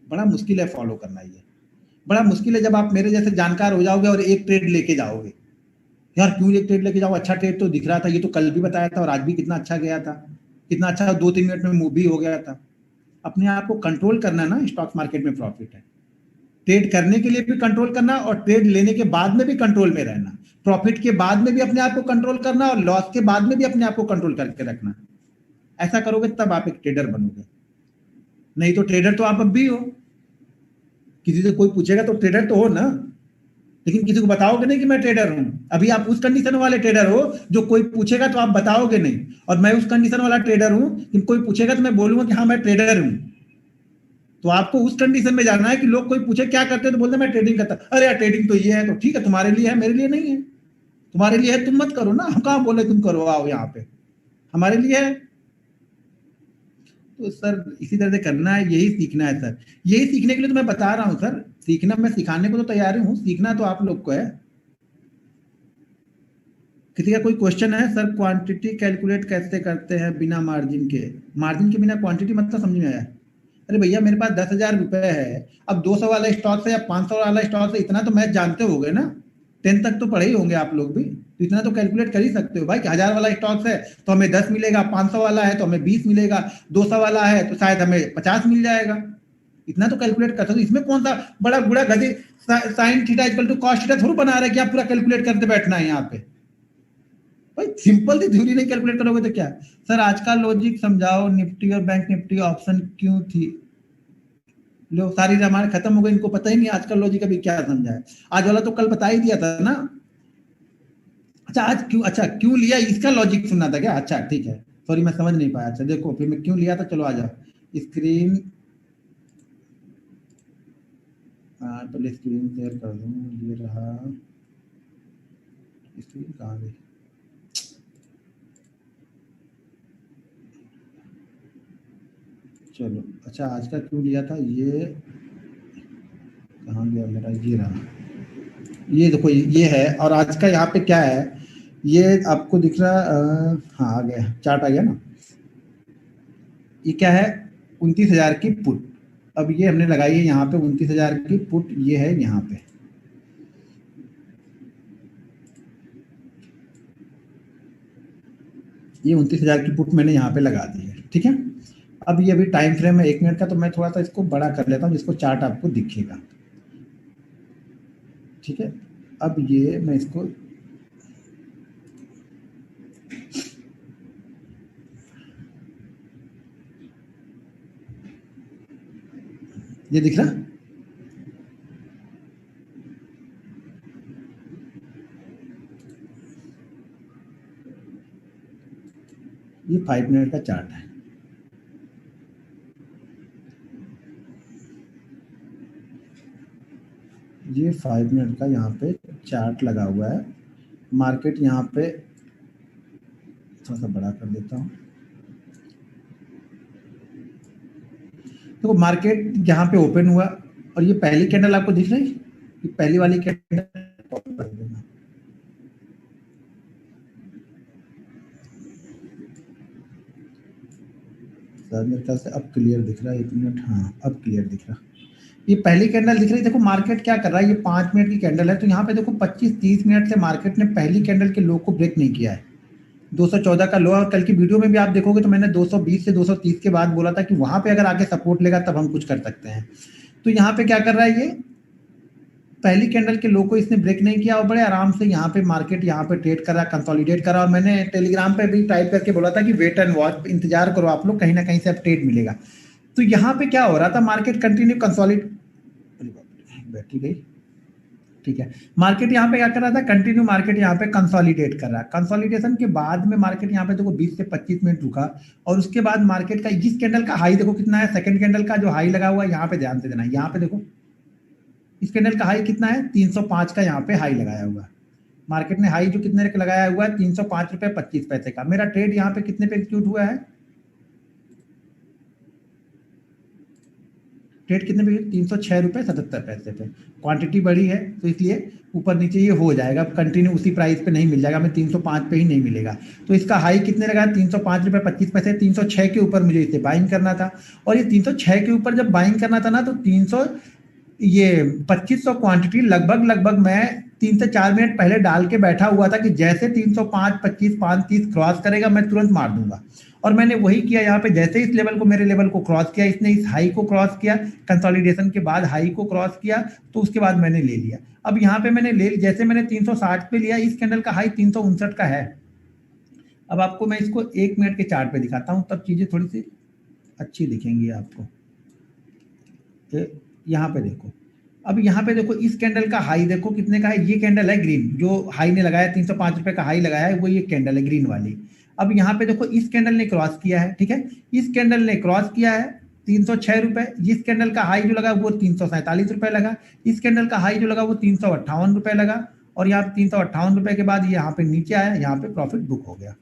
Speaker 1: बड़ा मुश्किल है फॉलो करना, ये बड़ा मुश्किल है। जब आप मेरे जैसे जानकार हो जाओगे और एक ट्रेड लेके जाओगे, यार क्यों एक ट्रेड लेके जाओ, अच्छा ट्रेड तो दिख रहा था, ये तो कल भी बताया था और आज भी कितना अच्छा गया था, कितना अच्छा 2-3 मिनट में मूव भी हो गया था। अपने आप को कंट्रोल करना ना, स्टॉक मार्केट में प्रॉफिट है। ट्रेड करने के लिए भी कंट्रोल करना और ट्रेड लेने के बाद में भी कंट्रोल में रहना, प्रॉफिट के बाद में भी अपने आप को कंट्रोल करना और लॉस के बाद में भी अपने आप को कंट्रोल करके रखना। ऐसा करोगे तब आप एक ट्रेडर बनोगे, नहीं तो ट्रेडर तो आप अब भी हो। किसी से कोई पूछेगा तो ट्रेडर तो हो ना, लेकिन किसी को बताओगे नहीं कि मैं ट्रेडर हूं। अभी आप उस कंडीशन वाले ट्रेडर हो जो कोई पूछेगा तो आप बताओगे नहीं, और मैं उस कंडीशन वाला ट्रेडर हूं कि कोई पूछेगा तो मैं बोलूंगा कि हाँ मैं ट्रेडर हूं। तो आपको उस कंडीशन में जाना है कि लोग कोई पूछे क्या करते हैं तो बोलते मैं ट्रेडिंग करता। अरे यार ट्रेडिंग तो ये है, तो ठीक है तुम्हारे लिए है, मेरे लिए नहीं है। तुम्हारे लिए है तुम मत करो ना, हम कहाँ बोले तुम करो, आओ यहाँ पे, हमारे लिए है। तो सर इसी तरह से करना है, यही सीखना है सर, यही सीखने के लिए तो मैं बता रहा हूँ सर। सीखना, मैं सिखाने को तो तैयार हूँ, सीखना तो आप लोग को है। किसी का कोई क्वेश्चन है सर, क्वांटिटी कैलकुलेट कैसे करते हैं बिना मार्जिन के, मार्जिन के बिना क्वांटिटी मतलब समझ में आया। अरे भैया मेरे पास 10,000 रुपए है, अब 200 वाला स्टॉक से या 500 वाला स्टॉक से, इतना तो मैथ जानते होगे ना, 10 तक तो पढ़े ही होंगे आप लोग भी, तो इतना तो कैलकुलेट कर ही सकते हो भाई कि 1000 वाला स्टॉक है तो हमें 10 मिलेगा, 500 वाला है तो हमें 20 मिलेगा, 200 वाला है तो शायद हमें 50 मिल जाएगा। इतना तो कैलकुलेट कर सकते हो, इसमें कौन सा बड़ा बुरा गधे sine theta equal to cos theta थोड़ा बना रहा है कि आप पूरा कैलकुलेट करते बैठना है यहाँ पे। भाई सिंपल सी थ्योरी नहीं कैलकुलेट करोगे तो क्या। सर आज का लॉजिक समझाओ, निफ्टी और बैंक निफ्टी ऑप्शन क्यों थी, लो सारी रामायण खत्म हो गई, इनको पता ही नहीं आज का लॉजिक अभी क्या समझा है। आज वाला तो कल बता ही दिया था ना। अच्छा आज क्यों, अच्छा क्यों लिया इसका लॉजिक सुनना था क्या, अच्छा ठीक है, सॉरी मैं समझ नहीं पाया। अच्छा देखो फिर मैं क्यों लिया था, चलो आ जाओ स्क्रीन, हाँ पहले स्क्रीन शेयर कर दूं, ये रहा स्क्रीन, कहाँ गई, चलो अच्छा आज का क्यों लिया था, ये कहाँ गया मेरा, ये रहा, ये देखो ये है। और आज का यहाँ पे क्या है, ये आपको दिख रहा, हाँ आ गया, चार्ट आ गया ना। ये क्या है, 29,000 की पुट, अब ये हमने लगाई है यहाँ पे 29,000 की पुट, ये है यहाँ पे, ये 29,000 की पुट मैंने यहाँ पे लगा दी है, ठीक है। अब ये अभी टाइम फ्रेम है 1 मिनट का, तो मैं थोड़ा सा इसको बड़ा कर लेता हूँ जिसको चार्ट आपको दिखेगा, ठीक है। अब ये मैं इसको, ये दिख रहा, ये 5 मिनट का चार्ट है, ये 5 मिनट का यहाँ पे चार्ट लगा हुआ है। मार्केट यहाँ पे थोड़ा सा बड़ा कर देता हूँ, तो मार्केट यहाँ पे ओपन हुआ और ये पहली कैंडल आपको दिख रही है, ये पहली वाली कैंडल, सर मेरे ख्याल से अब क्लियर दिख रहा है, 1 मिनट, हाँ अब क्लियर दिख रहा। ये पहली कैंडल दिख रही है, देखो मार्केट क्या कर रहा है, ये 5 मिनट की कैंडल है, तो यहाँ पे देखो 25-30 मिनट से मार्केट ने पहली कैंडल के लो को ब्रेक नहीं किया है। 214 का लो, और कल की वीडियो में भी आप देखोगे तो मैंने 220 से 230 के बाद बोला था कि वहां पे अगर आगे सपोर्ट लेगा तब हम कुछ कर सकते हैं। तो यहाँ पे क्या कर रहा है, ये पहली कैंडल के लो को इसने ब्रेक नहीं किया और बड़े आराम से यहाँ पे मार्केट यहाँ पे ट्रेड कर रहा, कंसोलिडेट कर रहा। और मैंने टेलीग्राम पे भी टाइप करके बोला था कि वेट एंड वॉच, इंतजार करो आप लोग, कहीं ना कहीं से अब ट्रेड मिलेगा। तो यहाँ पे क्या हो रहा था, मार्केट कंटिन्यू कंसोलिडेट, बैटरी गई, ठीक है। मार्केट यहाँ पे क्या कर रहा था, कंटिन्यू मार्केट यहाँ पे कंसोलिडेट कर रहा है। कंसोलिडेशन के बाद में मार्केट यहाँ पे देखो 20 से 25 मिनट रुका, और उसके बाद मार्केट का इस कैंडल का हाई देखो कितना है, सेकंड कैंडल का जो हाई लगा हुआ है यहाँ पे ध्यान से देना, यहाँ पे देखो इस कैंडल का हाई कितना है, 305 का यहाँ पे हाई लगाया हुआ है। मार्केट ने हाई जो कितने का लगाया हुआ है, 305 रुपए 25 पैसे का। मेरा ट्रेड यहाँ पे कितने पे एग्जीक्यूट हुआ है, ट्रेड कितने पे, 306 रुपए 77 पैसे पे। क्वांटिटी बड़ी है तो इसलिए ऊपर नीचे ये हो जाएगा, कंटिन्यू उसी प्राइस पे नहीं मिल जाएगा, हमें 305 पे ही नहीं मिलेगा। तो इसका हाई कितने लगा, 305 रुपए 25 पैसे, 306 के ऊपर मुझे इसे बाइंग करना था। और ये 306 के ऊपर जब बाइंग करना था ना, तो 300 ये 2500 क्वांटिटी लगभग लगभग मैं 3 से 4 मिनट पहले डाल के बैठा हुआ था कि जैसे 305 25 5 30 क्रॉस करेगा मैं तुरंत मार दूंगा। और मैंने वही किया, यहाँ पे जैसे इस लेवल को, मेरे लेवल को क्रॉस किया, इसने इस हाई को क्रॉस किया, कंसोलिडेशन के बाद हाई को क्रॉस किया, तो उसके बाद मैंने ले लिया। अब यहाँ पे मैंने ले, जैसे मैंने 360 पे लिया, इस कैंडल का हाई 359 का है। अब आपको मैं इसको 1 मिनट के चार्ट पे दिखाता हूँ, तब चीजें थोड़ी सी अच्छी दिखेंगी आपको। तो यहाँ पे देखो, अब यहाँ पे देखो इस कैंडल का हाई देखो कितने का है, ये कैंडल है ग्रीन, जो हाई ने लगाया 305 रुपए का हाई लगाया है, वो ये कैंडल है ग्रीन वाली। अब यहाँ पे देखो इस कैंडल ने क्रॉस किया है, ठीक है, इस कैंडल ने क्रॉस किया है 306 रुपए। इस कैंडल का हाई जो लगा वो 347 रुपए लगा, इस कैंडल का हाई जो लगा वो 358 रुपए लगा, और यहाँ 358 रुपए के बाद ये यहाँ पे नीचे आया, यहाँ पे प्रॉफिट बुक हो गया।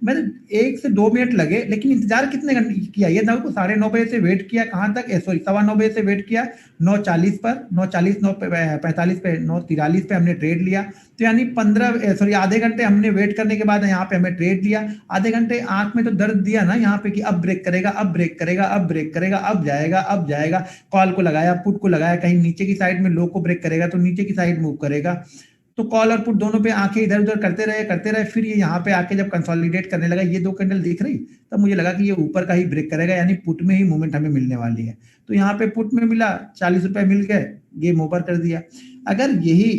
Speaker 1: मैंने 1 से 2 मिनट लगे, लेकिन इंतजार कितने घंटे किया, ये देखो 9:30 बजे से वेट किया, कहां तक, सॉरी 9:15 बजे से वेट किया 9:40 पर, 9:40 9:45 पे, 9:43 पे हमने ट्रेड लिया। तो यानी 15 आधे घंटे हमने वेट करने के बाद यहाँ पे हमें ट्रेड लिया। आधे घंटे आंख में तो दर्द दिया ना यहाँ पे कि अब ब्रेक करेगा, अब ब्रेक करेगा, अब ब्रेक करेगा, अब जाएगा, अब जाएगा। कॉल को लगाया, पुट को लगाया, कहीं नीचे की साइड में लो को ब्रेक करेगा तो नीचे की साइड मूव करेगा। तो कॉल और पुट दोनों पे आंखें इधर उधर करते रहे। फिर ये यहाँ पे आके जब कंसोलिडेट करने लगा, ये 2 कैंडल दिख रही, तब मुझे लगा कि ये ऊपर का ही ब्रेक करेगा, यानी पुट में ही मूवमेंट हमें मिलने वाली है। तो यहाँ पे पुट में मिला, 40 रुपए मिल गए, गेम ओवर कर दिया। अगर यही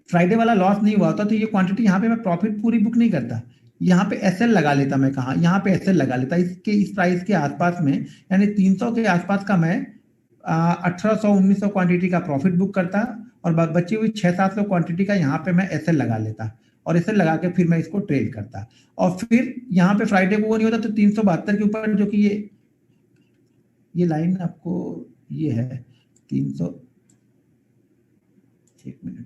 Speaker 1: फ्राइडे वाला लॉस नहीं हुआ होता तो ये क्वांटिटी यहाँ पे मैं प्रॉफिट पूरी बुक नहीं करता, यहाँ पे एसएल लगा लेता। मैं कहा, यहाँ पे एसएल लगा लेता, इसके इस प्राइस के आसपास में, यानी 300 के आसपास का मैं 1800-1900 क्वांटिटी का प्रॉफिट बुक करता, और बची हुई 600-700 क्वांटिटी का यहाँ पे मैं एसएल लगा लेता, और एसएल लगा के फिर मैं इसको ट्रेड करता। और फिर यहाँ पे फ्राइडे को वो नहीं होता तो 372 के ऊपर, जो कि ये लाइन आपको ये है 300, एक मिनट,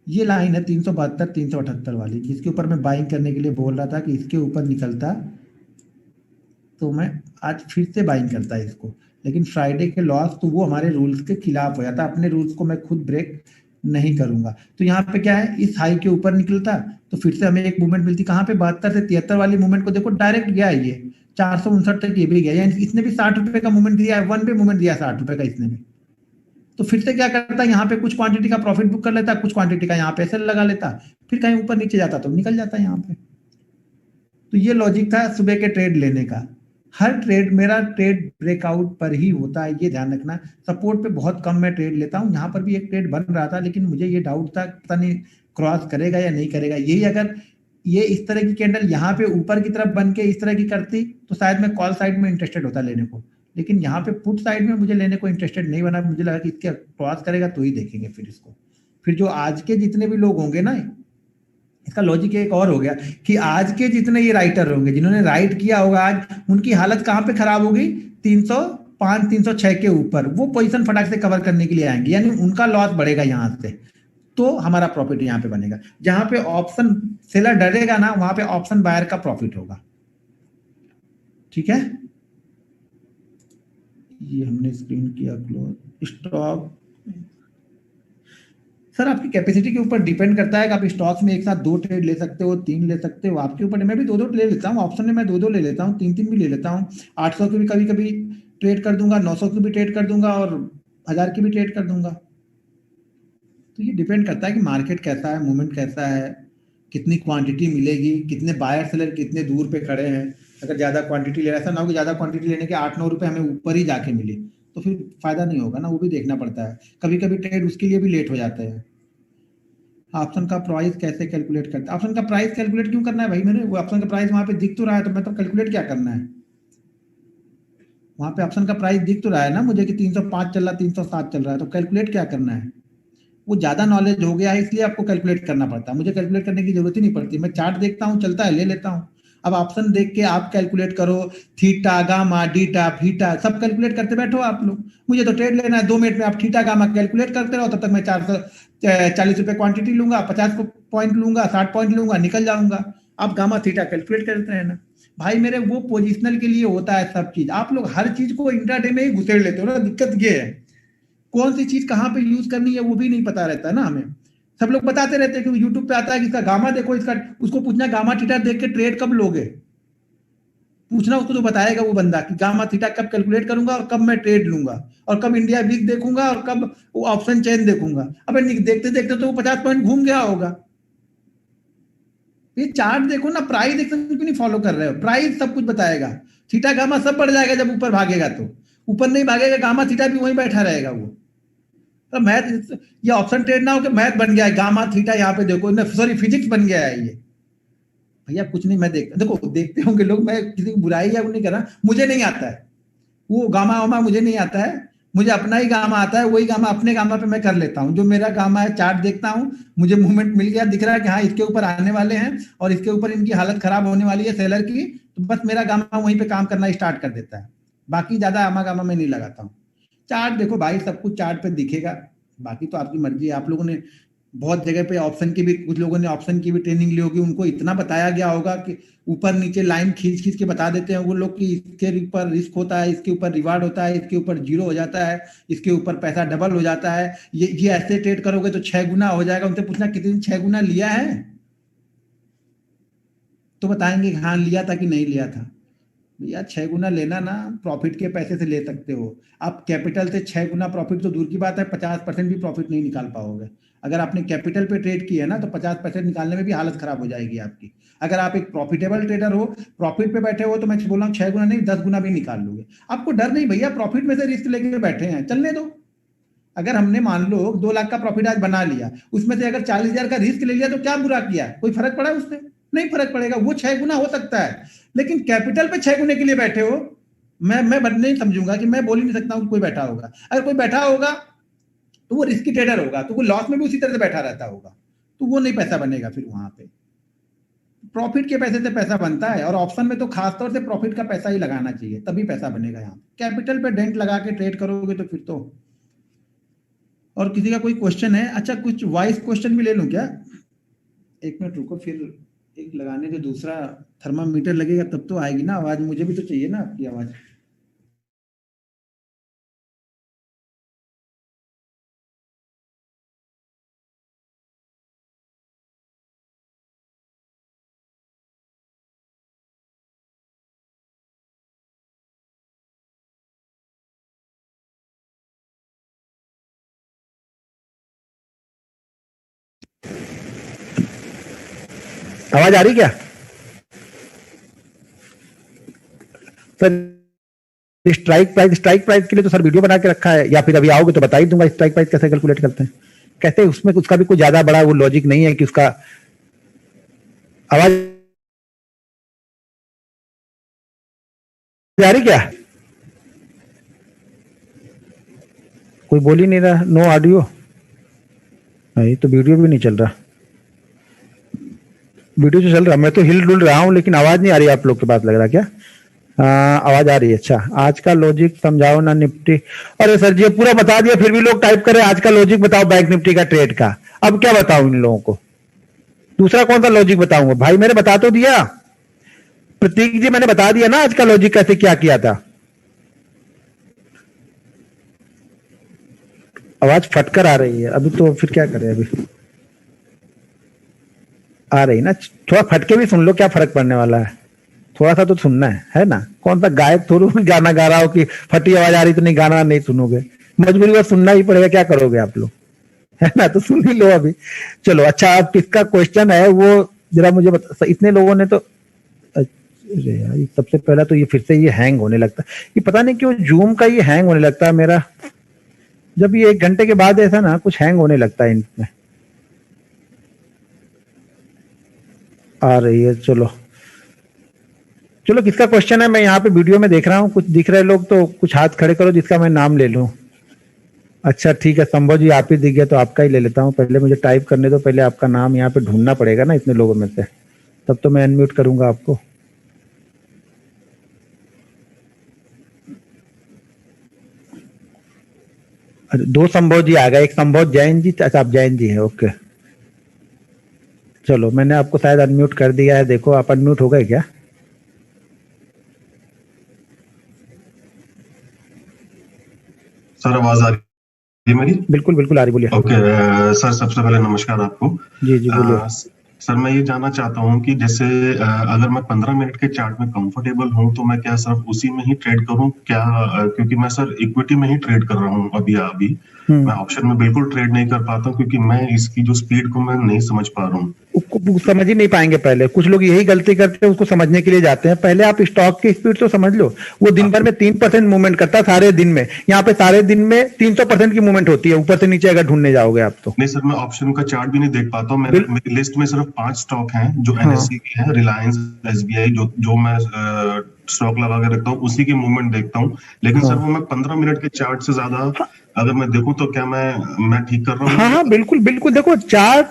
Speaker 1: ये लाइन है 372 378 वाली, जिसके ऊपर मैं बाइंग करने के लिए बोल रहा था कि इसके ऊपर निकलता तो मैं आज फिर से बाइंग करता है इसको। लेकिन फ्राइडे के लॉस तो वो हमारे रूल्स के खिलाफ हो जाता, अपने रूल्स को मैं खुद ब्रेक नहीं करूंगा। तो यहाँ पे क्या है, इस हाई के ऊपर निकलता तो फिर से हमें एक मूवमेंट मिलती, कहाँ पे 72 से 73 वाली मूवमेंट को देखो, डायरेक्ट गया है ये 459 तक ये भी गया, यानी इसने भी 60 रुपए का मूवमेंट दिया है, वन पे मूवमेंट दिया 60 रुपए का इसने भी। तो फिर से क्या करता है, यहाँ पे कुछ क्वांटिटी का प्रॉफिट बुक कर लेता, कुछ क्वांटिटी का यहाँ पे सेल लगा लेता, फिर कहीं ऊपर नीचे जाता तो निकल जाता यहाँ पे। तो ये लॉजिक था सुबह के ट्रेड लेने का। हर ट्रेड मेरा ट्रेड ब्रेकआउट पर ही होता है, ये ध्यान रखना। सपोर्ट पे बहुत कम मैं ट्रेड लेता हूँ, यहाँ पर भी एक ट्रेड बन रहा था, लेकिन मुझे ये डाउट था पता नहीं क्रॉस करेगा या नहीं करेगा। यही अगर ये इस तरह की कैंडल यहाँ पे ऊपर की तरफ बन के इस तरह की करती तो शायद मैं कॉल साइड में इंटरेस्टेड होता लेने को, लेकिन यहाँ पे पुट साइड में मुझे लेने को इंटरेस्टेड नहीं बना। मुझे लगा कि इसके क्रॉस करेगा तो ही देखेंगे फिर इसको। फिर जो आज के जितने भी लोग होंगे ना, इसका लॉजिक एक और हो गया कि आज के जितने ये राइटर होंगे जिन्होंने राइट किया होगा आज, उनकी हालत कहाँ पे खराब होगी, 305 306 के ऊपर वो पोजीशन फटाक से कवर करने के लिए आएंगे, यानी उनका लॉस बढ़ेगा यहाँ से, तो हमारा प्रॉफिट यहाँ पे बनेगा। जहां पे ऑप्शन सेलर डरेगा ना, वहां पे ऑप्शन बायर का प्रॉफिट होगा। ठीक है, ये हमने स्क्रीन किया क्लोज, स्टॉप सर आपकी कैपेसिटी के ऊपर डिपेंड करता है कि आप स्टॉक्स में एक साथ 2 ट्रेड ले सकते हो, 3 ले सकते हो, आपके ऊपर है। मैं भी 2-2 ले लेता हूँ, ऑप्शन में मैं 2-2 ले लेता हूँ, 3-3 भी ले लेता हूँ। 800 की भी कभी-कभी ट्रेड कर दूंगा, 900 की भी ट्रेड कर दूंगा और 1000 की भी ट्रेड कर दूंगा। तो ये डिपेंड करता है कि मार्केट कैसा है, मूवमेंट कैसा है, कितनी क्वांटिटी मिलेगी, कितने बायर सेलर कितने दूर पे खड़े हैं। अगर ज़्यादा क्वांटिटी ले रहा है, ऐसा ना हो कि ज़्यादा क्वांटिटी लेने के 8-9 रुपए हमें ऊपर ही जाके मिले, तो फिर फायदा नहीं होगा ना, वो भी देखना पड़ता है। कभी कभी ट्रेड उसके लिए भी लेट हो जाते हैं। ऑप्शन का प्राइस कैसे कैलकुलेट करते हैं? ऑप्शन का प्राइस कैलकुलेट क्यों करना है भाई? मैंने वो ऑप्शन का प्राइस वहां पे दिख तो रहा है, तो मैं तो कैलकुलेट क्या करना है? वहां पे ऑप्शन का प्राइस दिख तो रहा है ना मुझे कि 305 चल रहा है, 307 चल रहा है, तो कैलकुलेट क्या करना है? वो ज्यादा नॉलेज हो गया है इसलिए आपको कैलकुलेट करना पड़ता है। मुझे कैलकुलेट करने की जरूरत ही नहीं पड़ती, मैं चार्ट देखता हूँ, चलता है ले लेता हूँ। अब ऑप्शन देख के आप कैलकुलेट करो, थीटा गामा डीटा फीटा सब कैलकुलेट करते बैठो आप लोग। मुझे तो ट्रेड लेना है, 2 मिनट में आप थीटा गामा कैलकुलेट करते रहो, तब तक मैं 440 रुपए क्वांटिटी लूंगा, 50 पॉइंट लूंगा, 60 पॉइंट लूंगा, निकल जाऊंगा। आप गामा थीटा कैलकुलेट करते रहना भाई मेरे। वो पोजिशनल के लिए होता है सब चीज। आप लोग हर चीज को इंट्राडे में ही घुसेड़ लेते हो ना, दिक्कत ये है। कौन सी चीज कहाँ पे यूज करनी है वो भी नहीं पता रहता ना हमें। सब लोग बताते रहते हैं कि यूट्यूब पे आता है कि इसका गामा देखो, इसका उसको पूछना गामा थीटा देख के ट्रेड कब लोगे, पूछना उसको, तो बताएगा वो बंदा कि गामा थीटा कब कैलकुलेट करूंगा और कब मैं ट्रेड लूंगा और कब इंडिया वीक देखूंगा और कब वो ऑप्शन चेन देखूंगा। अब देखते देखते तो वो 50 पॉइंट घूम गया होगा। ये चार्ट देखो ना, प्राइस एक्शन क्यों नहीं फॉलो कर रहे हो? प्राइस सब कुछ बताएगा। थीटा गामा सब बढ़ जाएगा जब ऊपर भागेगा, तो ऊपर नहीं भागेगा गामा थीटा भी वहीं बैठा रहेगा वो। तो मैथ, ये ऑप्शन ट्रेड ना हो कि मैथ बन गया है, गामा थीटा यहाँ पे देखो, सॉरी फिजिक्स बन गया है ये। भैया कुछ नहीं, मैं देखो देखते होंगे लोग, मैं किसी की बुराई या वो नहीं कर रहा, मुझे नहीं आता है वो गामा वामा, मुझे नहीं आता है। मुझे अपना ही गामा आता है, वही गामा अपने गामा पे मैं कर लेता हूँ। जो मेरा गामा है चार्ट देखता हूँ, मुझे मूवमेंट मिल गया, दिख रहा है कि हाँ इसके ऊपर आने वाले हैं और इसके ऊपर इनकी हालत खराब होने वाली है सेलर की, तो बस मेरा गामा वहीं पे काम करना स्टार्ट कर देता है। बाकी ज्यादा आमा गामा में नहीं लगाता हूँ। चार्ट देखो भाई, सब कुछ चार्ट पे दिखेगा। बाकी तो आपकी मर्जी है। आप लोगों ने बहुत जगह पे ऑप्शन की भी, कुछ लोगों ने ऑप्शन की भी ट्रेनिंग ली होगी, उनको इतना बताया गया होगा कि ऊपर नीचे लाइन खींच खींच के बता देते हैं वो लोग कि इसके ऊपर रिस्क होता है, इसके ऊपर रिवार्ड होता है, इसके ऊपर जीरो हो जाता है, इसके ऊपर पैसा डबल हो जाता है, ये ऐसे ट्रेड करोगे तो 6 गुना हो जाएगा। उनसे पूछना कितने 6 गुना लिया है, तो बताएंगे हाँ लिया था कि नहीं लिया था। भैया 6 गुना लेना ना, प्रॉफिट के पैसे से ले सकते हो। आप कैपिटल से 6 गुना प्रॉफिट तो दूर की बात है, 50% भी प्रॉफिट नहीं निकाल पाओगे। अगर आपने कैपिटल पे ट्रेड किया है ना, तो 50% निकालने में भी हालत खराब हो जाएगी आपकी। अगर आप एक प्रॉफिटेबल ट्रेडर हो, प्रॉफिट पे बैठे हो, तो मैं बोल रहा हूँ 6 गुना नहीं 10 गुना भी निकाल लोगे। आपको डर नहीं भैया, प्रॉफिट में से रिस्क लेके बैठे हैं, चलने दो। अगर हमने मान लो 2 लाख का प्रॉफिट आज बना लिया, उसमें से अगर 40,000 का रिस्क ले लिया, तो क्या बुरा किया? कोई फर्क पड़ा उससे? नहीं फर्क पड़ेगा। वो 6 गुना हो सकता है, लेकिन कैपिटल पे 6 गुने के लिए बैठे हो। मैं नहीं समझूंगा कि, मैं बोल ही नहीं सकता हूँ कि कोई बैठा होगा। अगर कोई बैठा होगा तो वो रिस्की ट्रेडर होगा, तो वो लॉस में भी उसी तरह से बैठा रहता होगा, तो वो नहीं पैसा बनेगा फिर वहां पे। प्रॉफिट के पैसे से पैसा बनता है, और ऑप्शन में तो खासतौर से प्रॉफिट का पैसा ही लगाना चाहिए, तभी पैसा बनेगा। यहाँ कैपिटल पे डेंट लगा के ट्रेड करोगे तो फिर तो। और किसी का कोई क्वेश्चन है? अच्छा कुछ वॉइस क्वेश्चन भी ले लूं क्या? 1 मिनट रुको, फिर एक लगाने जो दूसरा थर्मामीटर लगेगा तब तो आएगी ना आवाज, मुझे भी तो चाहिए ना आपकी आवाज। आवाज आ रही क्या सर? स्ट्राइक प्राइस के लिए तो सर वीडियो बना के रखा है, या फिर अभी आओगे तो बता ही दूंगा स्ट्राइक प्राइस कैसे कैलकुलेट करते हैं। कैसे उसमें उसका भी कोई ज्यादा बड़ा वो लॉजिक नहीं है कि उसका। आवाज आ रही क्या? कोई बोल ही नहीं रहा, नो ऑडियो। नहीं तो वीडियो भी नहीं चल रहा। वीडियो जो चल रहा, मैं तो हिल डुल रहा हूँ, लेकिन आवाज नहीं आ रही आप लोग के पास, लग रहा क्या? आवाज आ रही है। अच्छा, आज का लॉजिक समझाओ ना निफ्टी। अरे सर जी पूरा बता दिया, फिर भी लोग टाइप करें आज का लॉजिक बताओ बैंक निफ्टी का ट्रेड का। अब क्या बताऊं इन लोगों को? दूसरा कौन सा लॉजिक बताऊंगा भाई? मैंने बता तो दिया प्रतीक जी, मैंने बता दिया ना आज का लॉजिक कैसे क्या किया था। आवाज फटकर आ रही है अभी, तो फिर क्या करें अभी? आ रही ना, थोड़ा फटके भी सुन लो, क्या फर्क पड़ने वाला है? थोड़ा सा तो सुनना है ना? कौन सा गायक थोड़ी गाना गा रहा हो कि फटी आवाज आ रही तो नहीं गाना नहीं सुनोगे, मजबूरी में सुनना ही पड़ेगा, क्या करोगे आप लोग, है ना? तो सुन ही लो अभी। चलो अच्छा, अब किसका क्वेश्चन है वो जरा मुझे बता। इतने लोगों ने तो, अरे यार सबसे पहला तो ये फिर से ये हैंग होने लगता है, ये पता नहीं क्यों जूम का ये हैंग होने लगता है मेरा, जब ये 1 घंटे के बाद ऐसा ना कुछ हैंग होने लगता है इनमें। आ रही है, चलो चलो, किसका क्वेश्चन है? मैं यहाँ पे वीडियो में देख रहा हूँ, कुछ दिख रहे लोग तो कुछ हाथ खड़े करो जिसका मैं नाम ले लूँ। अच्छा ठीक है, संभव जी आप ही दिख गया तो आपका ही ले लेता हूँ। पहले मुझे टाइप करने दो, पहले आपका नाम यहाँ पे ढूंढना पड़ेगा ना इतने लोगों में से, तब तो मैं अनम्यूट करूंगा आपको। अरे 2 संभव जी आ गए, एक संभव जैन जी। अच्छा आप जैन जी हैं, ओके। चलो मैंने आपको शायद अनम्यूट कर दिया है, देखो आप अनम्यूट हो गए क्या?
Speaker 2: सर आवाज आ रही है मेरी?
Speaker 1: बिल्कुल बिल्कुल आ रही, बोलिए।
Speaker 2: ओके सर, सबसे पहले नमस्कार आपको।
Speaker 1: जी जी बोलिए।
Speaker 2: सर मैं ये जानना चाहता हूँ कि जैसे अगर मैं 15 मिनट के चार्ट में कंफर्टेबल हूँ तो मैं क्या सिर्फ उसी में ही ट्रेड करूँ क्या? क्योंकि मैं सर इक्विटी में ही ट्रेड कर रहा हूँ अभी मैं ऑप्शन में बिल्कुल ट्रेड नहीं कर पाता हूँ क्योंकि मैं इसकी जो स्पीड को मैं नहीं समझ पा रहा हूँ।
Speaker 1: उसको समझ ही नहीं पाएंगे। पहले कुछ लोग यही गलती करते हैं, उसको समझने के लिए जाते हैं। पहले आप स्टॉक की स्पीड तो समझ लो, वो दिन भर में 3% मूवमेंट करता है सारे दिन में। यहाँ पे सारे दिन में 300% की मूवमेंट होती है ऊपर से नीचे, अगर ढूंढने जाओगे आप तो।
Speaker 2: नहीं सर, मैं ऑप्शन का चार्ट भी नहीं देख पाता हूँ। मेरी लिस्ट में सिर्फ 5 स्टॉक हैं जो एनएससी की हैं, रिलायंस, एसबीआई, जो मैं स्टॉक लगा के रखता हूँ, उसी की मूवमेंट देखता हूँ। लेकिन सर वो मैं 15 मिनट के चार्ट से ज्यादा अगर मैं देखूं तो क्या मैं ठीक कर रहा हूँ?
Speaker 1: हाँ बिल्कुल बिल्कुल, देखो चार्ट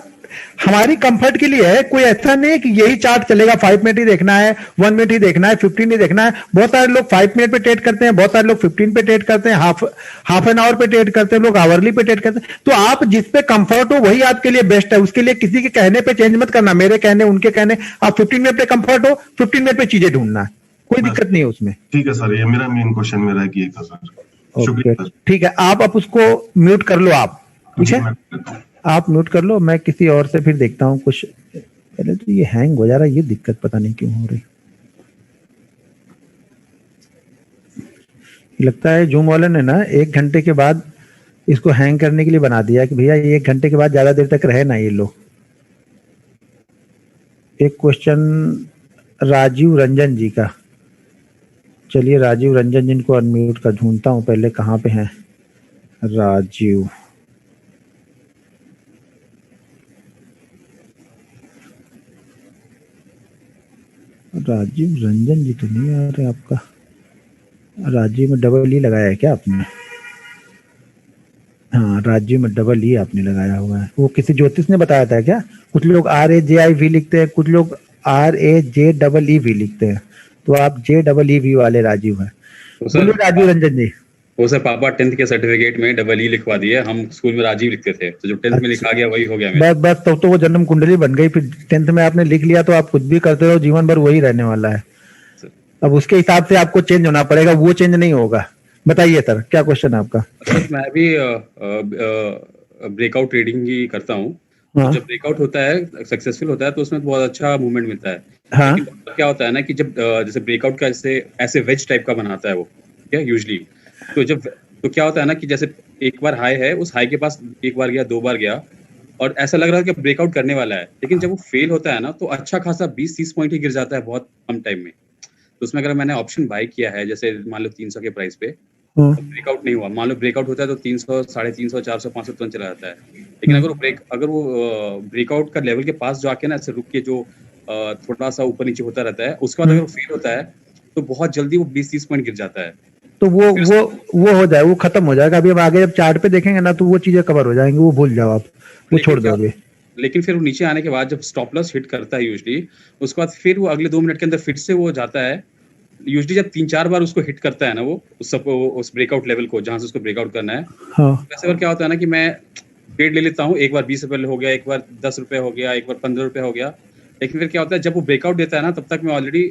Speaker 1: हमारी कंफर्ट के लिए है, कोई ऐसा नहीं है कि यही चार्ट चलेगा, 5 मिनट ही देखना है, 1 मिनट ही देखना है, 15 ही देखना है। बहुत सारे लोग 5 मिनट पे ट्रेड करते हैं, बहुत सारे लोग 15 पे ट्रेड करते हैं, हाफ एन आवर पे ट्रेड करते हैं, लोग आवरली पे ट्रेड करते हैं। तो आप जिस पे कंफर्ट हो वही आपके लिए बेस्ट है। उसके लिए किसी के कहने पे चेंज मत करना, मेरे कहने उनके कहने। आप 15 मिनट पे कंफर्ट हो, 15 मिनट पे चीजें ढूंढना है, कोई दिक्कत नहीं है उसमें।
Speaker 2: ठीक है सर, ये मेरा मेन क्वेश्चन मेरा कि था सर। शुक्रिया सर।
Speaker 1: ठीक है, आप उसको म्यूट कर लो आप, ठीक है? आप म्यूट कर लो, मैं किसी और से फिर देखता हूँ कुछ। पहले तो ये हैंग हो जा रहा है, ये दिक्कत पता नहीं क्यों हो रही। लगता है जूम वाले ने ना 1 घंटे के बाद इसको हैंग करने के लिए बना दिया कि भैया ये 1 घंटे के बाद ज्यादा देर तक रहे ना ये लोग। एक क्वेश्चन राजीव रंजन जी का, चलिए राजीव रंजन जिनको अनम्यूट का ढूंढता हूँ पहले, कहाँ पे हैं राजीव? राजीव रंजन जी तो नहीं आ रहे आपका। राजीव में डबल ई लगाया है क्या आपने? हाँ राजीव में डबल ई आपने लगाया हुआ है। वो किसी ज्योतिष ने बताया था क्या? कुछ लोग RAJIV लिखते हैं, कुछ लोग RAJEE लिखते हैं, तो आप JEE वाले राजीव हैं। बोलिए राजीव रंजन जी।
Speaker 3: वो सर पापा 10th के सर्टिफिकेट में डबल ई लिखवा दिए, हम स्कूल में राजीव लिखते थे, तो जो 10th में लिखा गया वही हो गया मेरा।
Speaker 1: बस बस, तो वो जन्म कुंडली बन गई। फिर 10th में आपने लिख लिया तो आप कुछ भी करते रहो, जीवन भर वही रहने वाला है। अब उसके हिसाब से आपको चेंज होना पड़ेगा, वो चेंज नहीं होगा। बताइए सर, क्या क्वेश्चन है आपका?
Speaker 3: सर मैं भी ब्रेकआउट ट्रेडिंग ही करता हूँ।
Speaker 1: हाँ।
Speaker 3: जब ब्रेकआउट होता है, सक्सेसफुल होता है, तो उसमें बहुत अच्छा मूवमेंट मिलता है।
Speaker 1: हाँ।
Speaker 3: लेकिन क्या होता है ना कि जब जैसे ब्रेकआउट का ऐसे वेज टाइप का बनाता है वो, क्या यूजली, तो क्या होता है ना कि जैसे एक बार हाई है, उस हाई के पास एक बार गया, 2 बार गया, और ऐसा लग रहा है कि ब्रेकआउट करने वाला है, लेकिन जब वो फेल होता है ना तो अच्छा खासा 20-30 पॉइंट ही गिर जाता है बहुत कम टाइम में। तो उसमें अगर मैंने ऑप्शन बाय किया है, जैसे मान लो 300 के प्राइस पे, तो ब्रेकआउट नहीं हुआ, मान लो ब्रेकआउट होता है तो 300, 350, 400, 500 तुरंत चला जाता है। लेकिन अगर वो ब्रेकआउट का लेवल के पास जाके ना ऐसे रुक के जो थोड़ा सा ऊपर नीचे होता रहता है, उसके बाद अगर फेल होता है तो बहुत जल्दी वो 20-30 पॉइंट गिर जाता है।
Speaker 1: तो वो हो जाए, वो खत्म हो जाएगा। अभी हम आगे जब चार्ट पे देखेंगे ना तो वो चीजें कवर हो जाएंगी, वो भूल जाओ आप, वो छोड़ दो अभी।
Speaker 3: लेकिन फिर वो नीचे आने के बाद जब स्टॉप लॉस हिट करता है यूजली, उसके बाद फिर वो अगले 2 मिनट के अंदर फिर से वो जाता है। यूजली जब 3-4 बार उसको हिट करता है ना वो उस ब्रेकआउट लेवल को जहां से उसको ब्रेकआउट करना है। हाँ। वैसे बार क्या होता है ना कि मैं ट्रेड ले लेता हूँ, एक बार 20 रुपए हो गया, एक बार 10 रुपए हो गया, एक बार 15 रुपए हो गया, लेकिन फिर क्या होता है जब वो ब्रेकआउट देता है ना तब तक मैं ऑलरेडी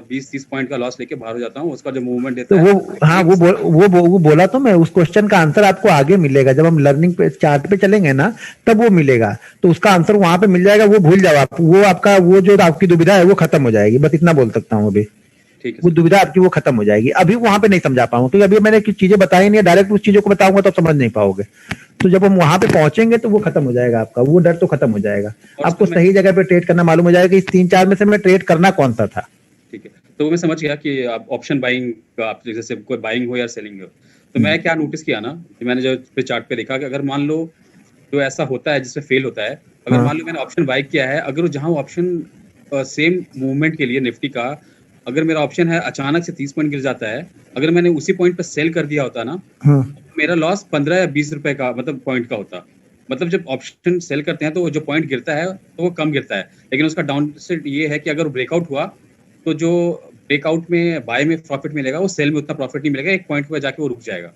Speaker 3: 20-30 पॉइंट का लॉस लेके बाहर हो जाता हूँ। उसका जो मूवमेंट देता
Speaker 4: तो
Speaker 3: है
Speaker 4: वो, हाँ वो बोला तो मैं, उस क्वेश्चन का आंसर आपको आगे मिलेगा जब हम लर्निंग पे चार्ट पे चलेंगे ना, तब वो मिलेगा। तो उसका आंसर वहां पे मिल जाएगा, वो भूल जाओ आप। वो आपका वो जो आपकी दुविधा है वो खत्म हो जाएगी, बस इतना बोल सकता हूँ अभी।
Speaker 3: ठीक है
Speaker 4: वो दुविधा आपकी वो खत्म हो जाएगी। अभी वहां पे नहीं समझा पाऊंगा क्योंकि अभी मैंने कुछ चीजें बताई नहीं है, डायरेक्ट उस चीजों को बताऊंगा तो आप समझ नहीं पाओगे। तो जब हम वहां पे पहुंचेंगे तो वो खत्म हो जाएगा, आपका वो डर तो खत्म हो जाएगा।
Speaker 3: और
Speaker 4: आपको
Speaker 3: उसमें
Speaker 4: सही जगह पे ट्रेड करना मालूम हो जाएगा कि इस 3-4 में से मैं ट्रेड करना कौन सा था।
Speaker 3: ठीक है, तो मैं समझ गया कि आप ऑप्शन बाइंग का, आप जैसे कोई बाइंग हो या सेलिंग हो, तो मैं क्या नोटिस किया ना कि मैंने जो पे चार्ट पे देखा कि अगर मान लो जो ऐसा होता है जिसमें फेल होता है, अगर मान लो मैंने ऑप्शन बाई किया है, अगर वो जहां ऑप्शन सेम मूवमेंट के लिए निफ्टी का, अगर मेरा ऑप्शन है अचानक से 30 पॉइंट गिर जाता है, अगर मैंने उसी पॉइंट पर सेल कर दिया होता ना, मेरा लॉस 15 या 20 रुपए का मतलब पॉइंट का होता। मतलब जब ऑप्शन सेल करते हैं तो जो पॉइंट गिरता है तो वो कम गिरता है, लेकिन उसका डाउन साइड ये है कि अगर ब्रेकआउट हुआ तो जो ब्रेकआउट में बाय में प्रॉफिट मिलेगा वो सेल में उतना प्रॉफिट नहीं मिलेगा, एक पॉइंट पर जाके वो रुक जाएगा।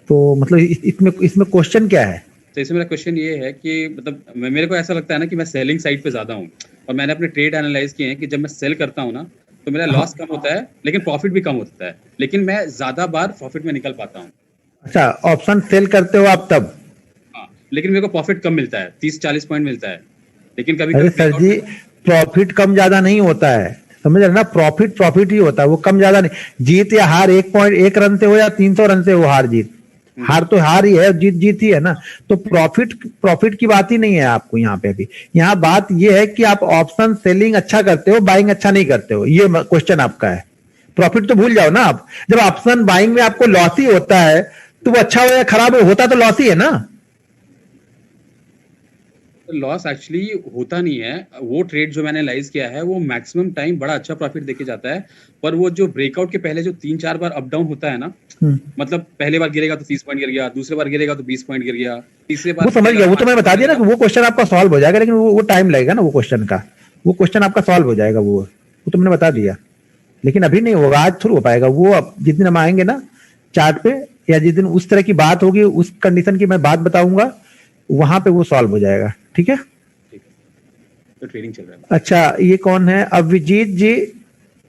Speaker 4: तो मतलब इसमें इसमें क्वेश्चन क्या है?
Speaker 3: तो इसमें मेरा क्वेश्चन ये है कि मतलब मेरे को ऐसा लगता है ना कि मैं सेलिंग साइड पे ज्यादा हूँ, और मैंने अपने ट्रेड एनालाइज किए हैं कि जब मैं सेल करता हूँ ना तो मेरा लॉस कम होता है लेकिन प्रॉफिट भी कम होता है, लेकिन मैं ज्यादा बार प्रॉफिट में निकल पाता हूँ।
Speaker 4: अच्छा, ऑप्शन सेल करते हो आप तब?
Speaker 3: हाँ, लेकिन मेरे को प्रॉफिट कम मिलता है, 30-40 पॉइंट मिलता है, लेकिन कभी
Speaker 4: अरे
Speaker 3: कभी
Speaker 4: सर जी, प्रॉफिट कम ज्यादा नहीं होता है, समझ रहे ना? प्रॉफिट ही होता है, वो कम ज्यादा नहीं। जीत या हार 1 रन से हो या 300 रन से हो, हार जीत, हार तो हार ही है, जीत ही है ना। तो प्रॉफिट की बात ही नहीं है आपको यहाँ पे। अभी यहाँ बात ये है कि आप ऑप्शन सेलिंग अच्छा करते हो, बाइंग अच्छा नहीं करते हो, ये क्वेश्चन आपका है। प्रॉफिट तो भूल जाओ ना आप। जब ऑप्शन बाइंग में आपको लॉस ही होता है तो वो अच्छा हो या खराब हो, होता तो लॉस ही है ना।
Speaker 3: लॉस एक्चुअली होता नहीं है। वो ट्रेड जो मैंने एनालाइज किया है वो मैक्सिमम टाइम बड़ा अच्छा प्रॉफिट देके जाता है, पर वो जो ब्रेकआउट के पहले जो 3-4 बार अप डाउन होता है ना, मतलब पहले बार गिरेगा तो 30 पॉइंट गिर गया, दूसरे बार गिरेगा तो 20 पॉइंट गिर गया, तीसरे बार
Speaker 4: वो समझ गया, वो तो मैं बता दिया ना कि वो क्वेश्चन आपका सॉल्व हो जाएगा, लेकिन वो टाइम लगेगा ना। वो क्वेश्चन आपका सॉल्व हो जाएगा, वो तो मैंने बता दिया, लेकिन अभी नहीं होगा, आज थ्रू हो पाएगा वो। अब जिस दिन हम आएंगे ना चार्ट पे, या जिस दिन उस तरह की बात होगी, उस कंडीशन की मैं बात बताऊंगा, वहां पे वो सॉल्व हो जाएगा। ठीक है,
Speaker 3: तो ट्रेडिंग चल रहा है।
Speaker 4: अच्छा, ये कौन है? अभिजीत जी,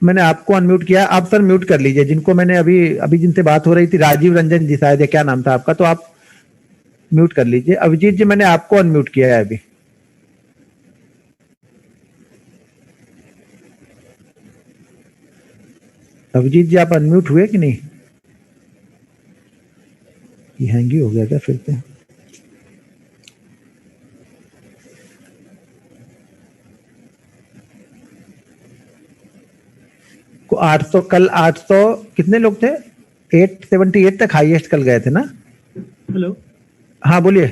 Speaker 4: मैंने आपको अनम्यूट किया, आप सर म्यूट कर लीजिए। जिनको मैंने अभी जिनसे बात हो रही थी, राजीव रंजन जी शायद, क्या नाम था आपका, तो आप म्यूट कर लीजिए। अभिजीत जी, मैंने आपको अनम्यूट किया है अभी। अभिजीत जी, आप अनम्यूट हुए कि नहीं? ये हैंग ही हो गया क्या फिर से? को 800, कल 800 कितने लोग थे? 878 तक हाईएस्ट कल गए थे ना?
Speaker 5: हेलो,
Speaker 4: हाँ बोलिए।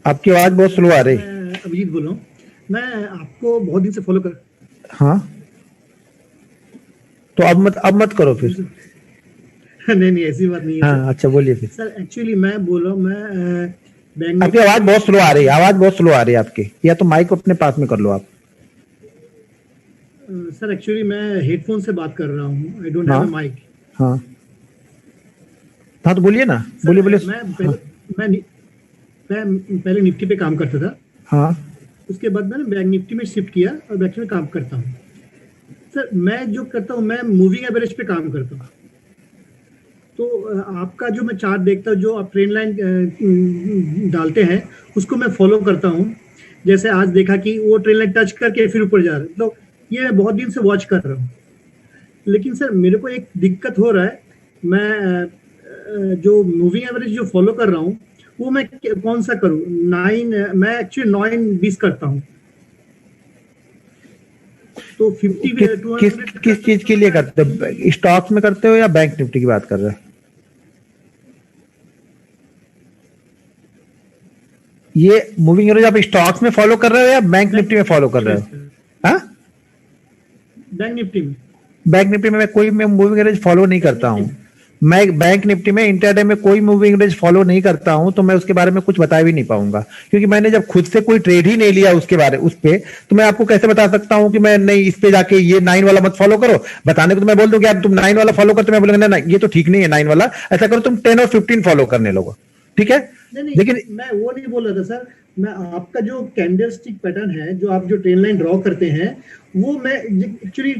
Speaker 4: आपकी आवाज बहुत स्लो आ रही।
Speaker 5: मैं अभिजीत बोल रहा हूँ। मैं आपको बहुत दिन से फॉलो कर।
Speaker 4: हाँ, तो अब मत करो फिर।
Speaker 5: नहीं ऐसी बात नहीं है।
Speaker 4: हाँ, अच्छा बोलिए फिर।
Speaker 5: सर एक्चुअली मैं बोल रहा हूँ, मैं बैंक
Speaker 4: आपकी आवाज बहुत स्लो आ रही है, आवाज बहुत स्लो आ रही है आपकी। या तो माइक अपने पास में कर लो आप।
Speaker 5: सर एक्चुअली मैं हेडफोन से बात कर रहा हूँ, I don't have a mic.
Speaker 4: हाँ तो बोलिए ना, बोलिए।
Speaker 5: मैं पहले निफ्टी पे काम करता था।
Speaker 4: हाँ,
Speaker 5: उसके बाद मैंने बैंक निफ्टी में शिफ्ट किया और बैंक में काम करता हूँ। सर मैं जो करता हूँ, मैं मूविंग एवरेज पे काम करता हूँ। तो आपका जो मैं चार्ट देखता हूँ, जो आप ट्रेंड लाइन डालते हैं उसको मैं फॉलो करता हूँ। जैसे आज देखा कि वो ट्रेंड लाइन टच करके फिर ऊपर जा रहा है, तो ये मैं बहुत दिन से वॉच कर रहा हूँ। लेकिन सर मेरे को एक दिक्कत हो रहा है, मैं जो मूविंग एवरेज जो फॉलो कर रहा हूँ वो मैं कौन सा करूँ? मैं एक्चुअली 9-20 करता हूँ। तो 50
Speaker 4: किस चीज के लिए करते हो? स्टॉक्स में करते हो या बैंक निफ्टी की बात कर रहे हो? ये मूविंग एवरेज आप स्टॉक्स में फॉलो कर रहे हो या बैंक निफ्टी में फॉलो कर रहे हो? हाँ,
Speaker 5: बैंक निफ्टी में।
Speaker 4: बैंक निफ्टी में मैं मूविंग एवरेज फॉलो नहीं करता हूँ। मैं बैंक निफ्टी में इंट्राडे में कोई मूविंग एवरेज फॉलो नहीं करता हूं, तो मैं उसके बारे में कुछ बता भी नहीं पाऊंगा, क्योंकि मैंने जब खुद से कोई ट्रेड ही नहीं लिया उस पे, तो मैं आपको कैसे बता सकता हूं कि मैं नहीं इस पे जाके ये 9 वाला मत फॉलो करो। बताने को तो मैं बोल दूं कि आप तुम 9 वाला फॉलो करते, मैं बोलूंगा ना ये तो ठीक नहीं है 9 वाला, ऐसा करो तुम 10 और 15 फॉलो करने लगो। ठीक है।
Speaker 5: नहीं
Speaker 4: लेकिन
Speaker 5: मैं वो नहीं बोल रहा था सर, मैं आपका जो कैंडलस्टिक पैटर्न है, जो आप जो ट्रेन लाइन ड्रॉ करते हैं, वो मैं एक्चुअली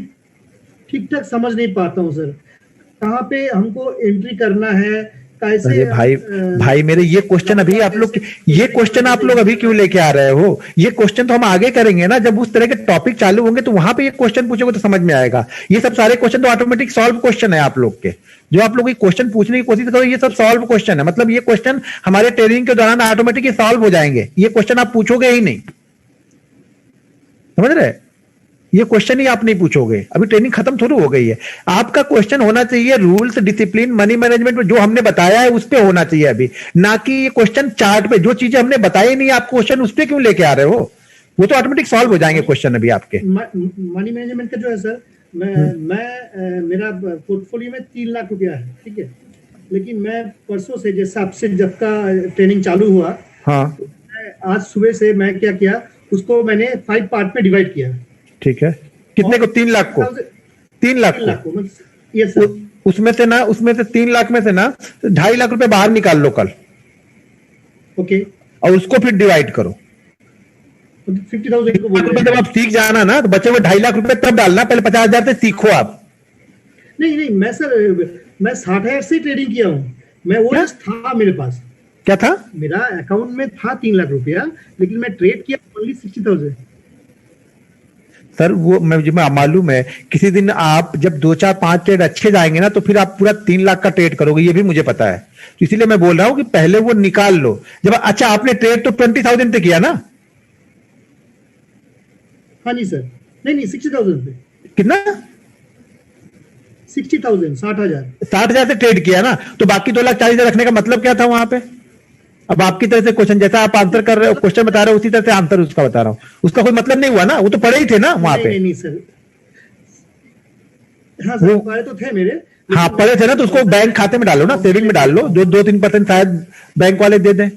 Speaker 5: ठीक ठाक समझ नहीं पाता हूँ सर। कहाँ पे हमको एंट्री करना है, कैसे
Speaker 4: अरे भाई, भाई मेरे ये क्वेश्चन अभी आप लोग, ये क्वेश्चन आप लोग अभी क्यों लेके आ रहे हो? ये क्वेश्चन तो हम आगे करेंगे ना, जब उस तरह के टॉपिक चालू होंगे तो वहां पे ये क्वेश्चन पूछोगे तो समझ में आएगा। ये सब सारे क्वेश्चन तो ऑटोमेटिक सॉल्व क्वेश्चन है आप लोग के। जो आप लोग ये क्वेश्चन पूछने की कोशिश करो, ये सब सॉल्व क्वेश्चन है। मतलब ये क्वेश्चन हमारे ट्रेनिंग के दौरान ऑटोमेटिक सॉल्व हो जाएंगे। ये क्वेश्चन आप पूछोगे ही नहीं, समझ रहे? ये क्वेश्चन ही आप नहीं पूछोगे, अभी ट्रेनिंग खत्म थोड़ी हो गई है। आपका क्वेश्चन होना चाहिए रूल्स, डिसिप्लिन, मनी मैनेजमेंट में जो हमने बताया है उस पे होना चाहिए अभी, ना कि ये क्वेश्चन चार्ट पे। जो चीजें हमने बताई नहीं, आप क्वेश्चन उस पे क्यों लेके आ रहे हो? वो तो ऑटोमेटिक सॉल्व हो जाएंगे क्वेश्चन अभी आपके।
Speaker 5: मनी मैनेजमेंट का जो है सर, मैं मेरा पोर्टफोलियो में 3 लाख रुपया है, ठीक है। लेकिन मैं परसों से, जैसे आपसे जब का ट्रेनिंग चालू हुआ,
Speaker 4: हाँ,
Speaker 5: आज सुबह से मैं क्या किया, उसको मैंने 5 पार्ट में डिवाइड किया।
Speaker 4: ठीक है। कितने को? 3 लाख को? 3 लाख को?
Speaker 5: Yes sir.
Speaker 4: उसमें से ना, उसमें से 3 लाख में से ना 2.5 लाख रुपए बाहर निकाल लो कल,
Speaker 5: ओके,
Speaker 4: और उसको फिर डिवाइड करो।
Speaker 5: 50,000 को बोल रहे हैं।
Speaker 4: जब आप सीख जाना ना तो बचे हुए 2.5 लाख रुपए तब डालना, पहले 50,000 से सीखो आप।
Speaker 5: नहीं मैं सर, मैं 60,000 से ट्रेडिंग किया हूँ। मैं वो
Speaker 4: क्या?
Speaker 5: just था मेरे पास,
Speaker 4: क्या था?
Speaker 5: मेरा अकाउंट में था 3 लाख रुपया, लेकिन मैं ट्रेड किया ओनली 60,000।
Speaker 4: सर वो मैं मालूम है, किसी दिन आप जब 2 4 5 ट्रेड अच्छे जाएंगे ना तो फिर आप पूरा 3 लाख का ट्रेड करोगे, ये भी मुझे पता है। तो इसीलिए मैं बोल रहा हूं कि पहले वो निकाल लो। जब अच्छा आपने ट्रेड तो 20,000 पे किया ना?
Speaker 5: हाँ जी सर। नहीं 60,000 पे।
Speaker 4: कितना?
Speaker 5: 60,000, 60,000।
Speaker 4: 60,000 से ट्रेड किया ना, तो बाकी 2,40,000 रखने का मतलब क्या था वहां पे? अब आपकी तरह से क्वेश्चन जैसा आप आंसर कर रहे हो, क्वेश्चन बता रहे हो, उसी तरह से आंसर उसका बता रहा हूं। उसका कोई मतलब नहीं हुआ ना, वो तो पढ़े ही थे ना वहां पे।
Speaker 5: नहीं सर, हाँ सर, पढ़े तो थे मेरे।
Speaker 4: हाँ पढ़े थे ना, तो उसको बैंक खाते में डालो ना, सेविंग में डाल लो, जो 2-3% शायद बैंक वाले दे दें।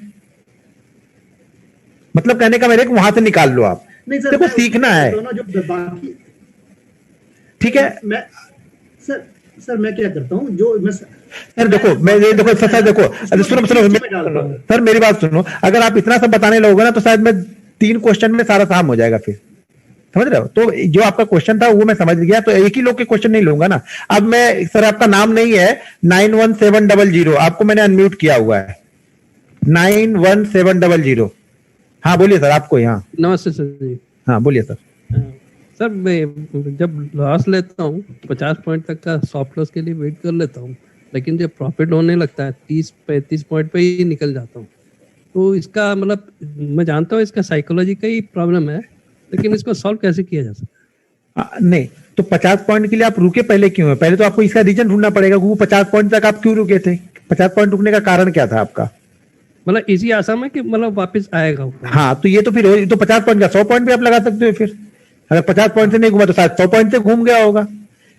Speaker 4: मतलब कहने का मेरे को वहां से निकाल लो आप।
Speaker 5: नहीं सर,
Speaker 4: देखो सीखना है,
Speaker 5: जो बाकी,
Speaker 4: ठीक है।
Speaker 5: मैं सर मैं क्या करता हूँ, जो मैं
Speaker 4: सर देखो, मैं ये देखो सर देखो, अरे सुनो सर, मेरी बात सुनो। अगर आप इतना सब बताने लगोगे ना तो शायद मैं 3 क्वेश्चन में सारा काम हो जाएगा फिर, समझ रहे हो? तो जो आपका क्वेश्चन था वो मैं समझ गया, तो एक ही लोग के क्वेश्चन नहीं लूंगा ना। अब मैं सर, आपका नाम नहीं है 91700, आपको मैंने अनम्यूट किया हुआ है। 91700। हाँ बोलिए सर, आपको यहाँ।
Speaker 6: नमस्ते सर जी।
Speaker 4: हाँ बोलिए सर।
Speaker 6: सर मैं जब लॉस लेता हूँ 50 पॉइंट तक का स्टॉप लॉस के लिए वेट कर लेता हूँ, लेकिन जब प्रॉफिट होने लगता है 30-35 पॉइंट पे ही निकल जाता हूँ। तो इसका मतलब, मैं जानता हूँ इसका साइकोलॉजी का ही प्रॉब्लम है, लेकिन इसको सॉल्व कैसे किया जा सकता है?
Speaker 4: नहीं तो 50 पॉइंट के लिए आप रुके पहले क्यों है? पहले तो आपको इसका रीजन ढूंढना पड़ेगा कि वो 50 पॉइंट तक आप क्यों रुके थे। 50 पॉइंट रुकने का कारण क्या था आपका?
Speaker 6: मतलब इसी आशा में कि मतलब वापस आएगा ऊपर।
Speaker 4: हाँ तो ये तो फिर तो 50 पॉइंट का 100 पॉइंट भी आप लगा सकते हो। फिर अगर 50 पॉइंट से नहीं घूमा तो शायद 100 पॉइंट से घूम गया होगा,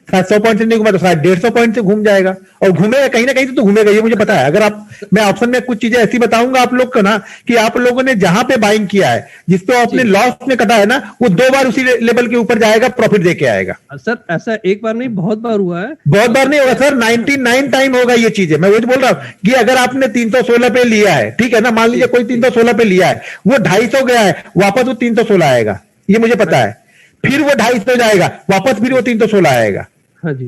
Speaker 4: शायद 100 पॉइंट से नहीं घूमा तो शायद 150 पॉइंट से घूम जाएगा, और घूमेगा कहीं ना कहीं तो घूमेगा, ये मुझे पता है। अगर आप, मैं ऑप्शन में कुछ चीजें ऐसी बताऊंगा आप लोग को ना, कि आप लोगों ने जहां पे बाइंग किया है, जिसपे आपने लॉस में कटा है ना, वो 2 बार उसी लेवल के ऊपर जाएगा, प्रॉफिट देके आएगा।
Speaker 6: सर ऐसा एक बार नहीं, बहुत बार हुआ है।
Speaker 4: बहुत बार नहीं होगा सर, 99 टाइम होगा ये चीजें। मैं वही बोल रहा हूँ कि अगर आपने 316 पे लिया है, ठीक है ना, मान लीजिए कोई 316 पे लिया है, वो 250 गया है, वापस वो 316 आएगा, ये मुझे पता है। फिर वो 250 जाएगा, वापस फिर वो 316 आएगा।
Speaker 6: हाँ जी,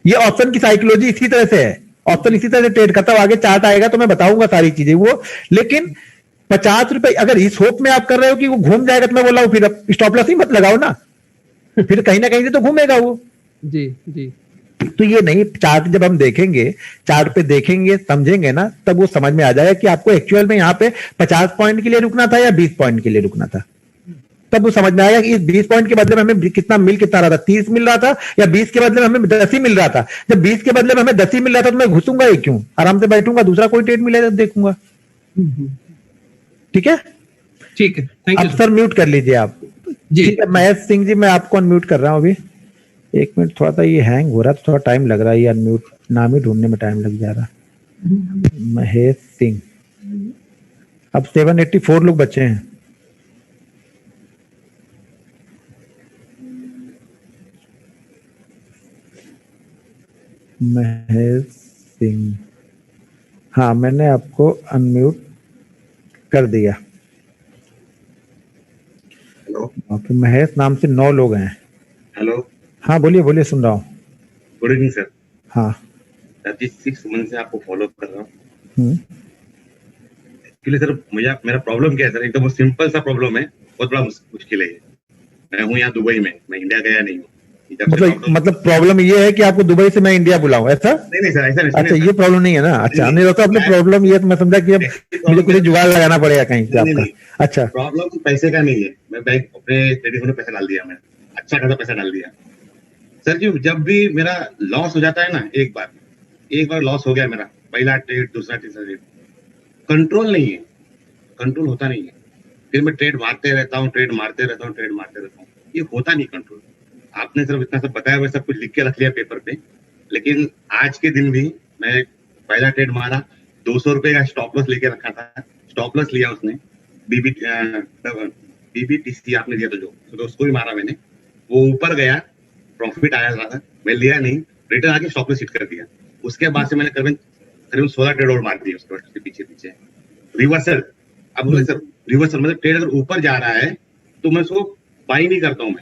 Speaker 4: ये ऑप्शन की साइकोलॉजी इसी तरह से है। ऑप्शन इसी तरह से ट्रेड करता हूं, आगे चार्ट आएगा तो मैं बताऊंगा सारी चीजें वो। लेकिन 50 रुपए अगर इस होप में आप कर रहे हो कि वो घूम जाएगा, तो मैं बोल रहा हूं फिर स्टॉप लॉस ही मत लगाओ ना, फिर कहीं ना कहीं से तो घूमेगा वो।
Speaker 6: जी जी।
Speaker 4: तो ये नहीं, चार्ट जब हम देखेंगे, चार्ट पे देखेंगे, समझेंगे ना, तब वो समझ में आ जाएगा कि आपको एक्चुअल में यहाँ पे 50 पॉइंट के लिए रुकना था या 20 पॉइंट के लिए रुकना था। तब वो समझ में आएगा कि इस 20 पॉइंट के बदले में हमें कितना रहा था, 30 मिल रहा था, या 20 के बदले में हमें 10 ही मिल रहा था। जब 20 के बदले में हमें 10 ही मिल रहा था तो मैं घुसूंगा ही क्यों, आराम से बैठूंगा, दूसरा कोई ट्रेड मिलेगा तो देखूंगा। ठीक है,
Speaker 6: ठीक है, थैंक
Speaker 4: अब
Speaker 6: यू
Speaker 4: सर म्यूट कर लीजिए आप
Speaker 6: जी।
Speaker 4: ठीक है, महेश सिंह जी मैं आपको अनम्यूट कर रहा हूँ अभी। 1 मिनट, थोड़ा सा ये हैंग हो रहा है, तो थोड़ा टाइम लग रहा है, ये अनम्यूट नाम ही ढूंढने में टाइम लग जा रहा है। महेश सिंह, अब 784 लोग बचे हैं। महेश सिंह, हाँ, मैंने आपको अनम्यूट कर दिया।
Speaker 7: हेलो
Speaker 4: तो महेश नाम से 9 लोग हैं।
Speaker 7: हेलो,
Speaker 4: हाँ बोलिए बोलिए, सुन रहा हूँ।
Speaker 7: Good evening sir.
Speaker 4: हाँ।
Speaker 7: सर जी 6 मंथ से आपको फॉलो कर रहा हूँ।
Speaker 4: हम्म,
Speaker 7: एक्चुअली सर मेरा प्रॉब्लम क्या है सर, एकदम बहुत सिंपल सा प्रॉब्लम है, बहुत बड़ा मुश्किल है ये। मैं हूँ यहाँ दुबई में, मैं इंडिया गया नहीं हूँ। जब से लॉकडाउन,
Speaker 4: मतलब प्रॉब्लम ये है कि आपको दुबई से मैं इंडिया बुलाऊं, ऐसा?
Speaker 7: नहीं सर, ऐसा नहीं,
Speaker 4: अच्छा,
Speaker 7: सुनिए
Speaker 4: ये
Speaker 7: सर।
Speaker 4: प्रॉब्लम नहीं है ना? अच्छा,
Speaker 7: नहीं,
Speaker 4: नहीं तो अपने प्रॉब्लम ये तो मैं समझा कि अब
Speaker 7: problem
Speaker 4: मुझे कुछ
Speaker 7: क्या-
Speaker 4: जुगाड़ लगाना पड़ेगा कहीं से
Speaker 7: नहीं,
Speaker 4: आपका।
Speaker 7: नहीं,
Speaker 4: अच्छा,
Speaker 7: प्रॉब्लम पैसे का नहीं है। मैं बैंक अपने क्रेडिट में पैसा डाल दिया, मैंने अच्छा खासा पैसा डाल दिया। सर जी जब भी मेरा लॉस हो जाता है ना, एक बार लॉस हो गया मेरा, पहला ट्रेड, दूसरा, तीसरा ट्रेड, कंट्रोल नहीं है, कंट्रोल होता नहीं है। फिर मैं ट्रेड मारते रहता हूँ, ट्रेड मारते रहता हूँ, ट्रेड मारते रहता हूँ, ये होता नहीं कंट्रोल। आपने सिर्फ इतना सब बताया, हुआ सब कुछ लिख के रख लिया पेपर पे, लेकिन आज के दिन भी मैं पहला ट्रेड मारा, 200 रुपए का स्टॉप लॉस लेके रखा था, स्टॉप लॉस लिया उसने, बीबीटीसी आपने दिया था जो, तो उसको भी मारा मैंने, वो ऊपर गया, प्रॉफिट आया था, मैं लिया नहीं, रिटर्न आके स्टॉप लॉस हिट कर दिया। उसके बाद से मैंने करीबन 16 ट्रेड और मार दिए उसके बाद, पीछे पीछे रिवर्सल। अब बोले सर रिवर्सल मतलब ट्रेड अगर ऊपर जा रहा है तो मैं उसको बाई नहीं करता हूँ,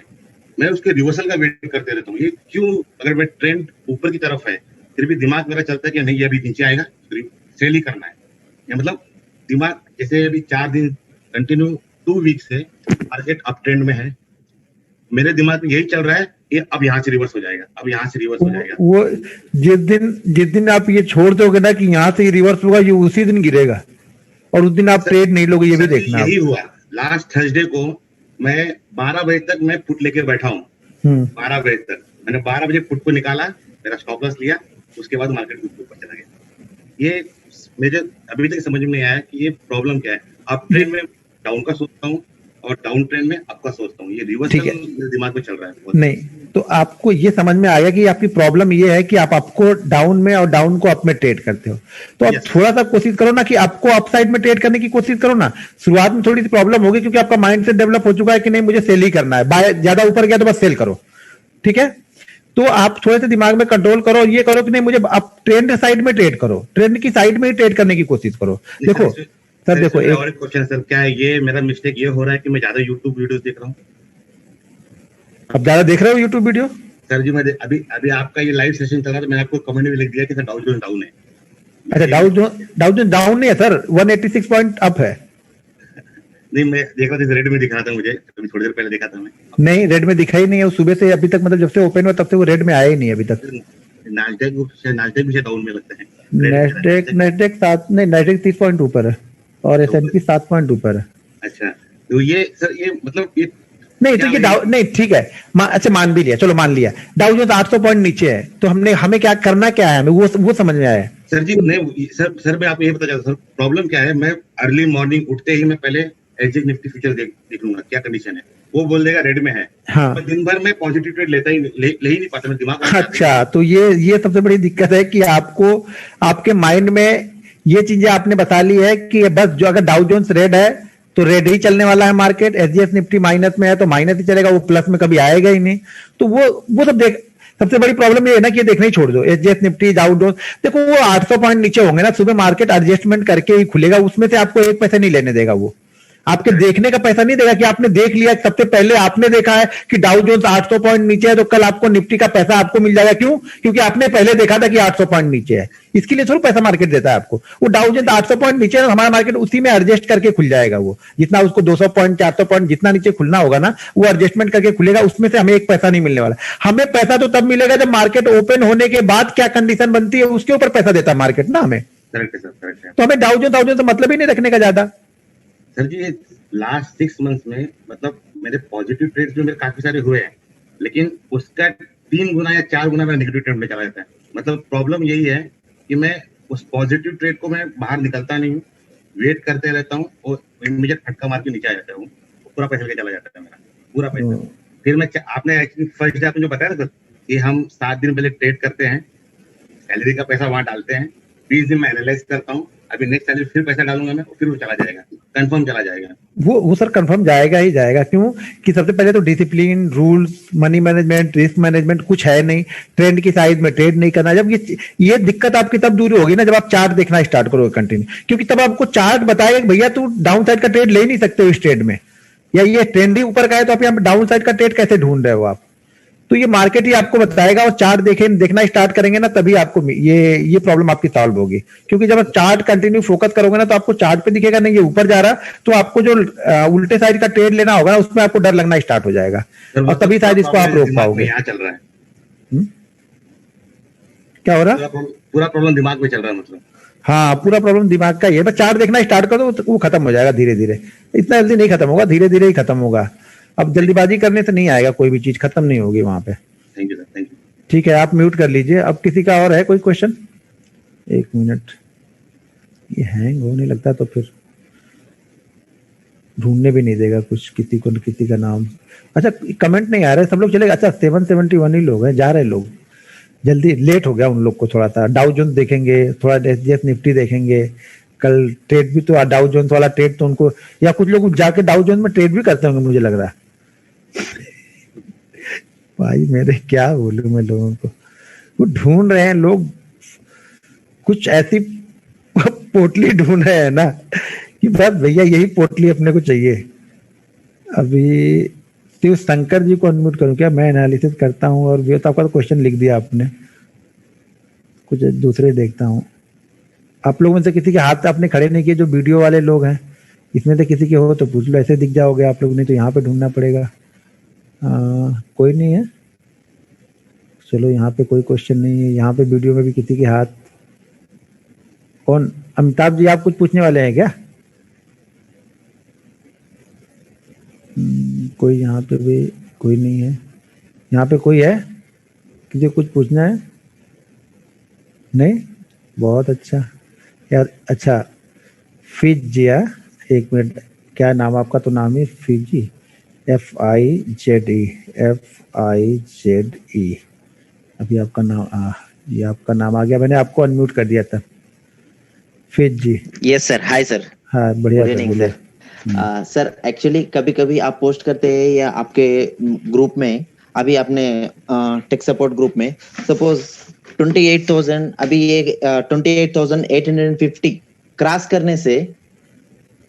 Speaker 7: मैं उसके रिवर्सल का वेट करते रहता हूँ। ये क्यों? अगर मैं ट्रेंड ऊपर की तरफ है फिर भी दिमाग मेरा चलता है कि नहीं ये अभी नीचे आएगा, सेल ही करना है। या मतलब दिमाग, जैसे अभी 4 दिन कंटिन्यू 2 वीक से मार्केट अप ट्रेंड में है, मेरे दिमाग में यही चल रहा है ये अब यहाँ से रिवर्स हो जाएगा, अब यहाँ से रिवर्स हो जाएगा।
Speaker 4: वो जिस दिन आप ये छोड़ दोगे ना कि यहाँ से रिवर्स होगा, ये उसी दिन गिरेगा और उस दिन आप ट्रेड नहीं लोगे, ये भी देखना।
Speaker 7: यही हुआ लास्ट थर्सडे को, मैं 12 बजे तक मैं पुट लेके बैठा हूँ, 12 बजे तक मैंने 12 बजे पुट को निकाला, मेरा स्टॉप लॉस लिया, उसके बाद मार्केट ऊपर चला गया। ये मुझे अभी तक समझ में नहीं आया कि ये प्रॉब्लम क्या है। अप ट्रेंड में डाउन का सोचता हूँ और डाउन ट्रेंड में अप का सोचता हूँ, ये रिवर्सल मेरे दिमाग में चल रहा है।
Speaker 4: नहीं तो आपको ये समझ में आया कि आपकी प्रॉब्लम ये है कि आप आपको डाउन में और डाउन को अप में ट्रेड करते हो, तो आप थोड़ा सा कोशिश करो ना कि आपको अपसाइड में ट्रेड करने की कोशिश करो ना। शुरुआत में थोड़ी सी प्रॉब्लम होगी क्योंकि आपका माइंड सेट डेवलप हो चुका है कि नहीं मुझे सेल ही करना है, बाय ज्यादा ऊपर गया तो बस सेल करो, ठीक है। तो आप थोड़े से दिमाग में कंट्रोल करो और ये करो कि नहीं मुझे आप ट्रेंड साइड में ट्रेड करो, ट्रेंड की साइड में ही ट्रेड करने की कोशिश करो। देखो सर, देखो
Speaker 7: और एक क्वेश्चन सर, क्या है ये मेरा मिस्टेक ये हो रहा है कि मैं ज्यादा यूट्यूब वीडियोस देख रहा हूँ?
Speaker 4: अब ज्यादा देख रहे हो यूट्यूब वीडियो?
Speaker 7: सर जी मैं अभी आपका ये लाइव सेशन चल रहा था, मैंने आपको कमेंट में लिख दिया कि सर डाउ जोन्स डाउन है।
Speaker 4: अच्छा, डाउ जोन्स डाउन नहीं है सर, 186 पॉइंट अप है।
Speaker 7: नहीं मैं देख रहा था, रेड में दिख रहा था मुझे, अभी थोड़ी देर पहले देखा था मैं।
Speaker 4: नहीं, रेड में दिखा ही नहीं है सुबह से अभी तक, मतलब जब से ओपन हुआ तब से वो रेड में आया ही नहीं अभी तक।
Speaker 7: नास्डैक भी डाउन में लगता है।
Speaker 4: नेस्डेक 7 नहीं, नेस्डेक 30 पॉइंट ऊपर है और S&P 7 पॉइंट ऊपर है।
Speaker 7: अच्छा तो ये सर ये मतलब ये
Speaker 4: नहीं तो ये नहीं ठीक है, अच्छा मान भी लिया, चलो मान लिया डाउ जोन्स 800 पॉइंट नीचे है, तो हमें क्या करना क्या है, हमें वो समझ में आया।
Speaker 7: सर जी नहीं सर मैं आपको ये बता चाहता हूँ सर, प्रॉब्लम क्या है, मैं अर्ली मॉर्निंग उठते ही मैं पहले एसजेएक्स निफ्टी फ्यूचर देख लूंगा क्या कंडीशन है, वो बोल देगा रेड में है।
Speaker 4: हाँ,
Speaker 7: तो दिन भर में पॉजिटिव ट्रेड ले ही नहीं पाता, मैं दिमाग में।
Speaker 4: अच्छा तो ये सबसे बड़ी दिक्कत है कि आपको आपके माइंड में ये चीजें आपने बता ली है कि बस जो अगर डाउ जोन्स रेड है तो रेड ही चलने वाला है मार्केट, एसजीएस निफ्टी माइनस में है तो माइनस ही चलेगा, वो प्लस में कभी आएगा ही नहीं। तो वो सब देख, सबसे बड़ी प्रॉब्लम ये है ना कि ये देखना ही छोड़ दो, एसजीएस निफ्टी डाउ जोन्स। देखो वो 800 पॉइंट नीचे होंगे ना, सुबह मार्केट एडजस्टमेंट करके ही खुलेगा, उसमें से आपको एक पैसा नहीं लेने देगा, वो आपके देखने का पैसा नहीं देगा कि आपने देख लिया, सबसे पहले आपने देखा है कि डाउ जोन्स 800 पॉइंट नीचे है तो कल आपको निफ्टी का पैसा आपको मिल जाएगा। क्यों? क्योंकि आपने पहले देखा था कि 800 पॉइंट नीचे है, इसके लिए थोड़ा पैसा मार्केट देता है आपको। वो डाउ जोन्स 800 पॉइंट नीचे है, हमारा मार्केट उसी में एडजस्ट करके खुल जाएगा, वो जितना उसको 200 पॉइंट 400 पॉइंट जितना नीचे खुलना होगा ना, वो एडजस्टमेंट करके खुलेगा, उसमें से हमें एक पैसा नहीं मिलने वाला। हमें पैसा तो तब मिलेगा जब मार्केट ओपन होने के बाद क्या कंडीशन बनती है उसके ऊपर पैसा देता है मार्केट ना हमें। तो हमें डाउ जोन्स मतलब ही नहीं रखने का ज्यादा।
Speaker 7: सर जी लास्ट 6 मंथ्स में मतलब मेरे पॉजिटिव ट्रेड्स जो मेरे काफी सारे हुए हैं, लेकिन उसका 3 गुना या 4 गुना मेरा नेगेटिव ट्रेड में चला जाता है। मतलब प्रॉब्लम यही है कि मैं उस पॉजिटिव ट्रेड को मैं बाहर निकलता नहीं हूँ, वेट करते रहता हूँ और इमीडिएट फटका मार के नीचे आ जाता हूँ, पूरा पैसा लेके चला जाता है मेरा पूरा पैसा। फिर मैं आपने एक्चुअली फर्स्ट डे आपने जो बताया ना सर कि हम 7 दिन पहले ट्रेड करते हैं, सैलरी का पैसा वहां डालते हैं, 20 दिन में एनालाइज करता हूँ, अभी नेक्स्ट सैलरी फिर पैसा डालूंगा मैं, फिर वो चला जाएगा, कंफर्म चला जाएगा।
Speaker 4: वो सर कंफर्म जाएगा ही जाएगा। क्यों कि सबसे पहले तो discipline, rules, money management, risk management कुछ है नहीं, ट्रेंड की साइड में ट्रेड नहीं करना। जब ये दिक्कत आपकी तब दूर होगी ना जब आप चार्ट देखना स्टार्ट करोगे कंटिन्यू, क्योंकि तब आपको चार्ट बताएगा कि भैया तू डाउन साइड का ट्रेड ले नहीं सकते हो इस ट्रेड में, या ये ट्रेंड ही ऊपर का है तो आप यहाँ पे डाउन साइड का ट्रेड कैसे ढूंढ रहे हो आप। तो ये मार्केट ही आपको बताएगा, और चार्ट देखना स्टार्ट करेंगे ना तभी आपको ये प्रॉब्लम आपकी सॉल्व होगी। क्योंकि जब आप चार्ट कंटिन्यू फोकस करोगे ना तो आपको चार्ट पे दिखेगा नहीं ये ऊपर जा रहा, तो आपको जो उल्टे साइड का ट्रेड लेना होगा ना उसमें आपको डर लगना स्टार्ट हो जाएगा, और तभी शायद इसको आप रोक पाओगे।
Speaker 7: यहाँ चल रहा है
Speaker 4: क्या हो रहा?
Speaker 7: पूरा प्रॉब्लम दिमाग में चल रहा है मतलब।
Speaker 4: हाँ, पूरा प्रॉब्लम दिमाग का ही है। बस चार्ट देखना स्टार्ट कर दो तो वो खत्म हो जाएगा धीरे धीरे, इतना जल्दी नहीं खत्म होगा, धीरे धीरे ही खत्म होगा। अब जल्दीबाजी करने से नहीं आएगा, कोई भी चीज खत्म नहीं होगी वहां पे।
Speaker 7: Thank you sir, thank you.
Speaker 4: ठीक है, आप म्यूट कर लीजिए। अब किसी का और है कोई क्वेश्चन? 1 मिनट, ये हैंग होने लगता तो फिर ढूंढने भी नहीं देगा कुछ, किसी का नाम। अच्छा, कमेंट नहीं आ रहे, सब लोग चलेगा। अच्छा, 771 ही लोग हैं, जा रहे लोग, जल्दी लेट हो गया उन लोग को थोड़ा सा। डाउ जोन्स देखेंगे, थोड़ा एसजीएफ निफ्टी देखेंगे, कल ट्रेड भी तो डाउ जोन्स वाला ट्रेड तो उनको, या कुछ लोग जाके डाउ जोन्स में ट्रेड भी करते होंगे मुझे लग रहा है। भाई मेरे क्या बोलूं मैं लोगों को, वो ढूंढ रहे हैं लोग, कुछ ऐसी पोटली ढूंढ रहे हैं ना कि बस भैया यही पोटली अपने को चाहिए। अभी शिव शंकर जी को अनम्यूट करूं क्या? मैं एनालिसिस करता हूं, और भी तो आपका तो क्वेश्चन लिख दिया आपने, कुछ दूसरे देखता हूं। आप लोगों में से किसी के हाथ आपने खड़े नहीं किए, जो वीडियो वाले लोग हैं, इसमें से किसी के हो तो पूछ लो, ऐसे दिख जाओगे आप लोग, नहीं तो यहाँ पे ढूंढना पड़ेगा। कोई नहीं है, चलो यहाँ पे कोई क्वेश्चन नहीं है। यहाँ पे वीडियो में भी किसी के हाथ, कौन? अमिताभ जी आप कुछ पूछने वाले हैं क्या? कोई यहाँ पे भी कोई नहीं है। यहाँ पे कोई है किसी को कुछ पूछना है? नहीं, बहुत अच्छा यार। अच्छा, फिजिया, 1 मिनट, क्या नाम आपका? तो नाम है फिजी, FIZE, FIZE। अभी आपका नाम ये आपका नाम आ गया, मैंने आपको अनम्यूट कर दिया था। Fiji.
Speaker 8: Yes sir, hi sir.
Speaker 4: हाँ, बढ़िया सर, बोलिए।
Speaker 8: सर एक्चुअली कभी कभी आप पोस्ट करते हैं या आपके ग्रुप में, अभी आपने टेक सपोर्ट ग्रुप में सपोज 28,000, अभी ये 28,850 क्रॉस करने से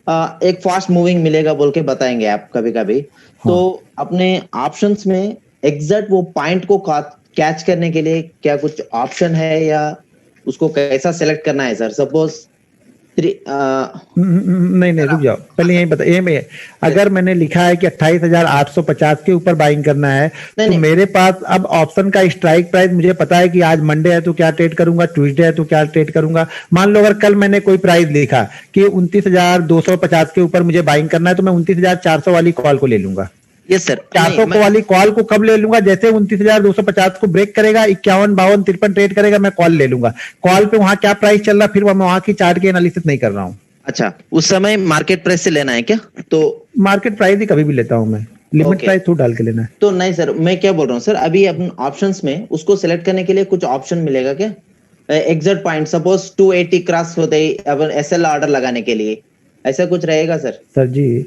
Speaker 8: एक फास्ट मूविंग मिलेगा बोल के बताएंगे आप कभी कभी।
Speaker 4: हाँ।
Speaker 8: तो अपने ऑप्शंस में एग्जैक्ट वो पॉइंट को कैच करने के लिए क्या कुछ ऑप्शन है, या उसको कैसा सेलेक्ट करना है सर? सपोज
Speaker 4: नहीं रुक जाओ, पहले यही बता। ये अगर मैंने लिखा है कि 28,850 के ऊपर बाइंग करना है, तो मेरे पास अब ऑप्शन का स्ट्राइक प्राइस मुझे पता है कि आज मंडे है तो क्या ट्रेड करूंगा, ट्यूसडे है तो क्या ट्रेड करूंगा। मान लो अगर कल मैंने कोई प्राइस लिखा कि 29,250 के ऊपर मुझे बाइंग करना है, तो मैं 29,400 वाली कॉल को ले लूंगा।
Speaker 8: यस सर,
Speaker 4: 400 को वाली कॉल को कब ले लूंगा? जैसे 29,250 को ब्रेक करेगा, 51, 52, 53 ट्रेड करेगा, मैं कॉल ले लूंगा। कॉल पे वहां क्या प्राइस चल रहा, फिर मैं वहां की चार्ट की एनालिसिस नहीं कर रहा हूँ।
Speaker 8: अच्छा, उस समय मार्केट प्राइस से लेना है क्या? तो
Speaker 4: मार्केट प्राइस ही कभी भी लेता हूँ मैं, लिमिट प्राइस थोड़ा डाल के लेना है।
Speaker 8: तो नहीं सर, मैं क्या बोल रहा हूँ सर, अभी अपन ऑप्शंस में उसको सिलेक्ट करने के लिए कुछ ऑप्शन मिलेगा क्या? एग्जैक्ट पॉइंट सपोज 280 क्रॉस होते ही अपन SL ऑर्डर लगाने के लिए, ऐसा कुछ रहेगा सर?
Speaker 4: सर जी,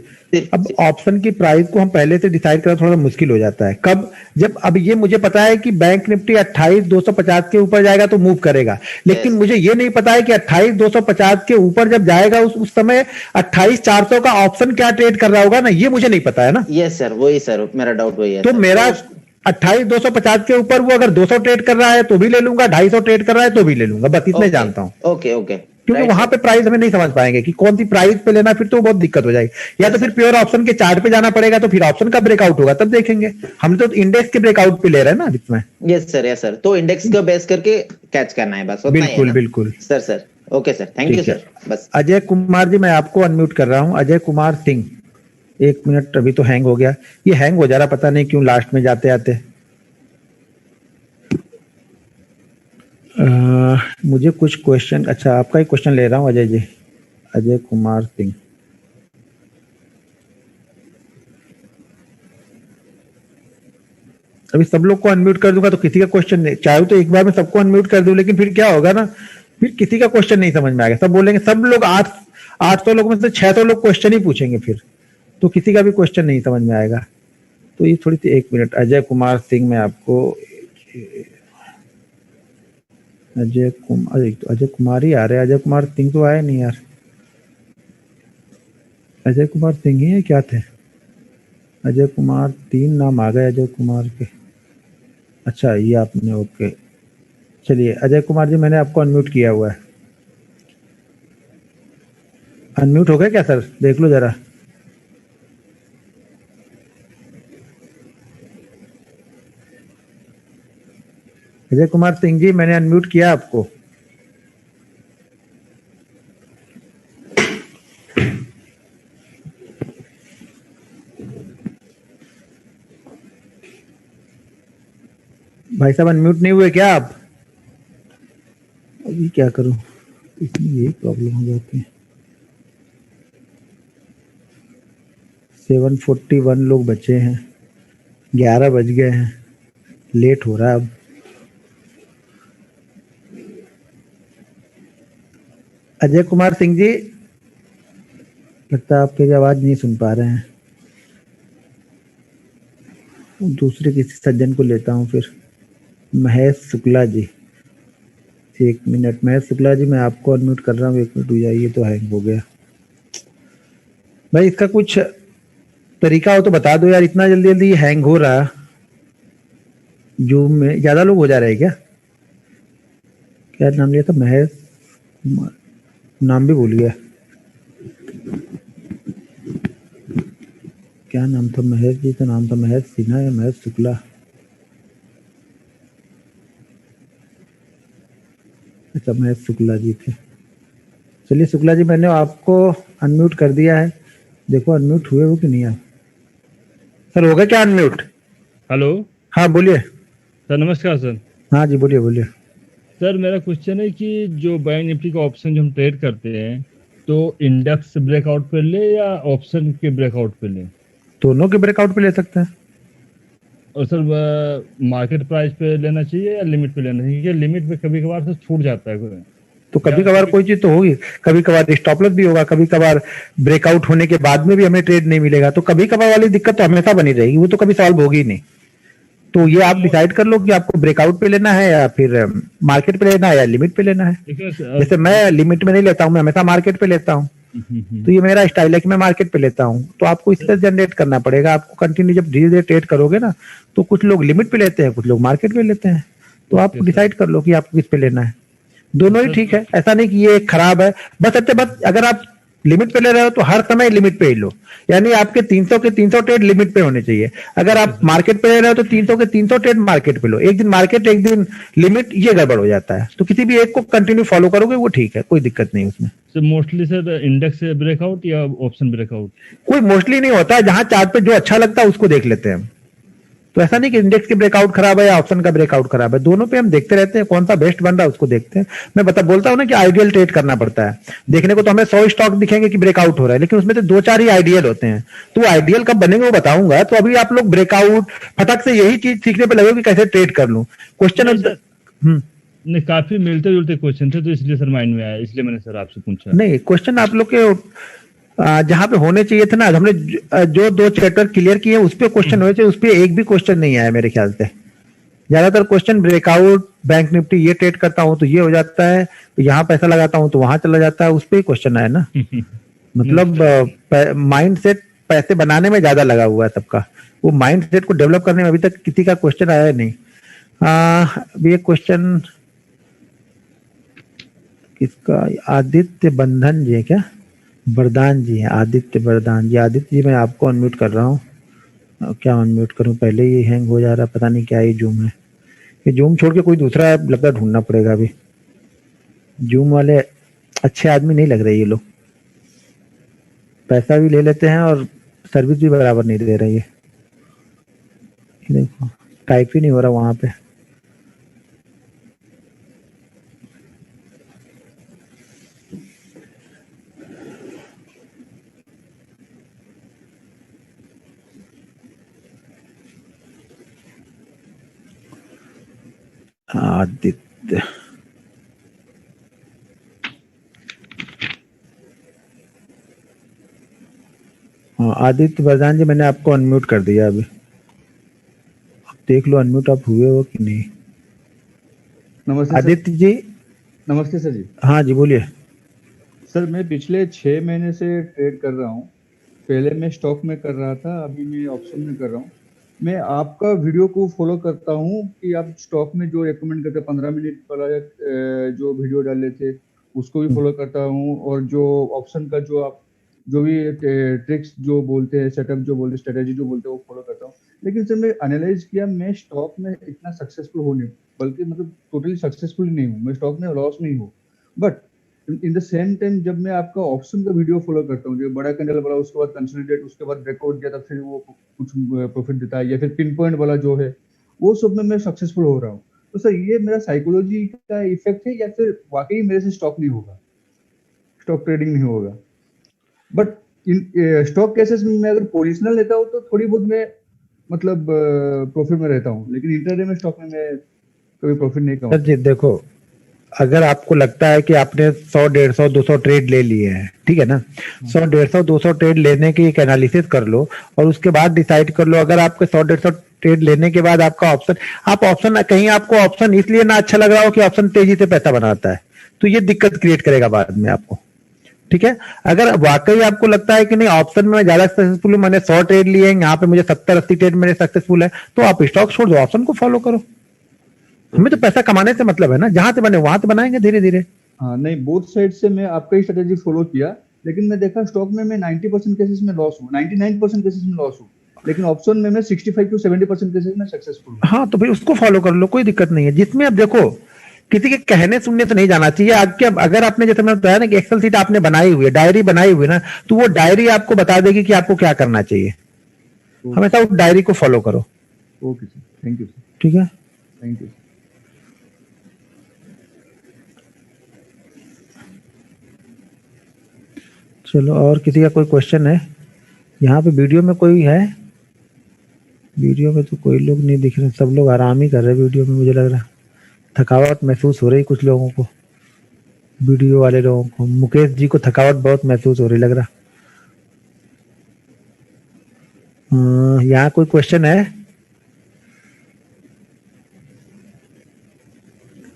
Speaker 4: अब ऑप्शन की प्राइस को हम पहले से डिसाइड करना थोड़ा मुश्किल हो जाता है। कब? जब अब ये मुझे पता है कि बैंक निफ्टी 28,250 के ऊपर जाएगा तो मूव करेगा, लेकिन मुझे ये नहीं पता है कि 28,250 के ऊपर जब जाएगा उस समय 28,400 का ऑप्शन क्या ट्रेड कर रहा होगा ना, ये मुझे नहीं पता है ना।
Speaker 8: यस सर, वही सर मेरा डाउट वही है।
Speaker 4: तो मेरा 28,250 के ऊपर वो अगर 200 ट्रेड कर रहा है तो भी ले लूंगा, 250 ट्रेड कर रहा है तो भी ले लूंगा, बस इतने जानता हूँ।
Speaker 8: ओके,
Speaker 4: क्योंकि वहां पे प्राइस हमें नहीं समझ पाएंगे कि कौन सी प्राइस पे लेना, फिर तो बहुत दिक्कत हो जाएगी। या तो फिर प्योर ऑप्शन के चार्ट पे जाना पड़ेगा, तो फिर ऑप्शन का ब्रेकआउट होगा तब देखेंगे। हम तो इंडेक्स के ब्रेकआउट पे ले रहे हैं ना इसमें।
Speaker 8: यस सर, तो इंडेक्स का बेस करके कैच करना है बस।
Speaker 4: बिल्कुल
Speaker 8: sir. Okay sir, thank you sir. बस
Speaker 4: अजय कुमार जी, मैं आपको अनम्यूट कर रहा हूँ। अजय कुमार सिंह, 1 मिनट, अभी तो हैंग हो गया, ये हैंग हो जा रहा, पता नहीं क्यों लास्ट में जाते आते। मुझे कुछ क्वेश्चन, अच्छा आपका ही क्वेश्चन ले रहा हूँ अजय जी, अजय कुमार सिंह। अभी सब लोग को अनम्यूट कर दूंगा तो किसी का क्वेश्चन नहीं, चाहे तो एक बार में सबको अनम्यूट कर दूं, लेकिन फिर क्या होगा ना, फिर किसी का क्वेश्चन नहीं समझ में आएगा। सब बोलेंगे, सब लोग 800 लोगों में से 600 लोग क्वेश्चन ही पूछेंगे, फिर तो किसी का भी क्वेश्चन नहीं समझ में आएगा। तो ये थोड़ी सी, 1 मिनट, अजय कुमार सिंह में आपको, अजय कुमार ही आ रहे हैं, अजय कुमार सिंह तो आए नहीं यार। अजय कुमार सिंह ही है क्या थे? अजय कुमार, 3 नाम आ गए अजय कुमार के। अच्छा ये आपने, ओके चलिए अजय कुमार जी मैंने आपको अनम्यूट किया हुआ है। अनम्यूट हो गए क्या सर? देख लो जरा। अजय कुमार सिंह जी मैंने अनम्यूट किया आपको। भाई साहब अनम्यूट नहीं हुए क्या आप? अभी क्या करूं, इसमें यही प्रॉब्लम हो जाती है। 741 लोग बचे हैं, 11 बज गए हैं, लेट हो रहा है अब। अजय कुमार सिंह जी, लगता है आपकी आवाज नहीं सुन पा रहे हैं। दूसरे किसी सज्जन को लेता हूं फिर। महेश शुक्ला जी, 1 मिनट। महेश शुक्ला जी मैं आपको अनम्यूट कर रहा हूँ, 1 मिनट हो जाइए। तो हैंग हो गया भाई, इसका कुछ तरीका हो तो बता दो यार, इतना जल्दी जल्दी हैंग हो रहा। जूम में ज्यादा लोग हो जा रहे हैं क्या? क्या नाम लिया था? महेश, नाम भी भूल गया, क्या नाम था? महेश जी का नाम था, महेश सिन्हा या महेश शुक्ला? अच्छा महेश शुक्ला जी थे। चलिए शुक्ला जी मैंने आपको अनम्यूट कर दिया है, देखो अनम्यूट हुए हो कि नहीं आप। सर हो गए क्या अनम्यूट?
Speaker 9: हेलो।
Speaker 4: हाँ बोलिए
Speaker 9: सर नमस्कार सर।
Speaker 4: हाँ जी बोलिए बोलिए।
Speaker 9: सर मेरा क्वेश्चन है कि जो बैंक निफ्टी का ऑप्शन जो हम ट्रेड करते हैं, तो इंडेक्स ब्रेकआउट पे ले या ऑप्शन के ब्रेकआउट पे ले?
Speaker 4: दोनों के ब्रेकआउट पे ले सकते हैं।
Speaker 9: और सर मार्केट प्राइस पे लेना चाहिए या लिमिट पे लेना चाहिए? क्योंकि लिमिट पे कभी कभार से छूट जाता है।
Speaker 4: तो कभी कभार कोई चीज तो होगी, कभी कभार स्टॉप लॉस भी होगा, कभी कभार ब्रेकआउट होने के बाद में भी हमें ट्रेड नहीं मिलेगा। तो कभी कभार वाली दिक्कत तो हमेशा बनी रहेगी, वो तो कभी सॉल्व होगी नहीं। तो ये आप डिसाइड कर लो कि आपको ब्रेकआउट पे लेना है या फिर मार्केट पे लेना है या लिमिट पे लेना है। जैसे मैं लिमिट में नहीं लेता हूँ, मैं हमेशा मार्केट पे लेता हूँ। तो ये मेरा स्टाइल है कि मैं मार्केट पे लेता हूँ। तो आपको इससे जनरेट करना पड़ेगा, आपको कंटिन्यू जब धीरे धीरे ट्रेड करोगे ना, तो कुछ लोग लिमिट पे लेते हैं, कुछ लोग मार्केट पे लेते हैं। तो आप डिसाइड कर लो कि आपको किस पे लेना है। दोनों ही ठीक है, ऐसा नहीं कि ये खराब है। बस अगर आप लिमिट पे ले रहे हो तो हर समय लिमिट पे ही लो, यानी आपके 300 के 300 ट्रेड लिमिट पे होने चाहिए। अगर आप मार्केट पे ले रहे हो तो 300 के 300 ट्रेड मार्केट पे लो। एक दिन मार्केट एक दिन लिमिट, ये गड़बड़ हो जाता है। तो किसी भी एक को कंटिन्यू फॉलो करोगे वो ठीक है, कोई दिक्कत नहीं उसमें।
Speaker 9: Sir mostly sir index breakout या ऑप्शन ब्रेकआउट?
Speaker 4: कोई मोस्टली नहीं होता है, जहां चार्ट पे जो अच्छा लगता है उसको देख लेते हैं हम। तो ऐसा नहीं कि इंडेक्स की ब्रेकआउट खराब है या ऑप्शन का ब्रेकआउट खराब है, दोनों पे हम देखते रहते हैं, कौन सा बेस्ट बन रहा है उसको देखते हैं। मैं बोलता हूं ना कि आइडियल ट्रेड करना पड़ता है। देखने को तो हमें 100 स्टॉक दिखेंगे कि ब्रेकआउट हो रहा है, लेकिन उसमें तो 2-4 ही आइडियल होते हैं। तो आइडियल कब बनेंगे वो बताऊंगा। तो अभी आप लोग ब्रेकआउट फटक से यही चीज सीखने पे लगे कि कैसे ट्रेड कर लूं। क्वेश्चन
Speaker 9: नहीं, काफी मिलते जुलते क्वेश्चन थे, तो इसलिए सर माइंड में आया, इसलिए मैंने सर आपसे पूछा।
Speaker 4: नहीं क्वेश्चन आप लोग के जहां पे होने चाहिए थे ना, हमने जो 2 चैप्टर क्लियर किए उस पे क्वेश्चन होने चाहिए, उस पे एक भी क्वेश्चन नहीं आया मेरे ख्याल से। ज्यादातर क्वेश्चन ब्रेकआउट, बैंक निफ्टी ये ट्रेड करता हूं तो ये हो जाता है, तो यहाँ पैसा लगाता हूं तो वहां चला जाता है, उस पे ही क्वेश्चन आया ना। मतलब माइंड सेट पैसे बनाने में ज्यादा लगा हुआ है सबका, वो माइंड सेट को डेवलप करने में अभी तक किसी का क्वेश्चन आया नहीं। अभी एक क्वेश्चन किसका, आदित्य बंधन जी है क्या? बरदान जी हैं, आदित्य बरदान जी। आदित्य जी मैं आपको अनम्यूट कर रहा हूँ। क्या अनम्यूट करूँ, पहले ही हैंग हो जा रहा है, पता नहीं क्या ये जूम है। ये जूम छोड़ के कोई दूसरा लगता ढूंढना पड़ेगा अभी। जूम वाले अच्छे आदमी नहीं लग रहे ये लोग, पैसा भी ले लेते हैं और सर्विस भी बराबर नहीं दे रही है। देखो टाइप ही नहीं हो रहा वहां पे। आदित्य हाँ आदित्य वरदान जी, मैंने आपको अनम्यूट कर दिया अभी, देख लो अनम्यूट आप हुए हो कि नहीं।
Speaker 10: नमस्ते
Speaker 4: आदित्य जी।
Speaker 10: नमस्ते सर जी।
Speaker 4: हाँ जी बोलिए।
Speaker 10: सर मैं पिछले 6 महीने से ट्रेड कर रहा हूँ। पहले मैं स्टॉक में कर रहा था, अभी मैं ऑप्शन में कर रहा हूँ। मैं आपका वीडियो को फॉलो करता हूँ कि आप स्टॉक में जो रेकमेंड करते 15 मिनट वाला जो वीडियो डाले थे उसको भी फॉलो करता हूँ, और जो ऑप्शन का जो आप जो भी ट्रिक्स जो बोलते हैं, सेटअप जो बोलते हैं, स्ट्रेटेजी जो बोलते हैं वो फॉलो करता हूँ। लेकिन सर मैं एनालाइज किया, मैं स्टॉक में इतना सक्सेसफुल हो नहीं, बल्कि मतलब टोटली सक्सेसफुल नहीं हूँ, मैं स्टॉक में लॉस में ही हूँ। But in the same time जब मैं आपका ऑप्शन का वीडियो फॉलो करता हूँ, जो बड़ा कैंडल वाला, उसके बाद कंसोलिडेट, उसके बाद ब्रेकआउट दिया था, फिर वो कुछ प्रॉफिट देता है, या फिर पिन पॉइंट वाला जो है वो सब में मैं सक्सेसफुल हो रहा हूँ। तो सर ये मेरा साइकोलॉजी का इफेक्ट है, या फिर वाकई मेरे से स्टॉक नहीं होगा, स्टॉक ट्रेडिंग नहीं होगा? बट इन स्टॉक केसेस में मैं अगर पोजिशनल लेता हूँ तो थोड़ी बहुत मैं मतलब प्रॉफिट में रहता हूँ, लेकिन इंटरडे में स्टॉक में मैं कभी प्रॉफिट नहीं कमाता।
Speaker 4: सर जी देखो, अगर आपको लगता है कि आपने 100, 150, 200 ट्रेड ले लिए हैं, ठीक है ना, 100, 150, 200 ट्रेड लेने की एक एनालिसिस कर लो और उसके बाद डिसाइड कर लो। अगर आपके 100, 150 ट्रेड लेने के बाद आपका ऑप्शन, आप ऑप्शन कहीं आपको ऑप्शन इसलिए ना अच्छा लग रहा हो कि ऑप्शन तेजी से पैसा बनाता है, तो ये दिक्कत क्रिएट करेगा बाद में आपको, ठीक है। अगर वाकई आपको लगता है कि नहीं ऑप्शन में ज्यादा सक्सेसफुल हूं, मैंने 100 ट्रेड लिए हैं, यहाँ पे मुझे 70, 80 ट्रेड मेरे सक्सेसफुल है, तो आप स्टॉक छोड़ दो, ऑप्शन को फॉलो करो। हमें तो पैसा कमाने से मतलब है ना, जहां से बने वहां से बनाएंगे धीरे धीरे।
Speaker 10: हाँ नहीं, बोथ साइड से मैं आपका ही स्ट्रेटेजी फॉलो किया, लेकिन मैं देखा स्टॉक में मैं 90% केसेस में लॉस हूँ, 99% केसेस में लॉस हूँ, लेकिन ऑप्शन में मैं 65 to 70% केसेस में सक्सेसफुल हूँ।
Speaker 4: हाँ तो फिर उसको फॉलो कर लो, कोई दिक्कत नहीं है। जिसमें अब देखो किसी के कहने सुनने से नहीं जाना चाहिए। आपके अगर आपने जैसे मैं बताया ना कि एक्सेल शीट आपने बनाई हुई है, डायरी बनाई हुई है ना, तो वो डायरी आपको बता देगी कि आपको क्या करना चाहिए। हमेशा उस डायरी को फॉलो करो।
Speaker 10: Okay sir, thank you sir.
Speaker 4: ठीक है,
Speaker 10: थैंक यू।
Speaker 4: चलो और किसी का कोई क्वेश्चन है? यहाँ पे वीडियो में कोई है? वीडियो में तो कोई लोग नहीं दिख रहे, सब लोग आराम ही कर रहे हैं वीडियो में। मुझे लग रहा है थकावट महसूस हो रही कुछ लोगों को, वीडियो वाले लोगों को। मुकेश जी को थकावट बहुत महसूस हो रही लग रहा। यहाँ कोई क्वेश्चन है?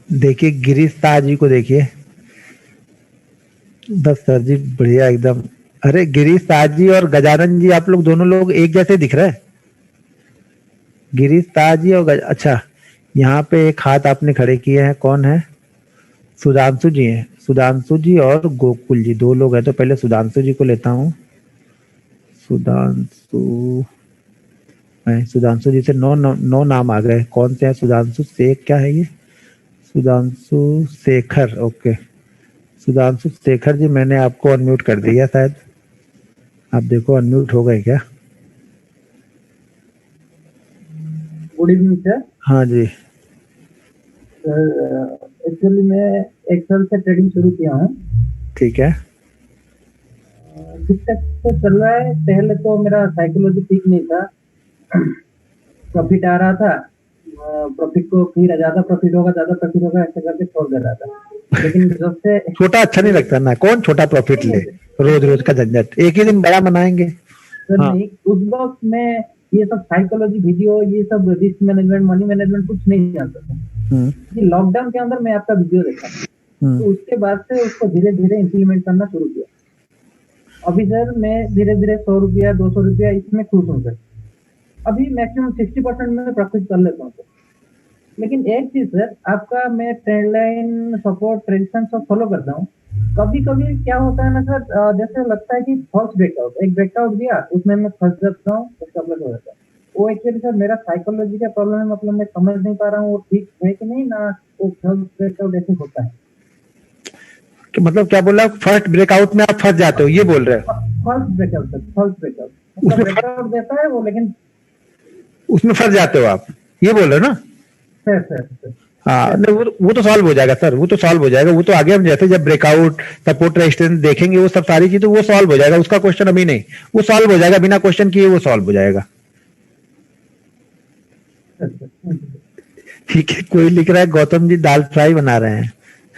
Speaker 4: देखिए गिरीश शाह जी को देखिए। बस सर जी बढ़िया एकदम। अरे गिरीश शाह जी और गजानन जी, आप लोग दोनों लोग एक जैसे दिख रहे हैं। गिरीश शाह जी और अच्छा, यहाँ पे एक हाथ आपने खड़े किए हैं, कौन है? सुधांशु जी हैं। सुधांशु जी और गोकुल जी, दो लोग हैं। तो पहले सुधांशु जी को लेता हूँ। सुधांशु जी से नौ नाम आ गए। कौन से हैं? सुधांशु शेख, क्या है ये? सुधांशु शेखर। ओके सुधांशु शेखर जी, मैंने आपको अनम्यूट कर दिया शायद, आप देखो अनम्यूट हो गए क्या?
Speaker 11: Good evening sir.
Speaker 4: हाँ जी
Speaker 11: सर एक्चुअली मैं एक्सेल से ट्रेडिंग शुरू किया हूँ।
Speaker 4: ठीक है,
Speaker 11: ठीक ठाक तो चल रहा है। पहले तो मेरा साइकोलॉजी ठीक नहीं था, प्रॉफिट आ रहा था, प्रॉफिट को फिर ज्यादा प्रॉफिट होगा ऐसे करके छोड़ दे रहा था। लेकिन जब से
Speaker 4: छोटा अच्छा नहीं लगता ना, कौन छोटा प्रॉफिट ले, रोज रोज का झंझट, एक ही दिन बड़ा बनाएंगे।
Speaker 11: सर
Speaker 4: हाँ।
Speaker 11: नहीं, उस वक्त में ये सब साइकोलॉजी वीडियो, ये सब रिस्क मैनेजमेंट, मनी मैनेजमेंट कुछ नहीं आता था। लॉकडाउन के अंदर मैं आपका वीडियो देखा, तो उसके बाद से उसको धीरे धीरे इम्प्लीमेंट करना शुरू किया। अभी सर मैं धीरे धीरे 100 रुपया 200 रुपया इसमें खुश हूँ सर। अभी मैक्सिमम 60% में प्रॉफिट कर लेता हूँ सर। लेकिन एक चीज सर, आपका मैं ट्रेंड लाइन, सपोर्ट, ट्रेडिशन सब फॉलो करता हूँ। कभी कभी क्या होता है ना सर, जैसे लगता है कि फॉल्स ब्रेकआउट, एक ब्रेकआउट दिया उसमें मैं फंस जाता हूँ, उसका प्लस हो जाता है। वो एक्चुअली सर मेरा साइकोलॉजी का प्रॉब्लम है, मतलब मैं समझ नहीं पा रहा हूँ वो ठीक है कि नहीं ना, वो फॉल्स ब्रेकआउट ऐसे होता है।
Speaker 4: कि मतलब क्या बोला, फर्स्ट ब्रेकआउट में आप फंस जाते हो, ये बोल रहे हो?
Speaker 11: False breakout sir, false breakout breakout देता है वो, लेकिन
Speaker 4: उसमें फंस जाते हो आप, ये बोल रहे हो ना?
Speaker 11: सर
Speaker 4: हाँ नहीं, वो तो सॉल्व हो जाएगा सर, वो तो सॉल्व हो जाएगा। वो तो आगे हम जैसे जब ब्रेकआउट, सपोर्ट, रेजिस्टेंस देखेंगे, वो सब सारी चीजें वो सॉल्व हो जाएगा। उसका क्वेश्चन अभी नहीं, वो सॉल्व हो जाएगा, बिना क्वेश्चन किए वो सॉल्व हो जाएगा। ठीक है, कोई लिख रहा है गौतम जी दाल फ्राई बना रहे हैं।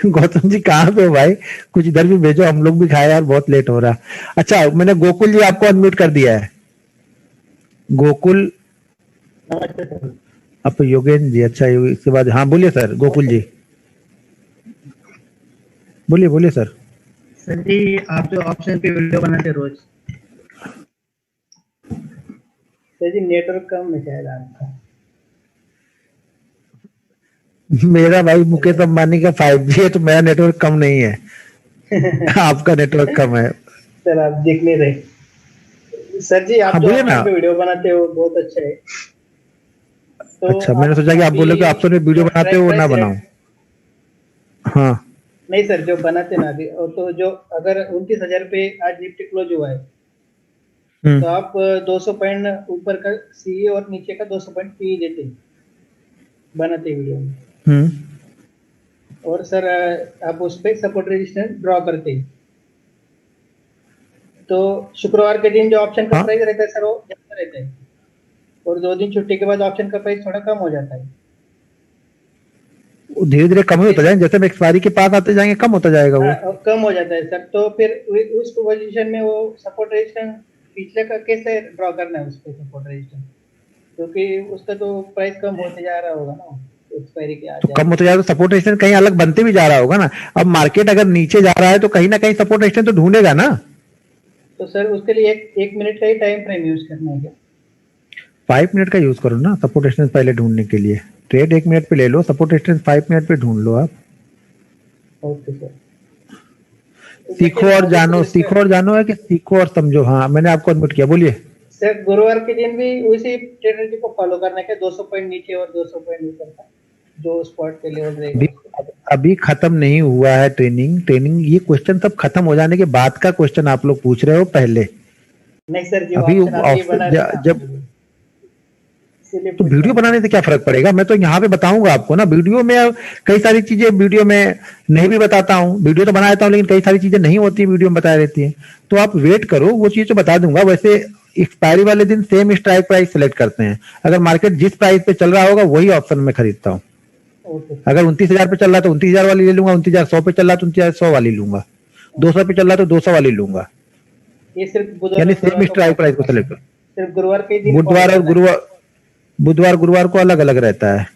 Speaker 4: गौतम जी कहाँ पे हो भाई? कुछ इधर भी भेजो, हम लोग भी खाए यार, बहुत लेट हो रहा। अच्छा, मैंने गोकुल जी आपको अनम्यूट कर दिया है। गोकुल, अब योगेंद्र जी, अच्छा इसके बाद, हाँ बोलिए सर, गोकुल जी बोलिए, बोलिए सर।
Speaker 11: सर जी, आप जो ऑप्शन पे वीडियो बनाते रोज, सर जी नेटवर्क कम है शायद आपका।
Speaker 4: मेरा भाई मुकेश अंबानी का 5G है, तो मेरा नेटवर्क कम नहीं है। आपका नेटवर्क कम है।
Speaker 11: सर आप देख नहीं रहे। सर जी, आप
Speaker 4: हाँ
Speaker 11: जो
Speaker 4: बोलिए ना।
Speaker 11: ऑप्शन पे वीडियो बनाते हो बहुत अच्छा है। तो
Speaker 4: अच्छा, मैंने सोचा कि आप बोले कि ऑप्शन पे वीडियो बनाते हो वो ना बनाऊं। हाँ
Speaker 11: नहीं सर, जो बनाते ना अभी, और तो जो अगर 29,000 पे आज निफ्टी क्लोज हुआ है, तो आप 200 पॉइंट ऊपर का सीए और नीचे का 200 पॉइंट पी देते हैं बनाते वीडियो में। और सर आप उस पे सपोर्ट रेजिस्टेंस ड्रॉ करते हैं, तो शुक्रवार के दिन जो ऑप्शन का प्राइस रहता है सर वो ज्यादा रहता है, और 2 दिन छुट्टी के बाद ऑप्शन का प्राइस थोड़ा कम हो जाता है।
Speaker 4: धीरे धीरे कम ही होता जाएगा, जैसे हम एक्सपायरी के पास आते जाएंगे कम होता जाएगा वो।
Speaker 11: कम हो जाता है सर। तो फिर उस पोजीशन में वो सपोर्ट रेजिस्टेंस पिछले का कैसे ड्रॉ करना है उस पे सपोर्ट रेजिस्टेंस, क्योंकि उसका तो प्राइस कम होते जा रहा होगा ना एक्सपायरी के
Speaker 4: तो कम होता जाएगा, तो सपोर्ट रेजिस्टेंस कहीं अलग बनते भी जा रहा होगा ना। अब मार्केट अगर नीचे जा रहा है तो कहीं ना कहीं सपोर्ट रेजिस्टेंस तो ढूंढेगा ना।
Speaker 11: तो सर उसके लिए एक मिनट का ही टाइम फ्रेम यूज करना है क्या?
Speaker 4: 5 मिनट का यूज करो ना सपोर्ट रेजिस्टेंस पहले ढूंढने के लिए। ट्रेड 1 मिनट पे ले लो, सपोर्ट रेजिस्टेंस 5 मिनट पे ढूंढ लो आप।
Speaker 11: Okay sir.
Speaker 4: सीखो और जानो, सीखो और जानो है कि सीखो और समझो। हाँ मैंने आपको अनम्यूट किया, बोलिए
Speaker 11: सर। गुरुवार के दिन भी उसी स्ट्रेटजी को फॉलो करना है, 200 पॉइंट नीचे और 200 पॉइंट ऊपर का जो स्पॉट पे लेवल रहेगा।
Speaker 4: अभी खत्म नहीं हुआ है ट्रेनिंग। ये क्वेश्चन सब खत्म हो जाने के बाद का क्वेश्चन आप लोग पूछ रहे हो पहले।
Speaker 11: नहीं सर, जो
Speaker 4: अभी जब तो वीडियो बनाने से क्या फर्क पड़ेगा? मैं तो यहाँ पे बताऊंगा आपको ना। वीडियो में कई सारी चीजें वीडियो में नहीं भी बताता हूँ। वीडियो तो बना देता हूँ लेकिन कई सारी चीजें नहीं होती वीडियो में बताई रहती है। तो आप वेट करो, वो चीज तो बता दूंगा। वैसे एक्सपायरी वाले दिन सेम स्ट्राइक प्राइस सेलेक्ट करते हैं। अगर मार्केट जिस प्राइस पे चल रहा होगा वही ऑप्शन में खरीदता हूँ। अगर 29,000 पे चल रहा है तो 29,000 वाली ले लूंगा, 29,100 पे चल रहा है तो 29,100 वाली लूंगा, 200 पे चल रहा है तो 200 वाली लूंगा।
Speaker 11: ये सिर्फ
Speaker 4: यानी सेम स्ट्राइक प्राइस को सेलेक्ट करो।
Speaker 11: सिर्फ गुरुवार के दिन,
Speaker 4: बुधवार और गुरुवार को अलग अलग रहता है।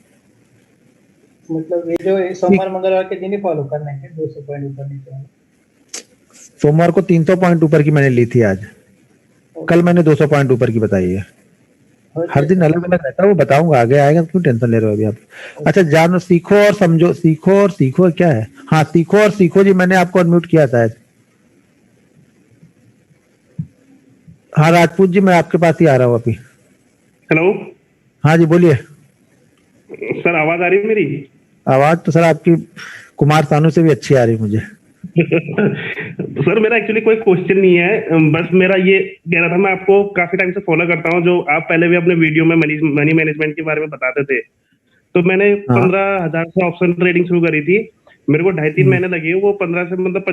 Speaker 11: मतलब ये जो सोमवार मंगलवार के दिन ही फॉलो करना है 200 पॉइंट ऊपर नीचे।
Speaker 4: सोमवार को 300 पॉइंट ऊपर की मैंने ली थी आज, कल मैंने 200 पॉइंट ऊपर की बताई है। हर दिन अलग अलग रहता है, वो बताऊंगा आगे आएगा, क्यों टेंशन ले रहे हो अभी आप। अच्छा जानो, सीखो और समझो। सीखो और सीखो क्या है? हाँ सीखो और सीखो जी, मैंने आपको अनम्यूट किया था। हाँ राजपूत जी, मैं आपके पास ही आ रहा हूँ अभी।
Speaker 12: हेलो।
Speaker 4: हाँ जी बोलिए
Speaker 12: सर, आवाज आ रही है मेरी?
Speaker 4: आवाज तो सर आपकी कुमार सानू से भी अच्छी आ रही है मुझे।
Speaker 12: सर मेरा एक्चुअली कोई क्वेश्चन नहीं है, बस मेरा ये कह रहा था, मैं आपको काफी टाइम से फॉलो करता हूँ, जो आप पहले भी अपने वीडियो में मनी मैनेजमेंट के बारे में बताते थे। तो मैंने 15,000 से ऑप्शन ट्रेडिंग शुरू करी थी। मेरे को 2.5-3 महीने लगे। वो 15 से मतलब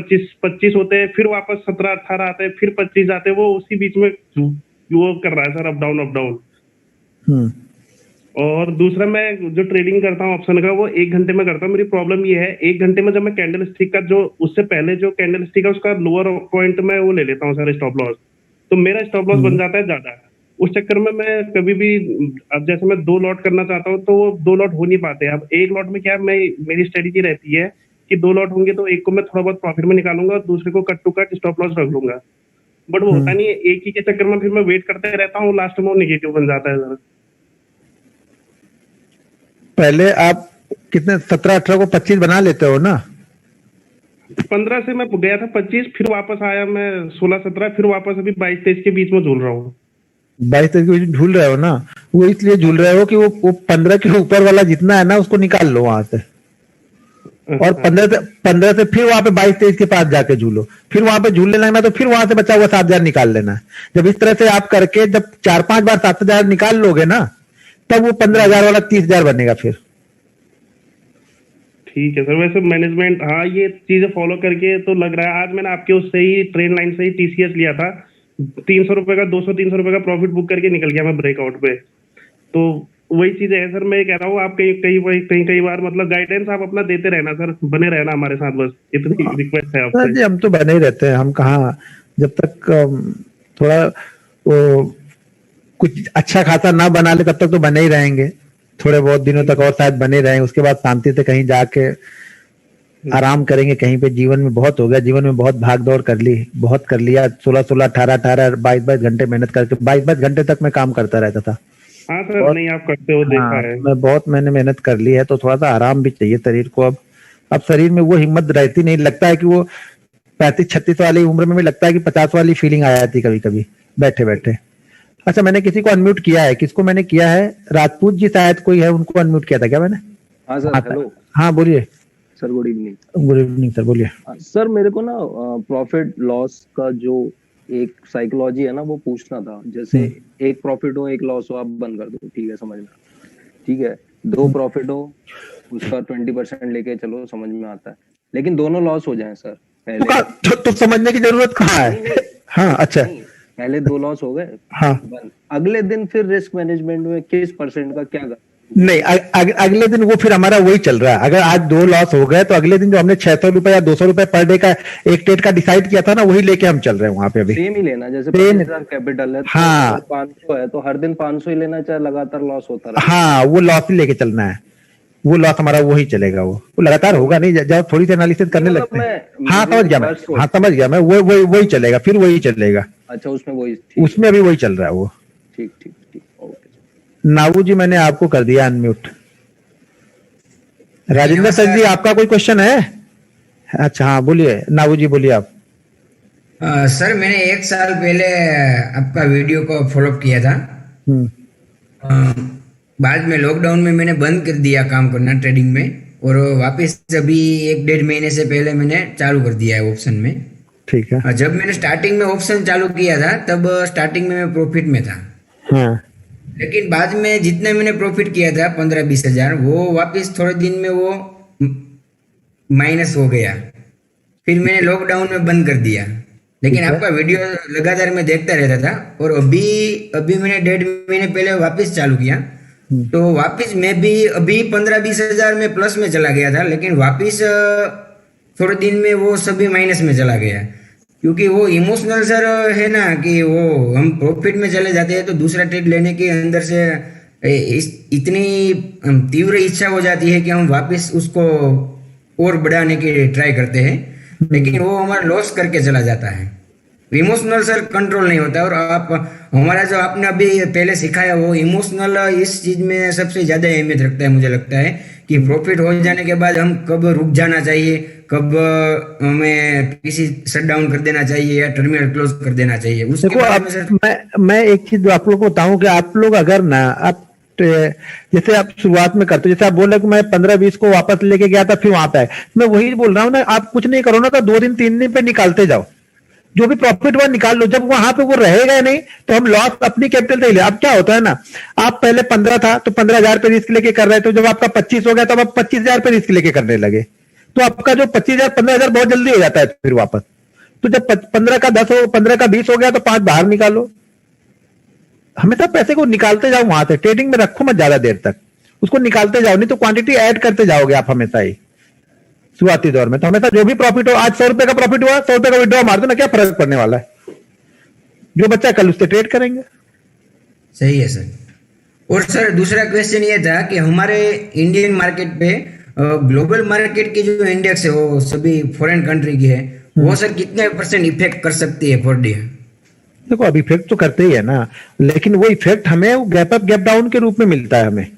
Speaker 12: 25 होते हैं, फिर वापस 17-18 आते हैं, फिर 25 आते हैं। वो उसी बीच में वो कर रहा है सर, अप डाउन। और दूसरा, मैं जो ट्रेडिंग करता हूँ ऑप्शन का, वो 1 घंटे में करता हूँ। मेरी प्रॉब्लम ये है, 1 घंटे में जब मैं कैंडल स्टिक का जो उससे पहले जो कैंडल स्टिक है उसका लोअर पॉइंट में वो ले लेता हूँ सर स्टॉप लॉस, तो मेरा स्टॉप लॉस बन जाता है ज्यादा। उस चक्कर में मैं कभी भी, अब जैसे मैं 2 लॉट करना चाहता हूँ तो वो 2 लॉट हो नहीं पाते। अब 1 लॉट में क्या है, मेरी स्ट्रेटेजी रहती है कि 2 लॉट होंगे तो एक को मैं थोड़ा बहुत प्रॉफिट में निकालूंगा और दूसरे को cut to cut stop loss रख लूंगा। बट वो होता नहीं है, एक ही के चक्कर में फिर मैं वेट करते रहता हूँ, लास्ट में वो निगेटिव बन जाता है सर।
Speaker 4: पहले आप कितने 17-18 को 25 बना लेते हो ना?
Speaker 12: 15 से मैं गया था 25, फिर वापस आया मैं 16-17, फिर वापस अभी 22-23 के बीच में झूल रहा हूँ।
Speaker 4: 22-23 के बीच झूल रहे हो ना? वो इसलिए झूल रहे हो कि वो 15 के ऊपर वाला जितना है ना उसको निकाल लो वहां से, और 15 से फिर वहां पे 22-23 के पास जाके झूलो, फिर वहां पे झूलने लगना, तो फिर वहां से बचा हुआ 7,000 निकाल लेना। जब इस तरह से आप करके जब 4-5 बार 7,000 निकाल लोगे ना, तब वो 15,000 वाला 30,000 बनेगा फिर।
Speaker 12: ठीक है सर। वैसे मैनेजमेंट, हाँ ये चीजें फॉलो करके तो लग रहा है। आज मैंने आपके उससे ही ट्रेन लाइन से ही टीसीएस लिया था, 300 रुपए का 200-300 रुपए का प्रॉफिट बुक करके निकल गया मैं ब्रेकआउट पे। तो वही चीज है सर, मैं ये कह रहा हूँ आप कई बार मतलब गाइडेंस आप अपना देते रहना सर, बने रहना हमारे साथ, बस इतनी रिक्वेस्ट है आपसे।
Speaker 4: जी हम तो बने ही रहते हैं, हम कहाँ जब तक थोड़ा वो कुछ अच्छा खासा ना बना ले तब तक तो बने ही रहेंगे, थोड़े बहुत दिनों तक और शायद बने रहें, उसके बाद शांति से कहीं जाके आराम करेंगे कहीं पे। जीवन में बहुत हो गया, जीवन में बहुत भाग दौड़ कर ली, बहुत कर लिया, 16-16, 18-18, 22-22 घंटे मेहनत करके 22-22 घंटे तक मैं काम करता रहता था।
Speaker 12: हाँ सर, नहीं आप करते हो देखा है।
Speaker 4: मैंने मेहनत कर ली है, तो थोड़ा सा आराम भी चाहिए शरीर को। अब शरीर में वो हिम्मत रहती नहीं, लगता है कि वो 35-36 वाली उम्र में भी लगता है कि 50 वाली फीलिंग आ जाती कभी कभी बैठे बैठे। अच्छा, मैंने किसी को अनम्यूट किया है, किसको मैंने किया है? राजपूत जी शायद कोई है, उनको अनम्यूट किया था क्या मैंने?
Speaker 13: हाँ सर, हेलो।
Speaker 4: हाँ बोलिए
Speaker 13: sir, good evening.
Speaker 4: Good evening sir, बोलिए।
Speaker 13: सर मेरे को ना प्रॉफिट लॉस का जो एक साइकोलॉजी है ना वो पूछना था। जैसे एक प्रॉफिट हो एक लॉस हो, आप बंद कर दो, ठीक है, समझ में, ठीक है। 2 प्रॉफिट हो, उसका 20% लेके चलो, समझ में आता है। लेकिन दोनों लॉस हो जाएं सर पहले,
Speaker 4: तो समझने की जरूरत कहाँ है? हाँ अच्छा,
Speaker 13: पहले 2 लॉस हो गए,
Speaker 4: हाँ,
Speaker 13: अगले दिन फिर रिस्क मैनेजमेंट में किस परसेंट का क्या
Speaker 4: नहीं, अगले दिन वो फिर हमारा वही चल रहा है। अगर आज 2 लॉस हो गए तो अगले दिन जो हमने 600 रुपए या 200 रुपए पर डे का एक ट्रेड का डिसाइड किया था ना, वही लेके हम चल रहे हैं वहां पे अभी।
Speaker 13: सेम ही लेना, जैसे 50,000 कैपिटल है,
Speaker 4: हाँ,
Speaker 13: 500 है तो हर दिन 500 ही लेना, चाहे लगातार लॉस होता रहे।
Speaker 4: हाँ, वो लॉस ही लेके चलना है, वो लॉस हमारा वही चलेगा, वो लगातार होगा नहीं। जब थोड़ी सी एनालिसिस करने लगते हैं, हाँ समझ गया मैं, हाँ समझ गया मैं, वही चलेगा, फिर वही चलेगा।
Speaker 13: अच्छा, उसमें
Speaker 4: उसमें अभी वही चल रहा है वो।
Speaker 13: ठीक ठीक ठीक, ओके।
Speaker 4: नावू जी, मैंने आपको कर दिया अनम्यूट। राजेंद्र सर जी, आपका कोई क्वेश्चन है? अच्छा हाँ बोलिए नावू जी, बोलिए आप।
Speaker 14: सर मैंने 1 साल पहले आपका वीडियो को फॉलो किया था। बाद में लॉकडाउन में मैंने बंद कर दिया काम करना ट्रेडिंग में, और वापस अभी 1-1.5 महीने से पहले मैंने चालू कर दिया है ऑप्शन में।
Speaker 4: ठीक है।
Speaker 14: जब मैंने स्टार्टिंग में ऑप्शन चालू किया था तब स्टार्टिंग में मैं प्रॉफिट में था।
Speaker 4: हाँ।
Speaker 14: लेकिन बाद में जितने मैंने प्रॉफिट किया था 15-20 हजार, वो वापस थोड़े दिन में वो माइनस हो गया। फिर मैंने लॉकडाउन में बंद कर दिया। लेकिन आपका वीडियो लगातार मैं देखता रहता था, और अभी मैंने 1.5 महीने पहले वापस चालू किया, तो वापस मैं भी अभी 15-20 हजार में प्लस में चला गया था, लेकिन वापस थोड़े दिन में वो सभी माइनस में चला गया। क्योंकि वो इमोशनल सर है ना, कि वो हम प्रॉफिट में चले जाते हैं तो दूसरा ट्रेड लेने के अंदर से इतनी तीव्र इच्छा हो जाती है कि हम वापस उसको और बढ़ाने की ट्राई करते हैं, लेकिन वो हमारा लॉस करके चला जाता है। इमोशनल सर कंट्रोल नहीं होता। और आप हमारा जो आपने अभी पहले सिखाया, वो इमोशनल इस चीज में सबसे ज्यादा अहमियत रखता है। मुझे लगता है कि प्रॉफिट हो जाने के बाद हम कब रुक जाना चाहिए, कब हमें किसी शट डाउन कर देना चाहिए या टर्मिनल क्लोज कर देना चाहिए, उसके बारे में
Speaker 4: मैं एक चीज आप लोग को बताऊं कि आप लोग अगर ना आप जैसे आप शुरुआत में करते हो, जैसे आप बोल रहे कि मैं 15-20 को वापस लेके गया था फिर वहां पे आए, मैं वही बोल रहा हूँ ना, आप कुछ नहीं करो ना तो 2 दिन 3 दिन पे निकालते जाओ, जो भी प्रॉफिट हुआ निकाल लो। जब वहां पे वो रहेगा नहीं तो हम लॉस अपनी कैपिटल से ही ले। अब क्या होता है ना, आप पहले 15 था तो 15,000 पे रिस्क लेके कर रहे थे, जब आपका 25 हो गया तो आप 25,000 पे रिस्क लेके करने लगे, तो आपका जो 25,000 15,000 बहुत जल्दी हो जाता है फिर वापस। तो जब 15 का 10 हो, 15 का 20 हो गया तो 5 बाहर निकालो। हमेशा पैसे को निकालते जाओ वहां से, ट्रेडिंग में रखो मत ज्यादा देर तक, उसको निकालते जाओ, नहीं तो क्वांटिटी ऐड करते जाओगे आप हमेशा ही शुरुआती दौर में। तो हमेशा जो भी प्रॉफिट हो, आज 100 रुपए का प्रॉफिट हुआ, 100 रुपए का विड्रॉ मार दो ना, क्या फर्क पड़ने वाला है, जो बच्चा कल उससे ट्रेड करेंगे।
Speaker 14: सही है सर। और सर दूसरा क्वेश्चन ये था कि हमारे इंडियन मार्केट पे ग्लोबल मार्केट की जो इंडेक्स है वो सभी फॉरेन कंट्री की है, वो सर कितने % इफेक्ट कर सकती है पर डे?
Speaker 4: देखो अब इफेक्ट तो करते ही है ना, लेकिन वो इफेक्ट हमें वो गैप अप गैप डाउन के रूप में मिलता है।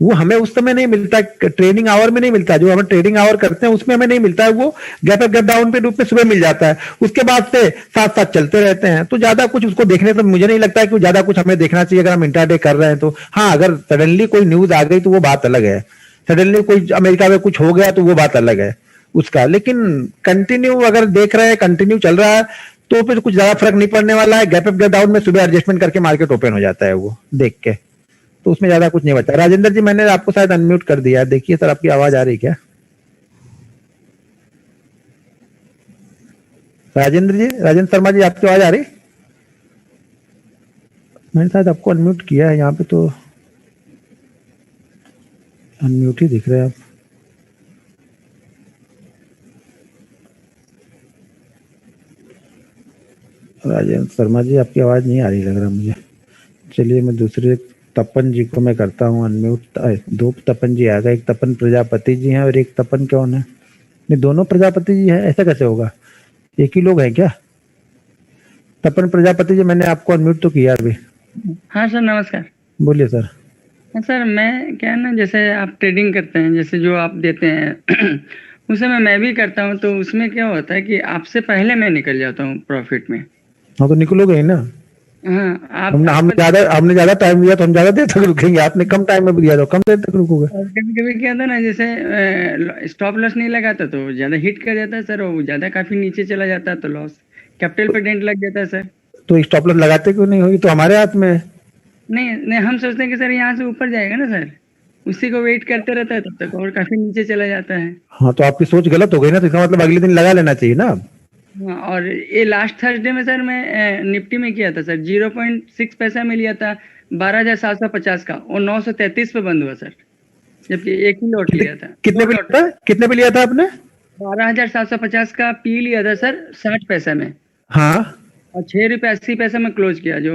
Speaker 4: हमें उस समय नहीं मिलता, ट्रेडिंग आवर में नहीं मिलता, जो हम ट्रेडिंग आवर करते हैं उसमें हमें नहीं मिलता है, वो गैप अप गैप डाउन के रूप में सुबह मिल जाता है। उसके बाद से साथ साथ चलते रहते हैं, तो ज्यादा कुछ उसको देखने से मुझे नहीं लगता है कि ज्यादा कुछ हमें देखना चाहिए अगर हम इंट्राडे कर रहे हैं तो। हाँ, अगर सडनली कोई न्यूज आ गई तो वो बात अलग है, सडनली कोई अमेरिका में कुछ हो गया तो वो बात अलग है उसका। लेकिन कंटिन्यू अगर देख रहे हैं, कंटिन्यू चल रहा है तो फिर कुछ ज्यादा फर्क नहीं पड़ने वाला है। गैप अप गैप डाउन में सुबह एडजस्टमेंट करके मार्केट ओपन हो जाता है वो देख के, तो उसमें ज्यादा कुछ नहीं बचा। राजेंद्र जी, मैंने आपको शायद अनम्यूट कर दिया है, देखिए सर आपकी आवाज आ रही क्या? राजेंद्र जी, राजेंद्र शर्मा जी, आपकी आवाज आ रही? मैंने शायद आपको अनम्यूट किया है यहाँ पे, तो अनम्यूट ही दिख रहे हैं आप। राजेंद्र शर्मा जी आपकी आवाज नहीं आ रही लग रहा मुझे। चलिए मैं दूसरे तपन जी को मैं करता हूँ अनम्यूट। दो तपन जी आ गए, एक तपन प्रजापति जी हैं और एक तपन कौन है? नहीं, दोनों प्रजापति जी हैं, ऐसा कैसे होगा? एक ही लोग हैं क्या? तपन प्रजापति जी मैंने आपको अनम्यूट तो किया अभी।
Speaker 15: हाँ सर नमस्कार।
Speaker 4: बोलिए सर।
Speaker 15: हाँ सर, मैं क्या है ना, जैसे आप ट्रेडिंग करते हैं, जैसे जो आप देते हैं उस समय मैं भी करता हूँ, तो उसमें क्या होता है कि आपसे पहले मैं निकल जाता हूँ प्रॉफिट में।
Speaker 4: हाँ तो निकलोगे ही ना।
Speaker 15: हाँ, आप
Speaker 4: हमने ज्यादा टाइम लिया तो हम ज्यादा देर तक रुकेंगे, आपने कम टाइम में दिया तो कम देर तक रुकोगे।
Speaker 15: कभी कभी क्या था ना, जैसे स्टॉप लॉस नहीं लगाता तो ज्यादा हिट कर जाता है सर, वो ज्यादा काफी नीचे चला जाता है तो लॉस कैपिटल पे डेंट लग जाता है सर।
Speaker 4: तो स्टॉप लॉस लगाते क्यों नहीं? होगी तो हमारे हाथ में है।
Speaker 15: नहीं, हम सोचते हैं कि सर यहाँ से ऊपर जाएगा ना सर, उसी को वेट करते रहता है तब तक, और काफी नीचे चला जाता है।
Speaker 4: हाँ तो आपकी सोच गलत हो गई ना, तो इसका मतलब अगले दिन लगा लेना चाहिए ना।
Speaker 15: हाँ, और ये लास्ट थर्सडे में सर मैं निफ्टी में किया था सर, 0.6 पैसा में लिया था 12,750 का, और 933 पे बंद हुआ सर, जबकि एक ही लॉट लिया था।
Speaker 4: कितने पे लिया था आपने?
Speaker 15: 12,750 का पी लिया था सर 60 पैसा में।
Speaker 4: हाँ,
Speaker 15: और 6 रुपये 80 पैसा में क्लोज किया, जो